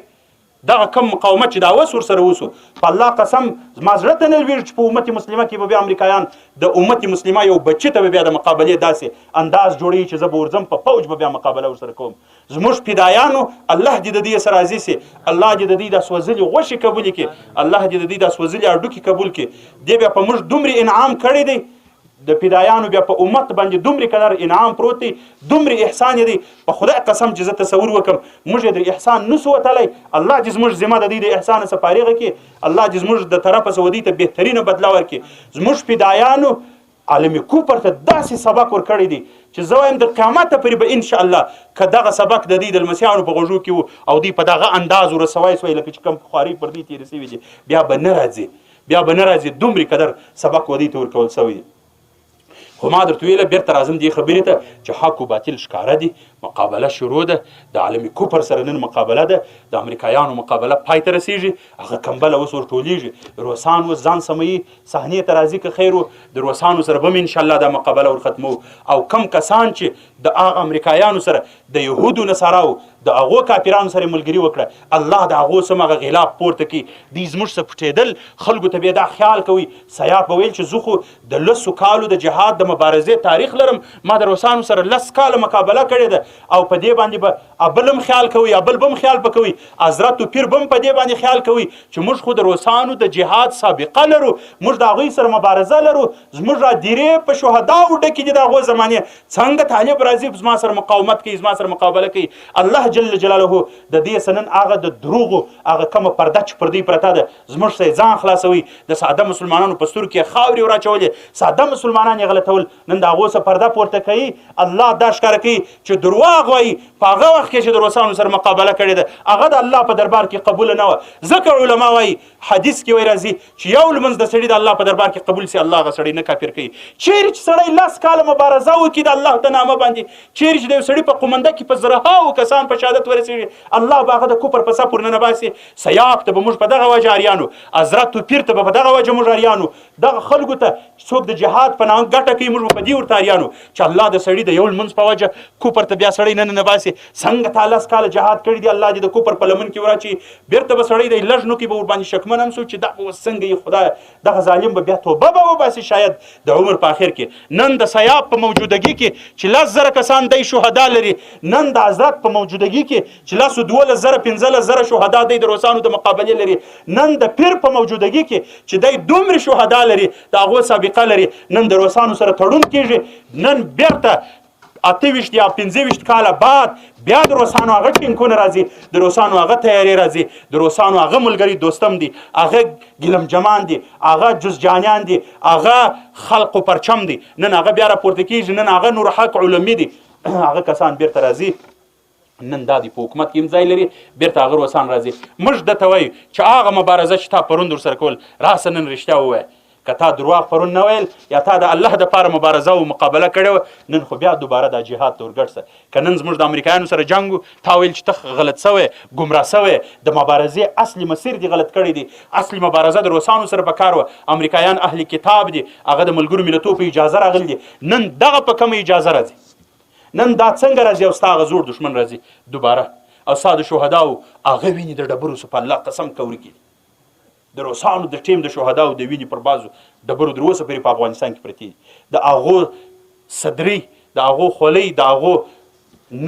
دغه کم مقاومت چې دا اوس ورسره وسو، په الله قسم زما زړه ته نه لوېږي چې په امت مسلمه کې به بیا امریکایان د امت مسلمه یو بچي ته به بیا د مقابلې داسې انداز جوړوي چې زه به ورځم په فوج به بیا مقابله ورسره کوم. زموږ فدایانو الله دې د دې سره راضي سي، الله دې د دې دا سوځلي غوښې قبول کړي، الله دې د دې دا سوځلي هډوکي قبول کړي. دې بیا په موږ دومره انعام کړی دی، د فدایانو بیا په امت باندې دومره قدر انعام پروت دی، دومره احسان دی. په خدای قسم چې زه تصور وکم موږ د احسان نسو وتلی. الله دې زموږ ذمه د دې د احسان څخه فارغه کړي، الله دې زموږ د طرفه څخه ودې ته بهترینه بدله ورکړي. زموږ فدایانو عالم کوپر ته داسې سبق ورکړی دی چې زه وایم د قیامت پورې به ان شاء الله که دغه سبق د دې د المسیحیانو په غوږو کې و او دوی په دغه انداز ورسوای سوی لکه چې کوم خواري پر دې تېرې سوي دي، بیا به نه راځي، بیا به نه راځي. دومره قدر سبق ودې ته ورکول سوی دی. خو ما درته ویله بیرته راځم دې خبرې ته چې حق و باطل ښکاره دي، مقابله شروع ده، د عالمي کوپر سره نن مقابله ده، د امریکایانو مقابله پای ته رسېږي، هغه کمبله اوس ورټولېږي، روسان اوس ځان سموي، صحنې ته راځي که خیر و، د روسانو سره به هم انشاءالله دا مقابله ورختمو. او کم کسان چې د هغه امریکایانو سره د یهودو نصاراو د هغو کافرانو سره ملګري وکړه، الله د هغو سم هغه غلاف پورته کړي. دوی زموږ څخه پټېدل، خلکو ته بیا دا خیال کوي. سیاف به ویل چې زه خو د 10 کالو د جهاد د مبارزې تاریخ لرم، ما د روسانو سره 10 کاله مقابله کړې ده او په دې باندې به بل هم خیال کوي بل بم خیال پکوي حضرت پیر بم په دې باندې خیال کوي چې موږ خو د روسانو د جهاد سابقه لرو، موږ د هغوی سره مبارزه لرو، زموږ را دیرې په شهداو ډکې دي د هغو زمانې. څنګه طالب راځي زما سره مقاومت کوي، زما سره مقابله کوي؟ الله جل جلاله د دې سنن هغه د دروغو هغه کومه پرده چې پر دوی پرته ده زموږ څخه ځان خلاصوي. د ساده مسلمانانو په سترګو کې خاورې وراچولې، ساده مسلمانان یې غلطول، نن د هغو څخه پرده پورته کوي. الله دا ښکاره کوي چې درواغ وایي په هغه وخت کې چې د روسانو سره مقابله کړې ده هغه د الله په دربار کې قبول نه وه. ځکه علما وایي حدیث کې وایي راځي چې یو لمونځ د سړي د الله په دربار کې قبول سي الله هغه سړی نه کافر کوي. چیرې چې سړی 10 کاله مبارزه وکړي د الله د نامه باندې، چیرې چې د یو سړي په قومنده کې په زرهاو کسان په شهادت ورسېږي، الله به هغه د کفر په سپور نه باسي. سیاف ته به موږ په دغه وجه اریانو، حضرت پیر ته به په دغه وجه موږ اریانو، دغه خلکو ته څوک د جهاد په نام ګټه کوي موږ به په دې ورته اریانو چې الله د سړي د یو لمونځ په وجه کفر ته بیا سړی نه باسي. څنګه تا 10 کاله جهاد کړي دي، الله دې د کفر په لمن کې وراچي، بیرته به سړی د لږ نو کې به ورباندې شکمن هم سو چې دا به څنګه یې خدای دغه ظالم به بیا توبه به وباسي شاید د عمر په آخر کې. نن د سیاب په موجودګي کې چې 10,000 کسان دی شهدا لري، نن د حضرت په موجودګي کې چې 12,000 15,000 شهدا دی د روسانو د مقابله لري، نن د پیر په موجودګي کې چې دی دومره شهدا لري د هغو سابقه لري، نن د روسانو سره تړون کېږي. نن بیرته 28 یا 25 کاله بعد بیا د روسانو هغه ټینکونه راځي، د روسانو هغه تیاری راځي، د روسانو هغه ملګري دوستم دي، هغه ګیلم جمان دي، هغه جزجانیان دي، هغه خلق و پرچم دي، نن هغه بیا راپورته کېږي، نن هغه نور حق علمي دي، هغه کسان بیرته راځي. نن دا دی په حکومت کې ځای لري، بیرته هغه روسان راځي. موږ درته وایو چې هغه مبارزه چې تا پرون درسره کول راسه نن رښتیا ووایه، که تا دروغ پرون نه ویل یا تا د الله دپاره مبارزه او مقابله کړې وه، نن خو بیا دوباره دا جهاد ته ورګډ شه. که نن زموږ د امریکایانو سره جنګ و، تا ویل چې ته غلط سوی، ګمراه سوی، د مبارزې اصلي مسیر دې غلط کړی دی، اصلي مبارزه د روسانو سره پکار وه. امریکایان اهل کتاب دي، هغه د ملګرو ملتونو په اجازه راغلي دي، نن دغه په کومه اجازه راځي؟ نن دا څنګه راځي او ستا هغه زوړ دښمن راځي دوباره او ستا د شهداو هغه ویني د ډبرو څخه په الله قسم که ورکړي د روسانو د ټیم د شهداو د وینې پر بازو ډبرو تر اوسه پورې په افغانستان کې پرتې دي، د هغو صدري، د هغو خولۍ، د هغو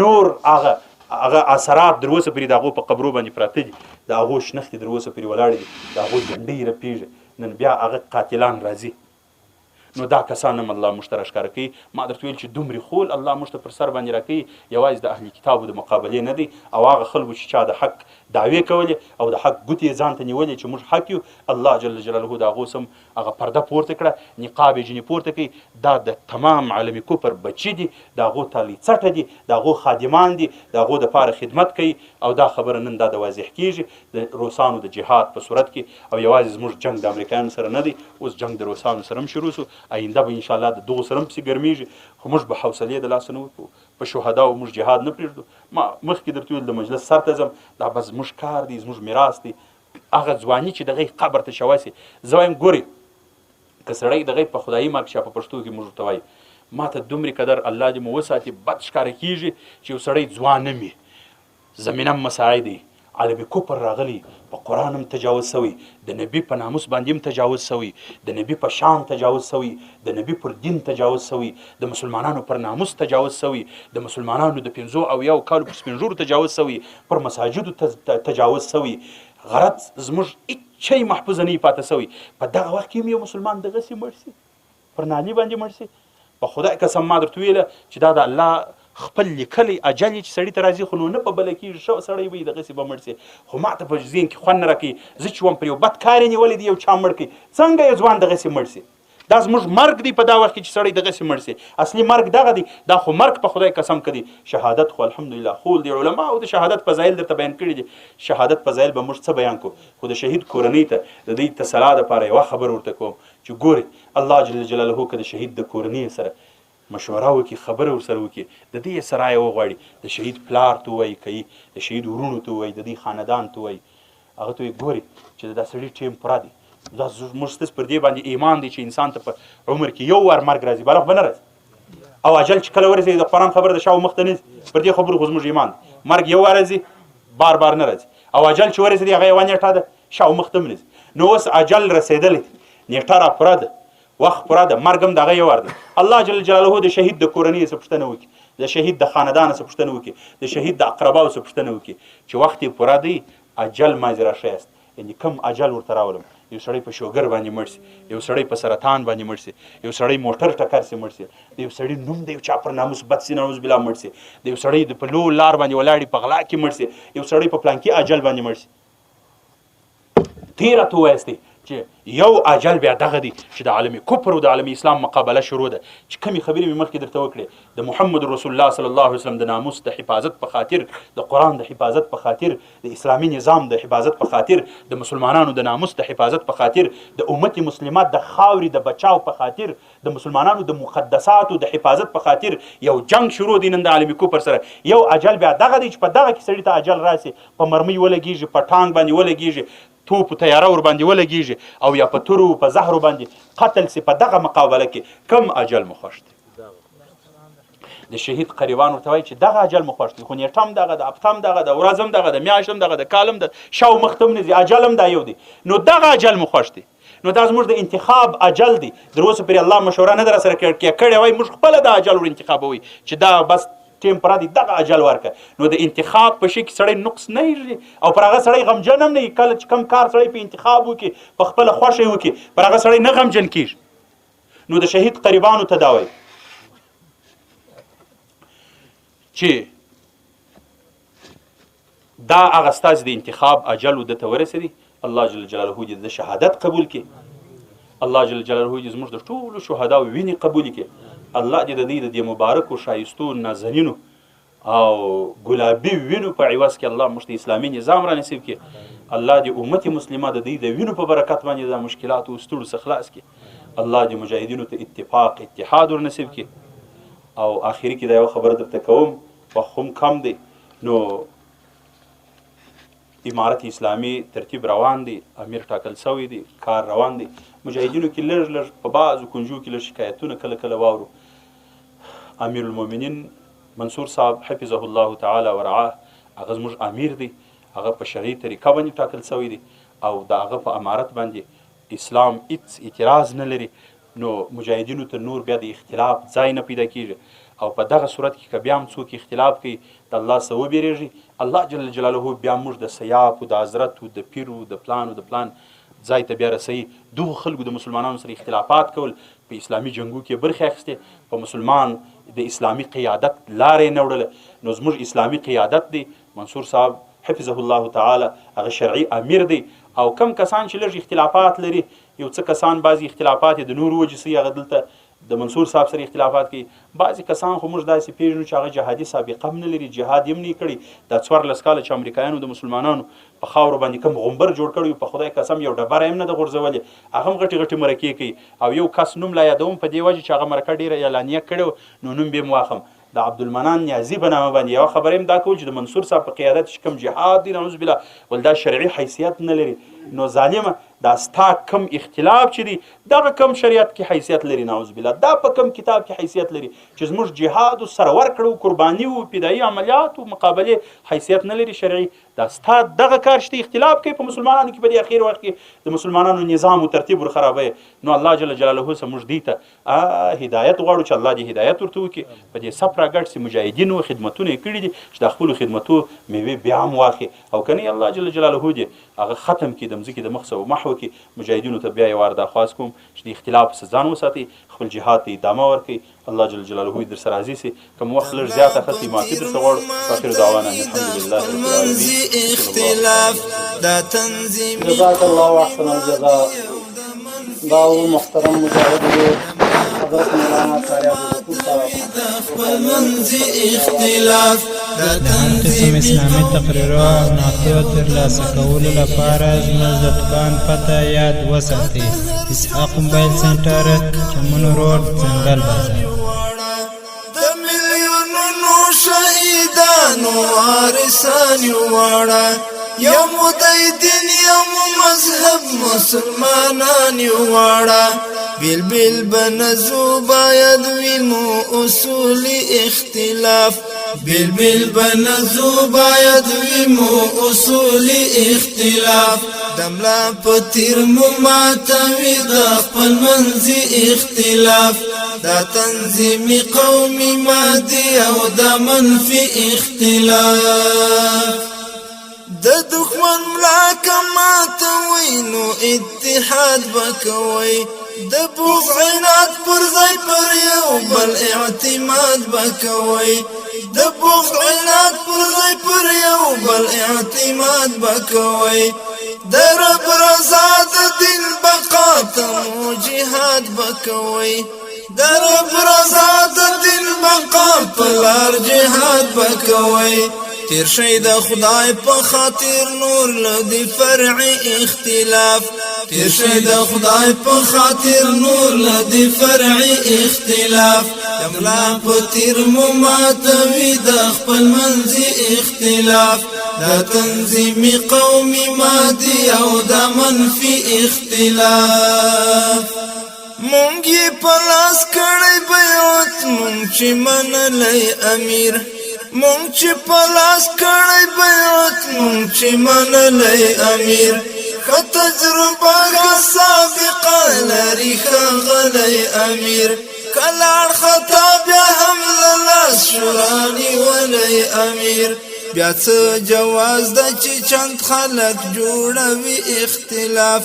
نور هغه اثرات تر اوسه پورې د هغو په قبرو باندې پراته دي، د هغو شنختې تر اوسه پورې ولاړې دي، د هغو جنډۍ رپېږي. نن بیا هغه قاتلان راځي، نو دا کسان هم الله موږ ته راښکاره کوي. ما درته ویل چې دومرې خول الله موږ ته پر سر باندې راکوي یوازې د اهل کتابو د مقابلې نه دی، او هغه خلکو چې چا د حق دعوې کولې او د حق ګوتې یې ځان ته نیولې چې موږ حق یو، الله جل جلاله د هغو سم هغه پرده پورته کړه، نقاب یې ځینې پورته کوي. دا د تمام عالمي کفر بچي دي، د هغو تالي څټه دي، د هغو خادمان دي، د هغو دپاره خدمت کوي. او دا خبره نن دا د واضح کېږي د روسانو د جهاد په صورت کې. او یوازې زموږ جنګ د امریکایانو سره نه دی، اوس جنګ د روسانو سره هم شروع سو، آینده به انشاءالله د دغو سره هم پسې ګرمېږي. خو موږ به حوصلې د لاسه نه ورکړو، په شهداو موږ جهاد نه پرېږدو. ما مخکې درته ویل د مجلس سر ته ځم، دا بس زموږ کار دی، زموږ میراث دی. هغه ځواني چې دغه قبر ته شوی سي، زه وایم ګورې که سړی دغه په خدایي مرګ شا په پښتو کې موږ ورته وایي، ما ته دومرې قدر الله دې مو وساتي بد ښکاره کېږي چې یو سړی ځوان نه وي، زمینه مساعد دی، عالمي کفر راغلی، په قرآن هم تجاوز سوی، د نبي په ناموس باندې هم تجاوز سوی، د نبي په شان تجاوز سوی، د نبي پر دین تجاوز سوی، د مسلمانانو پر ناموس تجاوز سوی، د مسلمانانو د 50 کالو پر سپین ږیرو تجاوز سوی، پر مساجدو تجاوز سوی. غرض زموږ هیڅ شی محفوظ نه پاته سوی. په دغه وخت کې هم یو مسلمان دغسې مړ سي، پر نالي باندې مړ سي. په خدای قسم ما درته ویله چې دا د الله خپل لیکلی اجل چې سړي ته راځي، خو نو نه په بله کېږي، سړی به یې دغسې به مړ سي. خو ما ته په ذهن کې خوند نه راکوي، زه چې وم پر یو بد کار یې نیولی دی، یو چا مړ کړي، څنګه یو ځوان دغسې مړ سي؟ دا زموږ مرګ دی په دا وخت کې چې سړی دغسې مړ سي. اصلي مرګ دغه دی، دا خو مرګ په خدای قسم که دی. شهادت خو الحمدلله خول دی، علما او د شهادت فضایل درته بیان کړي دي. شهادت فضایل به موږ څه بیان کړو، خو د شهید کورنۍ ته د دوی تصلا دپاره یوه خبر ورته کوم چې ګورې الله جل جلاله که د شهید د کورنۍ سره مشوره وکړي، خبره ورسره وکړي، د دې سرایه وغواړي، د شهید پلار ته ووایي، کوي د شهید ورونو ته ووایي، د دې خاندان ته ووایي، هغه ته وایي ګورې چې دا سړي ټیم پوره دی، دا موږ ستاسو پر دې باندې ایمان دی چې انسان ته په عمر کې یو وار مرګ راځي، بل وخت به نه راځي. او اجل چې کله ورسېږي د قرآن خبره د شاو مخ ته نه ځي، پر دې خبرو خو زموږ ایمان دی. مرګ یو وار راځي، بار بار نه راځي. او اجل چې ورسېږي هغه یوه نیټه ده، شاو مخ ته هم نه ځي. نو اوس اجل رسېدلی، نیټه را پوره ده، وخت پوره ده، مرګ هم د هغه یو وار دی. الله جل جلاله د شهید د کورنۍ څخه پوښتنه وکړي د شهید د خاندان څخه پوښتنه وکړي، د شهید د اقرباو څخه پوښتنه وکړي چې وخت یې پوره دی، اجل مازې راښیاست، یعنې کوم اجل ورته راولم. یو سړی په شوګر باندې مړ شي، یو سړی په سرطان باندې مړ شي، یو سړی موټر ټکر سي مړ شي، د یو سړي نوم د یو چا پر ناموس بد سي نعوذ بالله مړ شي، د یو سړی په لو لار باندې ولاړې په غلا کې مړ شي، یو سړی په پلانکي اجل باندې مړ شي. تیره ته ووایستئ چې یو اجل بیا دغه دی چې د عالم کفر او د عالم اسلام مقابله شروع ده. چې کومې خبرې مې مخکې درته وکړې د محمد رسول الله صلی الله علیه وسلم د ناموس د حفاظت په خاطر، د قرآن د حفاظت په خاطر، د اسلامي نظام د حفاظت په خاطر، د مسلمانانو د ناموس د حفاظت په خاطر، د امت مسلمات د خاورې د بچاو په خاطر، د مسلمانانو د مقدساتو د حفاظت په خاطر یو جنگ شروع دی نن د عالم کفر سره. یو اجل بیا دغه دی چې په دغه کې سړي ته اجل راسي، په مرمۍ ولګېږي، په ټانک باندې ولګېږي، توپ تیاره ور باندې ولګېږي، او یا په تورو په زهرو باندې قتل سي. په دغه مقابله کې کم اجل مو خوښ دی؟ د شهید قریبان ورته وایي چې دغه اجل مو خوښ دی، خو نیټه هم دغه ده، هفته هم دغه ده، ورځ هم دغه ده، میاشت هم دغه ده، کال هم ده، شاو مخته هم نه ځي، اجل هم دا یو دی. نو دغه اجل مو خوښ دی. نو دا زموږ د انتخاب اجل دی. در اوسه پرې الله مشوره نه در سره کړې وای، موږ خپله دا اجل ور انتخابوي چې دا بس ټیم پوره دی، دغه اجل ورکړه. نو د انتخاب په شي کې سړی نقص نه هېږي، او پر هغه سړی غمجن هم نه وي. کله چې کم کار سړی په انتخاب وکړي، په خپله خوښه یې وکړي، پر هغه سړی نه غمجن کېږي. نو د شهید قریبانو ته دا وایي چې دا هغه ستاسې د انتخاب اجل و دته ورسېدي. الله جل جلاله دې د شهادت قبول کړي، الله جل جلاله دې زموږ د ټولو شهداو وینې قبول کړي. الله دې د دې د مبارکو ښایستو نازنینو او ګلابي وینو په عوض کې الله موږ ته اسلامي نظام را نصیب کړي. الله دې امت مسلمه د دې د وینو په برکت باندې د مشکلات او ستړو څخه خلاص کړي. الله دې مجاهدینو ته اتفاق اتحاد ور نصیب کړي. او آخري کې دا یو خبره درته کوم، وخت هم کم دی، نو امارت اسلامي ترتیب روان دی، امیر ټاکل شوی دی، کار روان دی. مجاهدینو کې لږ لږ په بعضو کنجو کې لږ شکایتونه کله کله واورو. امیر المؤمنین منصور صاحب حفظه الله تعالی ورعاه، هغه زموږ امیر دی، هغه په شرعي طریقه باندې ټاکل شوی دی، او د هغه په امارت باندې اسلام هیڅ اعتراض نه لري. نو مجاهدینو ته نور بیا د اختلاف ځای نه پیدا کیږي. او په دغه صورت کې که بیا هم څوک اختلاف کوي، د الله څخه وبېرېږي، الله جل جلاله بیا موږ د سیاف او د حضرت او د پیر او د پلان او د پلان ځای ته بیا رسوي. دغو خلکو د مسلمانانو سره اختلافات کول، په اسلامي جنګو کې برخې اخیستې، په مسلمان د اسلامي قیادت لارې نه وړله. نو زموږ اسلامي قیادت دی منصور صاحب حفظه الله تعالی، هغه شرعي امیر دی. او کم کسان چې لږ اختلافات لري، یو څه کسان بعضې اختلافات د نورو وجې سي، هغه دلته د منصور صاحب سره اختلافات کوي. بعضې کسان خو موږ داسې پېژنو چې هغه جهادي سابقه هم نه لري، جهاد یې هم نه کړي. دا 14 کاله چې امریکایانو د مسلمانانو په خاورو باندې کوم غومبر جوړ کړی، په خدای قسم یو ډبره هم نه ده غورځولې، هغه هم غټې غټې مرکې کوي. او یو کس نوم لا یادوم په دې وجه چې هغه مرکه ډېره اعلانیه کړې، نو نوم به یې م واخم، د عبدالمنان نیازي په نامه باندې. یوه خبره هم دا کول چې د منصور صاحب په قیادت چې کوم جهاد دی، نعوذ بالله، ول دا شرعي حیثیت نه لري. نو ظالمه دا ستا کم اختلاف چې دی، دغه کم شریعت کې حیثیت لري، نعوذ بالله، دا په کم کتاب کې حیثیت لري چې زموږ جهاد او سره ورکړو، قرباني او فدایي عملیات او مقابلې حیثیت نه لري شرعي. دا ستا دغه کار چې اختلاف کوي په مسلمانانو کې، په دې اخیر وخت کې د مسلمانانو نظام او ترتیب ور خرابوي. نو الله جل جلاله څخه موږ دې ته هدایت غواړو چې الله دې هدایت ورته وکړي. په دې صف راګډ سي مجاهدینو خدمتونه یې کړي دي چې د خپلو خدمتو میوې بیا هم واخلي، او که نه الله جل جلاله دې هغه ختم کړي د مځکې د مخ څخه محو کړي. مجاهدینو ته بیا یې وار درخواست کوم چې د اختلاف څخه ځان وساتي، خپل جهاد ته ادامه ورکړي. الله جل جلاله دې در سره راضي سي. کوم وخت لږ زیات اخلي معافي درته غواړو. آخر دعوانا الحمدلله رب العالمین. جزاک الله احسن الجزاء. دا محترم مجاهد حضرت مولانا قاری د هر قسم اسلامي تقریرو او نعتیو ترلاسه کولو لپاره زموږ د دکان پته یاد وساتئ: اسحاق موبایل سنټر، چمن روډ، ځنګل بازار. د میلیونونو شهیدانو وارثان یو واړه، یو مو دین یو مو مذهب مسلمانان یو واړه. بیل بیل بنزو باید وی مو اصول اختلاف، بیل بیل بنزو باید وی مو اصول اختلاف. دملا پتیر مماتوی دا خپل منزی اختلاف دا تنظیمی قومی مادی او دا منفی اختلاف د دښمن ملاکه ماتوي نو اتحاد بکوي د بغض عناد پر ځای پر یو بل اعتماد بکوي د بغض عناد پر ځای پر یو بل اعتماد بکوي د رب رضا د دین بقا ته جهاد بکوي د رب رضا د دین بقا په لار جهاد بکوي تیر شي د خدای په خاطر نور لدی فرع اختلاف تیر شي د خدای په خاطر نور لدی فرع اختلاف دملا په تیر مماتوي د خپل منځي اختلاف دا تنظیمی قومی مادی او دا منفی اختلاف مونږی پلاس کړی بیعت مونږ چې منلی امیر مونږ چې پلاس کړی بیعت مونږ چې منلی امیر ښه تجربه سابقه لري ښاغلی امیر کلاړ خطا بیا هم له لاس شوراني ولی امیر بیا څه جواز ده چې چند خلک جوړوي اختلاف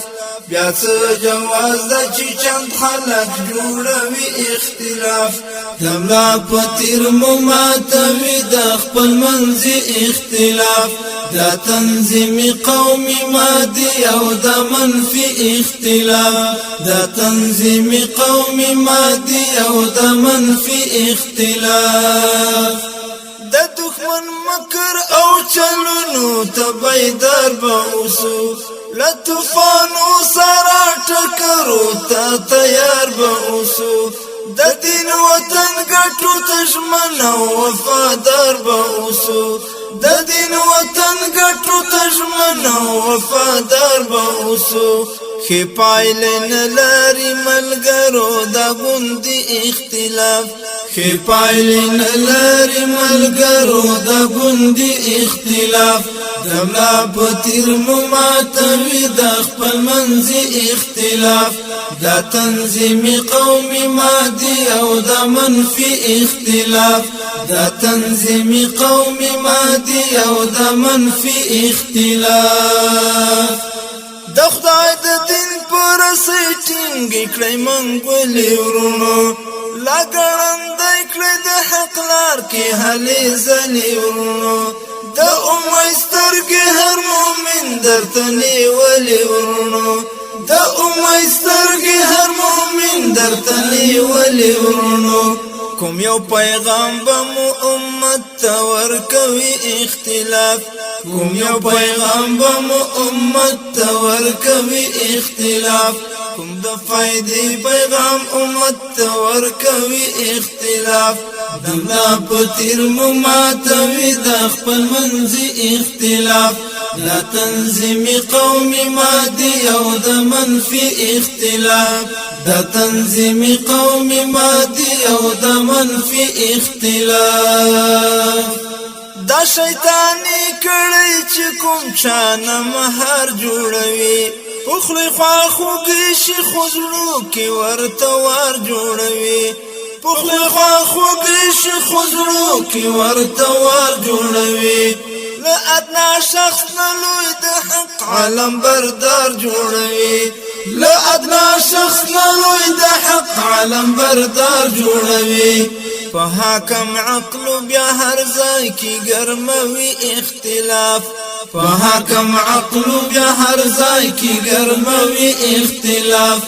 بیا څه جواز ده چې چند خلک جوړوي اختلاف دملا پتیر مماتوي د خپل منځي اختلاف دا تنظیمی قومی مادی او دا منفی اختلاف دا تنظیمی قومی مادی او دا منفی اختلاف د دښمن مکر او چلونو تبیدار به اوسو لطوفانو سره ټکرو ته تیار به اوسو د دین وطن ګټو ته ژمن او وفادار به اوسو د دین وطن ګټو ته ژمن او وفادار به اوسو ښې پایلې نه لري ملګرو دا ګوندي اختلاف ښې پایلې نه لري ملګرو دا ګوندي اختلاف دملا پتیر مماتوي د خپل منځي اختلاف دا تنظیمی قومی مادی او دا منفی اختلاف دا تنظیمی قومی مادی او دا منفی اختلاف د خدای د دین پر سیټینګ کړی منګولې ورونو لګړندای کړی د حق لار کې هلې ځلې ورونو د امید سترګې هر مؤمن درته نیولې ورونو د امید سترګې هر مؤمن درته نیولې ورونو کوم یو پیغام به مو امت ته ورکوي اختلاف کوم یو پیغام به مو امت ته ورکوي اختلاف کوم د فائدې پیغام امت ته ورکوي اختلاف دملا پتیر مماتوي د خپل منځي اختلاف لا تنظیمی قومی مادی او د منفی اختلاف دا تنظیمی قومی مادی او د منفی اختلاف دا شیطانی کړی چې کوم چانه مهار جوړوي پخلی خوا خوږی شي خو زړو کې ورته وار جوړوي پخلی خوا خوږی شي خو زړو کې ورته وار جوړوي له ادنا شخص نه لوی د حق عالم بردار جوړوي له ادنا شخص نه لوی د حق عالم بردار جوړوي په حاکم عقل بیا هر ځای کې ګرموي اختلاف په حاکم عقل بیا هر ځای کې ګرموي اختلاف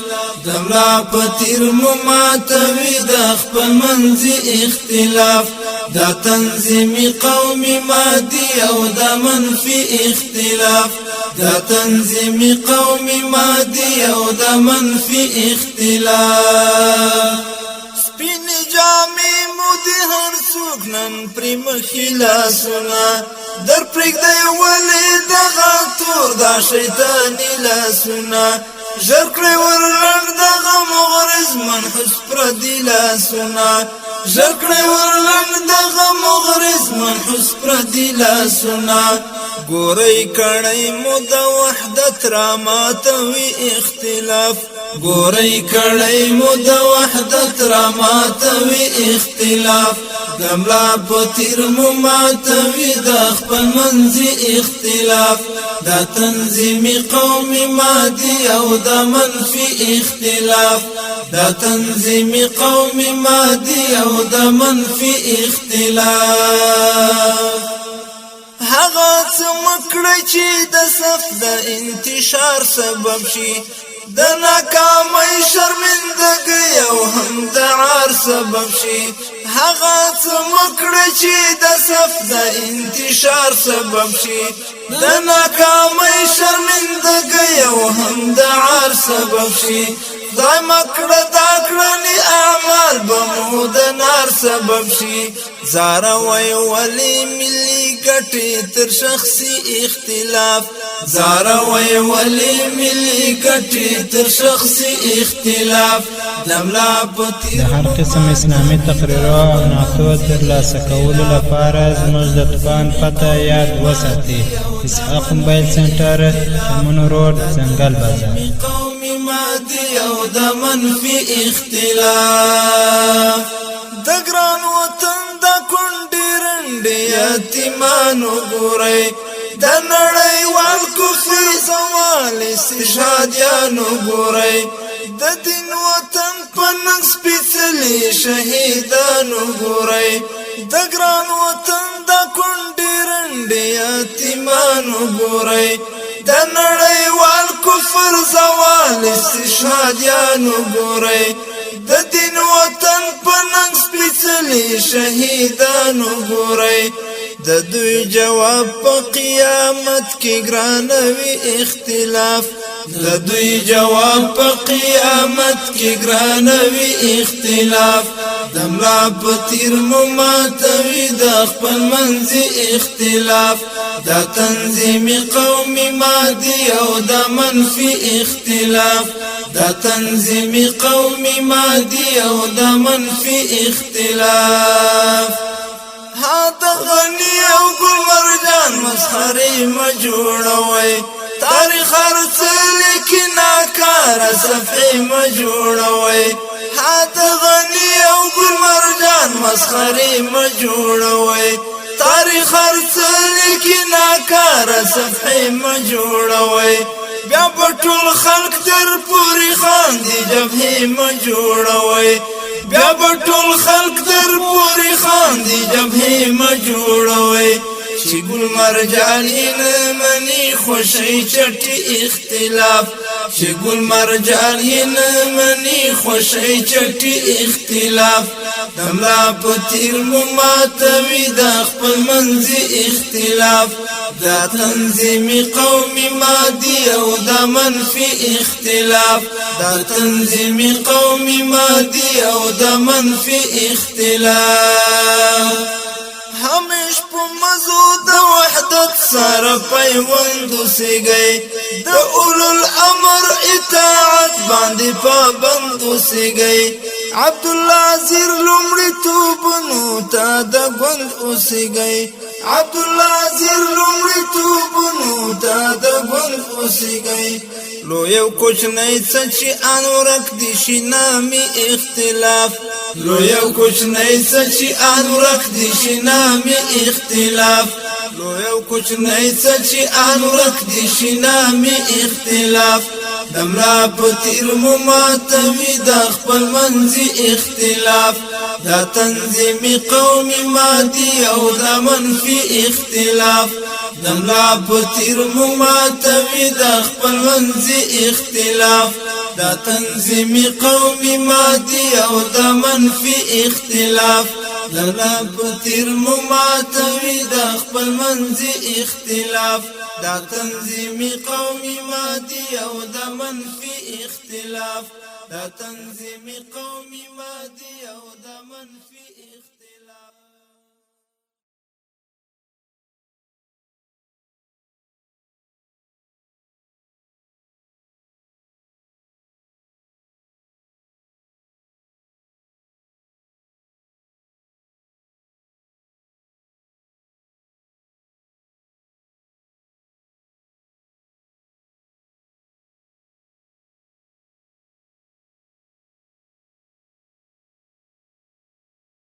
دملا پتیر مماتوي د خپل منځي اختلاف دا تنظیمی قومی مادی او دا منفی اختلاف دا تنظیمی قومی مادی او دا منفی اختلاف سپین جامی مودی هر سوک نن پری مخلاسونا در پریک دی ولی دغا تور دا شیطانی لاسونا ژرکړی ورلنډ دغه مغرض منحوس پردي لاسونه ژرکړی ورلنډ دغه مغرض منحوس پردي لاسونه ګورئ کړئ مو د وحدت را ماتوي اختلاف ګورئ کړئ مو د وحدت را ماتوي اختلاف دملا پتیر مو ماتوي د خپل منځي اختلاف دا تنظیمي قومي مادي او د منفي اختلاف دا تنظیمي قومي مادي او د منفي اختلاف هغه څه مکړه چې د صف د انتشار سبب شي د ناکامۍ شرمندګۍ او هم د عار سبب شي هغه څه مکړه چې د صف د انتشار سبب شي د ناکامۍ شرمندګۍ او هم د عار سبب شي خدای مکړه دا کړنې اعمال به مو د نار سبب شي زاروی ولی ملي ګټې تر شخصي اختلاف زاروی ولی ملي ګټې تر شخصي اختلاف دملا پتی د هر قسم اسلامي تقریرو او نعتو ترلاسه کولو لپاره زموږ د دکان پته یاد وساتئ. اسحاق موبایل سنټر، چمن روډ، ځنګل بازار. مادي او د منفي اختلاف د ګران وطن د کونډې رنډې یتیمانو ګورئ د نړیوال کفر زوال استشهادیانو ګورئ د دین وطن په ننګ سپېڅلي شهیدانو ګورئ د ګران وطن د کونډې رنډې یتیمانو ګورئ د نړیوال کفر زوال استشهادیانو ګورئ د دین وطن په ننګ سپېڅلي شهیدانو ګورئ د دوی جواب په قیامت کې ګرانوي اختلاف د دوی جواب په قیامت کې ګرانوي اختلاف دملا پتیر مو ماتوي د خپل منځي اختلاف دا تنظیمي قومي مادي او د منفي اختلاف دا تنظیمي قومي مادي او د منفي اختلاف هذا غني او ګل مرجان مسخري ما جوړوي تاریخ ارسل کی ناکار صفحه ما جوړوي هذا غني او ګل مرجان مسخري ما جوړوي تاریخ ارسل کی ناکار صفحه ما جوړوي بیا بټول خلق در پوری خاندي جبهه ما جوړوي بیا بټول خلق در پوری خاندي جبهه ما جوړوي چې ګل مرجان نه مني خوشي چټي اختلاف چې ګل مرجان نه مني خوشي چټي اختلاف دملا پتیر مو ماتوي د خپل منځي اختلاف دا تنظیمي قومي مادي او د منفي اختلاف دا تنظیمي قومي مادي او د منفي اختلاف همیش په مزو د وحدت سره پیوند اوسېږئ د اولو الامر اطاعت باندې پابند اوسېږئ عبدالله زیر لومړیتوبونو ته د ګوند اوسېږئ عبدالله زیر لومړیتوبونو ته د ګوند اوسېږئ لو یو کوچنی څه چې ان ورک دي شي نامي اختلاف لو یو کوچنی څه چې ان ورک دي شي نامي اختلاف لو یو کوچنی څه چې ان ورک دي شي نامي اختلاف دملا پتیر مو ماتوي د خپل منځي اختلاف دا تنظیمي قومي مادي او د منفي اختلاف دملا پتیر مو ماتوي د خپل منځي اختلاف دا تنظیمي قومي مادي او د منفي اختلاف دملا پتیر مو ماتوي د خپل منځي اختلاف دا تنظیمي قومي مادي او د منفي اختلاف دا تنظیمي قومي مادي او د منفي اختلاف